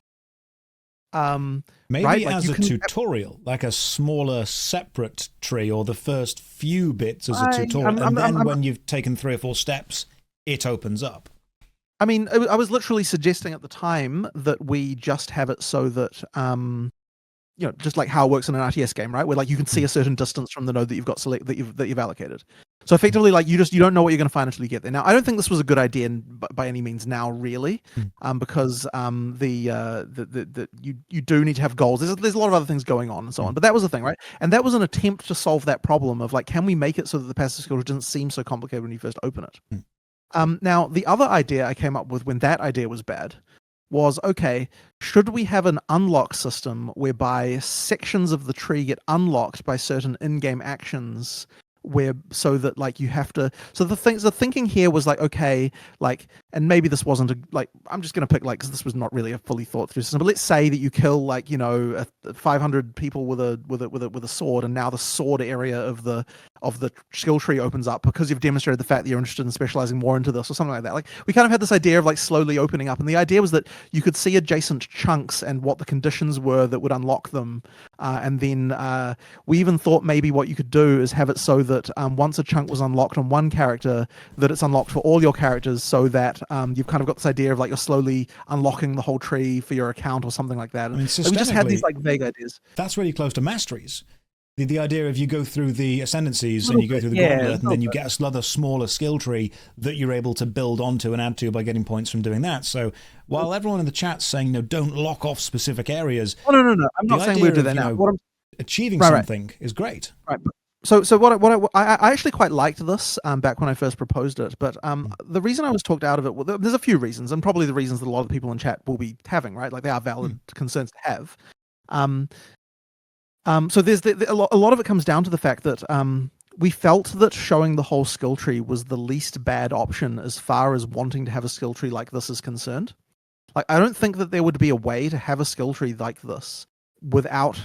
Maybe right? as a tutorial, like a smaller separate tree, or the first few bits as a tutorial, and then when you've taken 3 or 4 steps, it opens up. I mean, I was literally suggesting at the time that we just have it so that just like how it works in an RTS game, right? Where like you can see a certain distance from the node that you've got that you've allocated. So effectively, like you don't know what you're going to find until you get there. Now, I don't think this was a good idea by any means now, really, because you do need to have goals. There's a lot of other things going on and so on. But that was the thing, right? And that was an attempt to solve that problem of like, can we make it so that the passive skill doesn't seem so complicated when you first open it? Now, the other idea I came up with when that idea was bad was, okay, should we have an unlock system whereby sections of the tree get unlocked by certain in-game actions, so that like you have to, so the thinking here was like, okay, like, and maybe this wasn't I'm just going to pick because this was not really a fully thought through system, but let's say that you kill 500 people with a sword, and now the sword area of the skill tree opens up because you've demonstrated the fact that you're interested in specializing more into this or something like that. Like we kind of had this idea of like slowly opening up, and the idea was that you could see adjacent chunks and what the conditions were that would unlock them, and then we even thought maybe what you could do is have it so that once a chunk was unlocked on one character, that it's unlocked for all your characters, so that you've kind of got this idea of like you're slowly unlocking the whole tree for your account or something like that. I mean, we just had these like vague ideas. That's really close to masteries. The idea of you go through the ascendancies and you go through the gauntlet, and then you get another smaller skill tree that you're able to build onto and add to by getting points from doing that. So while everyone in the chat's saying, no, don't lock off specific areas. Oh, no. I'm not saying we do that now. Achieving something is great. Right. So what I actually quite liked this back when I first proposed it, but the reason I was talked out of it, well, there's a few reasons, and probably the reasons that a lot of the people in chat will be having, right? Like they are valid concerns to have. So there's a lot of it comes down to the fact that we felt that showing the whole skill tree was the least bad option as far as wanting to have a skill tree like this is concerned. Like I don't think that there would be a way to have a skill tree like this without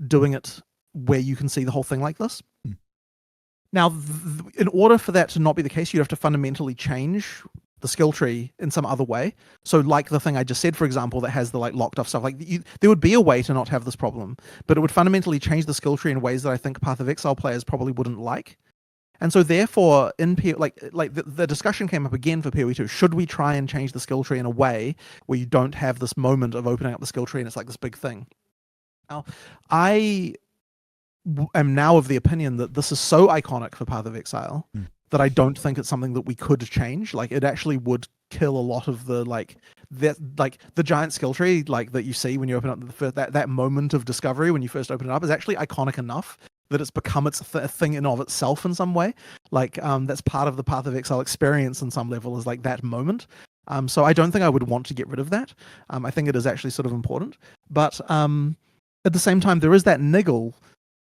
doing it where you can see the whole thing like this. Now, in order for that to not be the case, you'd have to fundamentally change the skill tree in some other way. So like the thing I just said, for example, that has the like locked off stuff, like there would be a way to not have this problem, but it would fundamentally change the skill tree in ways that I think Path of Exile players probably wouldn't like. And so therefore, in the discussion came up again for PoE 2. Should we try and change the skill tree in a way where you don't have this moment of opening up the skill tree and it's like this big thing? Now, I am now of the opinion that this is so iconic for Path of Exile that I don't think it's something that we could change. Like, it actually would kill a lot of the the giant skill tree that you see when you open up that moment of discovery when you first open it up is actually iconic enough that it's become a thing in of itself in some way. That's part of the Path of Exile experience in some level, is like that moment. So I don't think I would want to get rid of that. I think it is actually sort of important, but at the same time, there is that niggle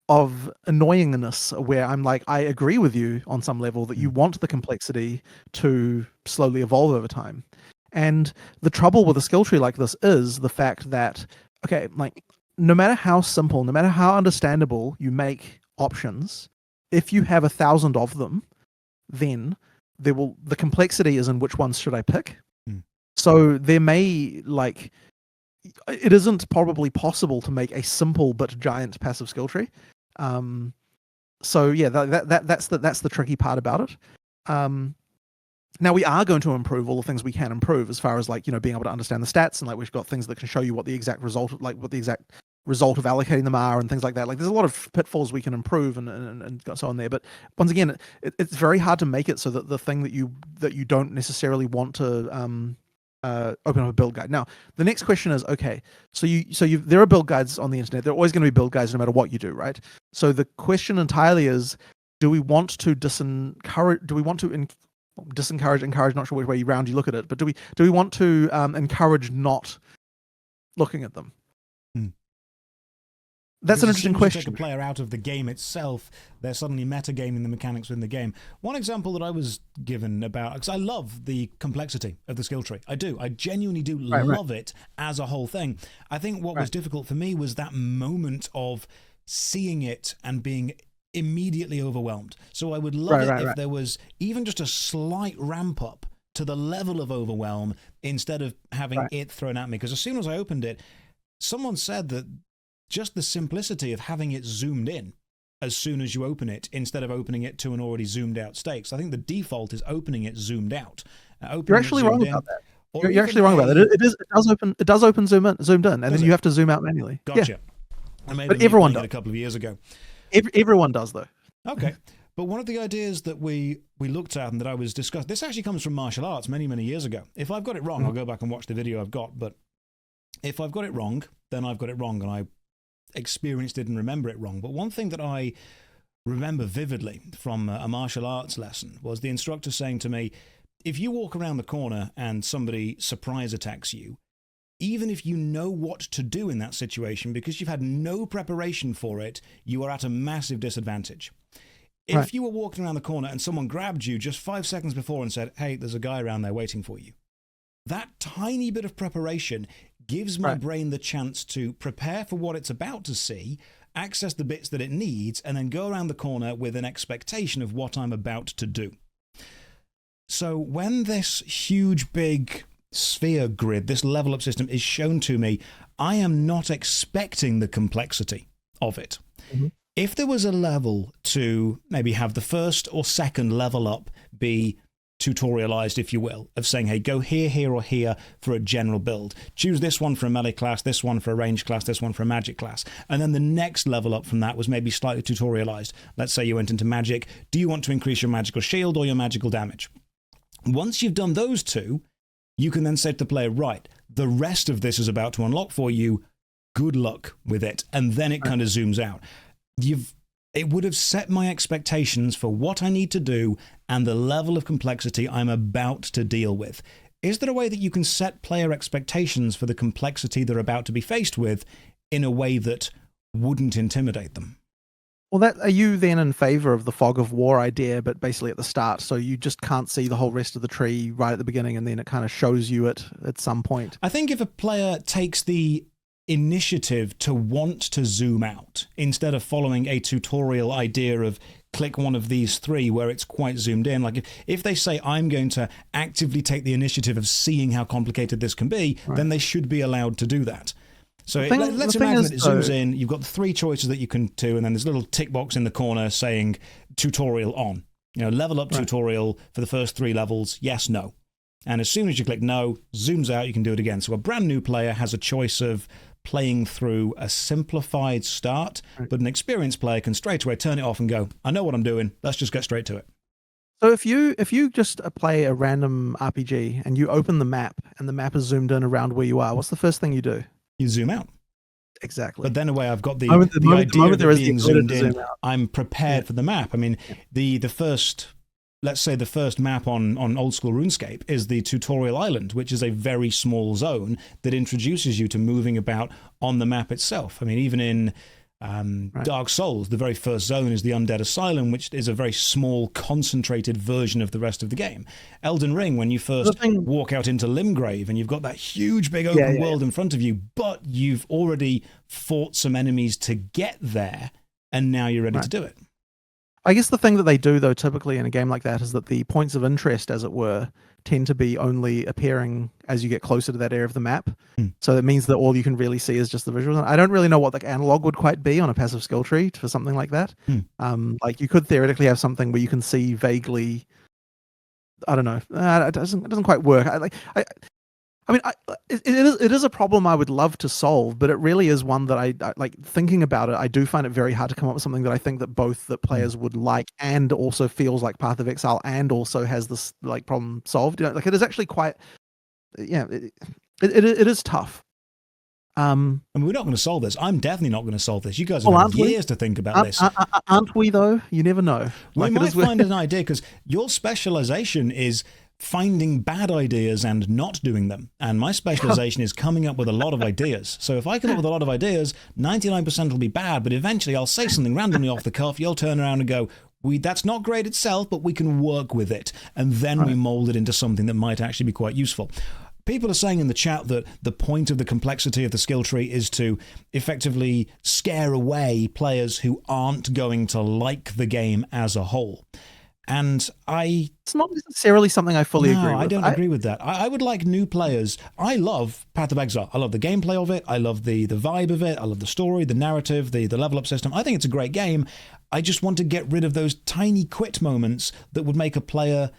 of annoyingness where I'm like, I agree with you on some level that you want the complexity to slowly evolve over time. And the trouble with a skill tree like this is the fact that, okay, like, no matter how simple, no matter how understandable you make options, if you have 1,000 of them, then the complexity is in which ones should I pick. So there may, it isn't probably possible to make a simple but giant passive skill tree. So yeah, that's the tricky part about it. Now we are going to improve all the things we can improve as far as being able to understand the stats, and we've got things that can show you what the exact result of allocating them are and things like that. There's a lot of pitfalls we can improve and so on there. But once again, it's very hard to make it so that the thing that you don't necessarily want to open up a build guide. Now, the next question is, okay, so there are build guides on the internet. There are always going to be build guides no matter what you do, right? So the question entirely is, do we want to encourage, not sure which way round you look at it, but do we want to encourage not looking at them? That's an interesting question. Take a player out of the game itself, they're suddenly metagaming the mechanics within the game. One example that I was given about, because I love the complexity of the skill tree. I do. I genuinely do love it as a whole thing. I think what was difficult for me was that moment of seeing it and being immediately overwhelmed. So I would love it if there was even just a slight ramp up to the level of overwhelm instead of having it thrown at me. Because as soon as I opened it, someone said that just the simplicity of having it zoomed in as soon as you open it instead of opening it to an already zoomed out state. So I think the default is opening it zoomed out. You're actually wrong about that. You're actually wrong about that. It does open zoomed in, and then you have to zoom out manually. Gotcha. Yeah. I made but everyone does. A couple of years ago. Everyone does, though. Okay. But one of the ideas that we looked at and that I was discussing, this actually comes from martial arts many, many years ago. If I've got it wrong, I'll go back and watch the video I've got. But if I've got it wrong, then I've got it wrong, and I experienced it and remember it wrong. But one thing that I remember vividly from a martial arts lesson was the instructor saying to me, if you walk around the corner and somebody surprise attacks you, even if you know what to do in that situation, because you've had no preparation for it, you are at a massive disadvantage. If you were walking around the corner and someone grabbed you just 5 seconds before and said, hey, there's a guy around there waiting for you, that tiny bit of preparation gives my brain the chance to prepare for what it's about to see, access the bits that it needs, and then go around the corner with an expectation of what I'm about to do. So when this huge, big sphere grid, this level up system is shown to me, I am not expecting the complexity of it. If there was a level to maybe have the first or second level up be tutorialized, if you will, of saying, hey, go here, here, or here for a general build. Choose this one for a melee class, this one for a ranged class, this one for a magic class. And then the next level up from that was maybe slightly tutorialized. Let's say you went into magic. Do you want to increase your magical shield or your magical damage? Once you've done those two, you can then say to the player, right, the rest of this is about to unlock for you. Good luck with it. And then it kind of zooms out. It would have set my expectations for what I need to do and the level of complexity I'm about to deal with. Is there a way that you can set player expectations for the complexity they're about to be faced with in a way that wouldn't intimidate them? Well, are you then in favor of the fog of war idea, but basically at the start, so you just can't see the whole rest of the tree right at the beginning, and then it kind of shows you it at some point? I think if a player takes the initiative to want to zoom out instead of following a tutorial idea of click one of these three where it's quite zoomed in, like if they say I'm going to actively take the initiative of seeing how complicated this can be, then they should be allowed to do that. So let's imagine that it zooms in, you've got the three choices that you can do, and then there's a little tick box in the corner saying tutorial on, level up tutorial for the first 3 levels, yes, no. And as soon as you click no, zooms out, you can do it again. So a brand new player has a choice of playing through a simplified start, but an experienced player can straight away turn it off and go, I know what I'm doing, let's just get straight to it. So if you just play a random RPG and you open the map and the map is zoomed in around where you are, what's the first thing you do? You zoom out. Exactly. But then away, I've got the moment idea of there is being the zoomed ability to in. zoom out. I'm prepared for the map. I mean, the first, let's say the first map on old school RuneScape is the tutorial island, which is a very small zone that introduces you to moving about on the map itself. I mean, even in Dark Souls, the very first zone is the Undead Asylum, which is a very small, concentrated version of the rest of the game. Elden Ring, when you first walk out into Limgrave and you've got that huge big open world in front of you, but you've already fought some enemies to get there, and now you're ready to do it. I guess the thing that they do, though, typically in a game like that is that the points of interest, as it were, tend to be only appearing as you get closer to that area of the map. So it means that all you can really see is just the visuals. I don't really know what the analog would quite be on a passive skill tree for something like that. Like you could theoretically have something where you can see vaguely. I don't know. It doesn't quite work. It is a problem I would love to solve, but it really is one that I like thinking about it. I do find it very hard to come up with something that I think that both the players would like and also feels like Path of Exile and also has this like problem solved. You know, like it is actually quite, it is tough. I mean, we're not going to solve this. I'm definitely not going to solve this. You guys have had years to think about this. Aren't we, though? You never know. We might find an idea, because your specialization is finding bad ideas and not doing them. And my specialization is coming up with a lot of ideas. So if I come up with a lot of ideas, 99% will be bad, but eventually I'll say something randomly off the cuff. You'll turn around and go, that's not great itself, but we can work with it. And then we mold it into something that might actually be quite useful. People are saying in the chat that the point of the complexity of the skill tree is to effectively scare away players who aren't going to like the game as a whole. And it's not necessarily something I fully agree with. I don't agree with that. I would like new players. I love Path of Exile. I love the gameplay of it. I love the vibe of it. I love the story, the narrative, the level up system. I think it's a great game. I just want to get rid of those tiny quit moments that would make a player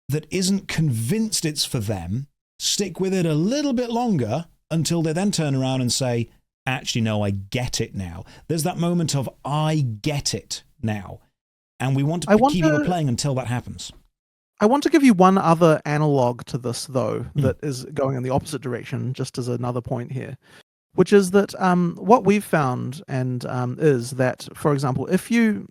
that isn't convinced it's for them stick with it a little bit longer until they then turn around and say, actually, no, I get it now. There's that moment of, I get it now. And we want to keep people playing until that happens. I want to give you one other analog to this, though, that is going in the opposite direction, just as another point here, which is that what we've found is that, for example, if you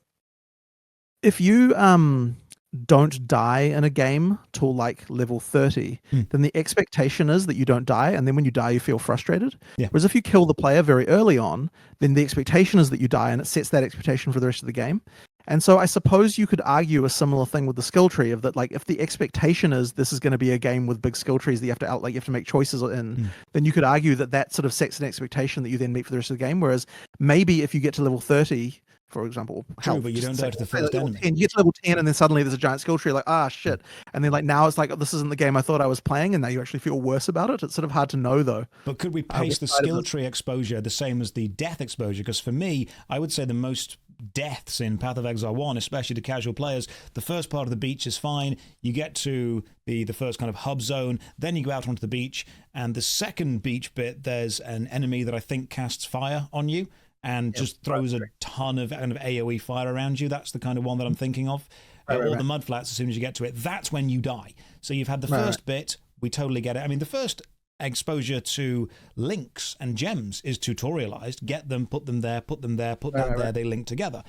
don't die in a game till like level 30, then the expectation is that you don't die, and then when you die you feel frustrated. Whereas if you kill the player very early on, then the expectation is that you die, and it sets that expectation for the rest of the game. And so I suppose you could argue a similar thing with the skill tree of that, like if the expectation is this is going to be a game with big skill trees that you have to make choices in, then you could argue that sort of sets an expectation that you then meet for the rest of the game. Whereas maybe if you get to level 30, for example, but you don't die to the first enemy. 10, you get to level 10 and then suddenly there's a giant skill tree, like, shit. And then like now it's like, oh, this isn't the game I thought I was playing, and now you actually feel worse about it. It's sort of hard to know, though. But could we pace the skill tree exposure the same as the death exposure? Because for me, I would say the most deaths in Path of Exile 1, especially to casual players, the first part of the beach is fine. You get to the first kind of hub zone, then you go out onto the beach, and the second beach bit, there's an enemy that I think casts fire on you and just throws a ton of kind of AoE fire around you. That's the kind of one that I'm thinking of. All the mud flats, as soon as you get to it, that's when you die. So you've had the first bit, we totally get it. I mean, the first exposure to links and gems is tutorialized. Get them, put them there, put them there, put that there, they link together.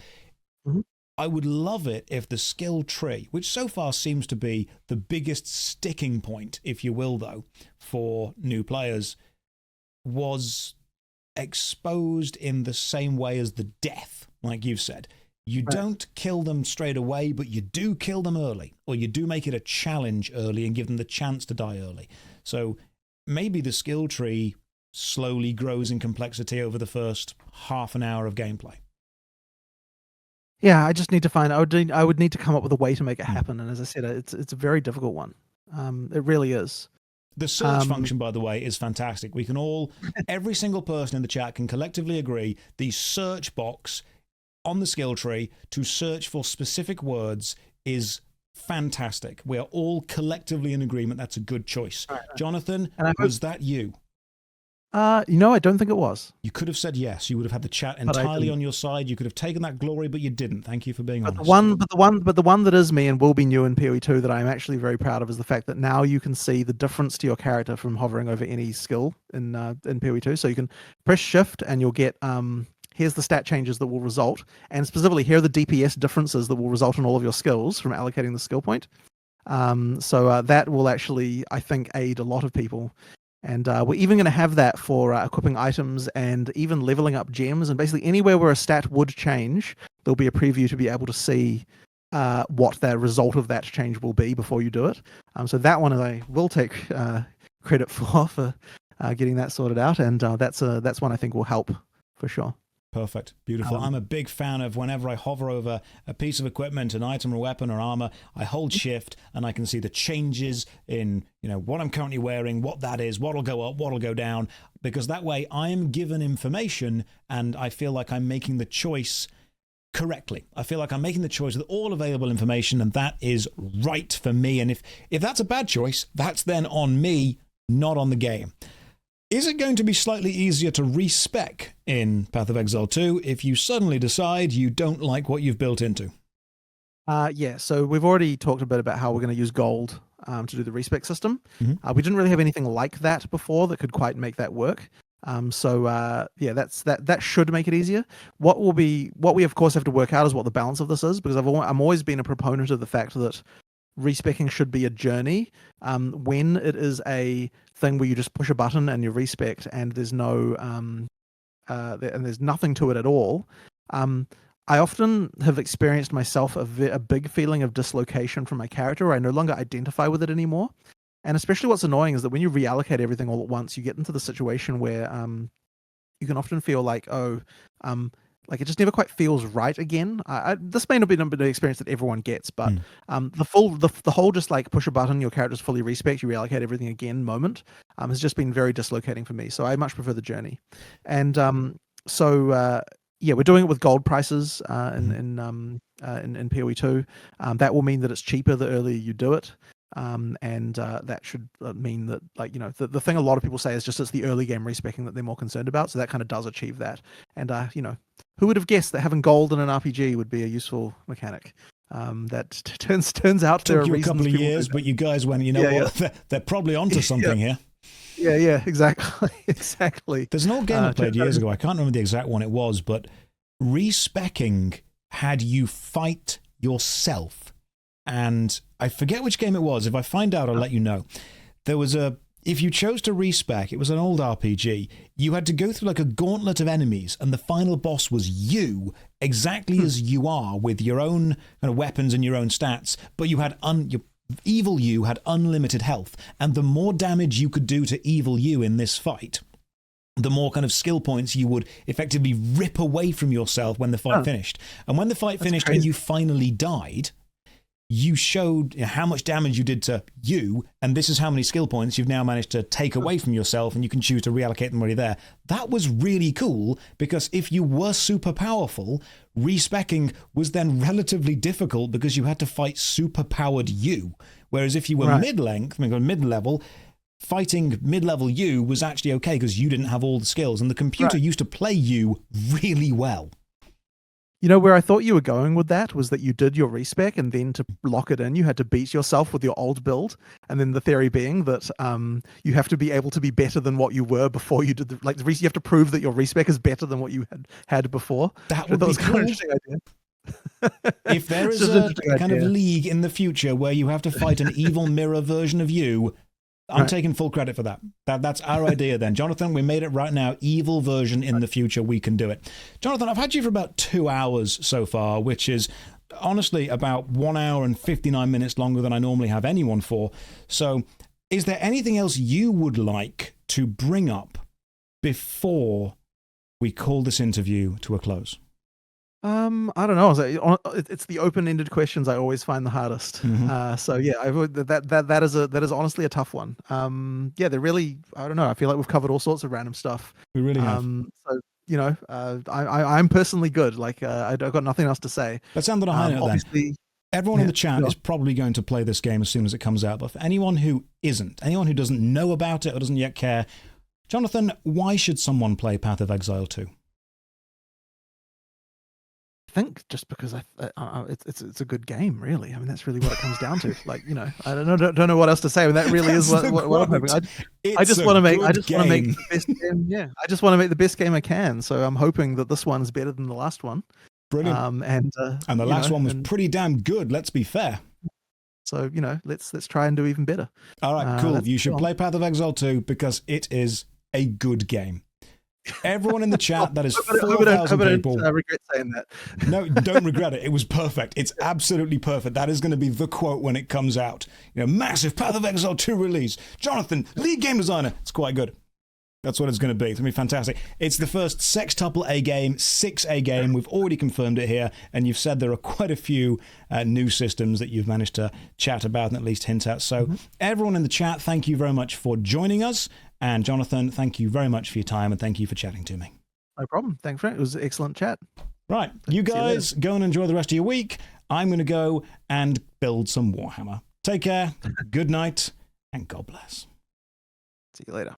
I would love it if the skill tree, which so far seems to be the biggest sticking point, if you will, though, for new players, was exposed in the same way as the death, like you've said. You don't kill them straight away, but you do kill them early, or you do make it a challenge early and give them the chance to die early. So maybe the skill tree slowly grows in complexity over the first half an hour of gameplay. Yeah, I just need to find. I would need to come up with a way to make it happen. And as I said, it's a very difficult one. It really is. The search function, by the way, is fantastic. We can all, every single person in the chat can collectively agree the search box on the skill tree to search for specific words is fantastic. We are all collectively in agreement that's a good choice. Jonathan, was that you? I don't think it was. You could have said yes. You would have had the chat But I entirely didn't. on your side. You could have taken that glory, but you didn't. Thank you for being But honest. the one that is me and will be new in PoE2 that I'm actually very proud of is the fact that now you can see the difference to your character from hovering over any skill in PoE2. So you can press shift and you'll get here's the stat changes that will result, and specifically here are the DPS differences that will result in all of your skills from allocating the skill point. So that will actually, I think, aid a lot of people. And we're even going to have that for equipping items and even leveling up gems. And basically anywhere where a stat would change, there'll be a preview to be able to see what the result of that change will be before you do it. So that one I will take credit for getting that sorted out. And that's one I think will help for sure. Perfect. Beautiful. I'm a big fan of whenever I hover over a piece of equipment, an item or weapon or armor, I hold shift and I can see the changes in, what I'm currently wearing, what that is, what'll go up, what'll go down, because that way I am given information and I feel like I'm making the choice correctly. I feel like I'm making the choice with all available information, and that is right for me. And if that's a bad choice, that's then on me, not on the game. Is it going to be slightly easier to respec in Path of Exile 2 if you suddenly decide you don't like what you've built into? Yeah, so we've already talked a bit about how we're going to use gold to do the respec system. We didn't really have anything like that before that could quite make that work. That should make it easier. What we of course have to work out is what the balance of this is, because I'm always been a proponent of the fact that respecing should be a journey. When it is a thing where you just push a button and you respect and there's no and there's nothing to it at all, I often have experienced myself a big feeling of dislocation from my character where I no longer identify with it anymore. And especially what's annoying is that when you reallocate everything all at once, you get into the situation where you can often feel like, like it just never quite feels right again. This may not be the experience that everyone gets, but the whole just like push a button, your character's fully respec, you reallocate everything again moment has just been very dislocating for me. So I much prefer the journey. And we're doing it with gold prices in PoE2. That will mean that it's cheaper the earlier you do it. That should mean that, the thing a lot of people say is just it's the early game respecing that they're more concerned about. So that kind of does achieve that. And, who would have guessed that having gold in an RPG would be a useful mechanic? That turns out there are reasons. Took you a couple of years, but you guys went, they're probably onto something here. Yeah, exactly. Exactly. There's an old game I played years ago. I can't remember the exact one it was, but respecing had you fight yourself. And I forget which game it was. If I find out, I'll let you know. There was if you chose to respec, it was an old RPG, you had to go through like a gauntlet of enemies, and the final boss was you, exactly as you are, with your own kind of weapons and your own stats, but you had your evil you had unlimited health, and the more damage you could do to evil you in this fight, the more kind of skill points you would effectively rip away from yourself when the fight finished. And when the fight finished and you finally died, you showed how much damage you did to you, and this is how many skill points you've now managed to take away from yourself, and you can choose to reallocate them already there. That was really cool, because if you were super powerful, respecing was then relatively difficult because you had to fight super powered you. Whereas if you were mid-level, fighting mid-level you was actually okay because you didn't have all the skills, and the computer used to play you really well. Where I thought you were going with that was that you did your respec, and then to lock it in, you had to beat yourself with your old build. And then the theory being that you have to be able to be better than what you were before you did you have to prove that your respec is better than what you had before. That would be cool. Kind of interesting idea. If there is a kind of league in the future where you have to fight an evil mirror version of you, I'm taking full credit for that. That's our idea then. Jonathan, we made it right now. Evil version in the future, we can do it. Jonathan, I've had you for about 2 hours so far, which is honestly about 1 hour and 59 minutes longer than I normally have anyone for. So is there anything else you would like to bring up before we call this interview to a close? I don't know. It's the open-ended questions I always find the hardest. So yeah, that is honestly a tough one. They're really, I don't know. I feel like we've covered all sorts of random stuff. We really have. So I'm personally good. I've got nothing else to say. Let's end on a high note then. Everyone in the chat is probably going to play this game as soon as it comes out. But for anyone who isn't, anyone who doesn't know about it or doesn't yet care, Jonathan, why should someone play Path of Exile 2? I think just because it's a good game, really. I mean, that's really what it comes down to. Like, you know, I don't know what else to say. I mean, that really is what I'm hoping. I just want to make the best game. Yeah, I just want to make the best game I can. So I'm hoping that this one's better than the last one. Brilliant. And the last one was pretty damn good. Let's be fair. So, you know, let's try and do even better. All right, cool. You should play Path of Exile 2 because it is a good game. Everyone in the chat, that is 4,000 people. I regret saying that. No, don't regret it. It was perfect. It's absolutely perfect. That is going to be the quote when it comes out. You know, massive Path of Exile 2 release. Jonathan, lead game designer. It's quite good. That's what it's going to be. It's going to be fantastic. It's the first sextuple A game, 6A game. We've already confirmed it here, and you've said there are quite a few new systems that you've managed to chat about and at least hint at. So everyone in the chat, thank you very much for joining us. And Jonathan, thank you very much for your time, and thank you for chatting to me. No problem. Thanks, Frank. It was an excellent chat. Right. You guys go and enjoy the rest of your week. I'm going to go and build some Warhammer. Take care. Good night, and God bless. See you later.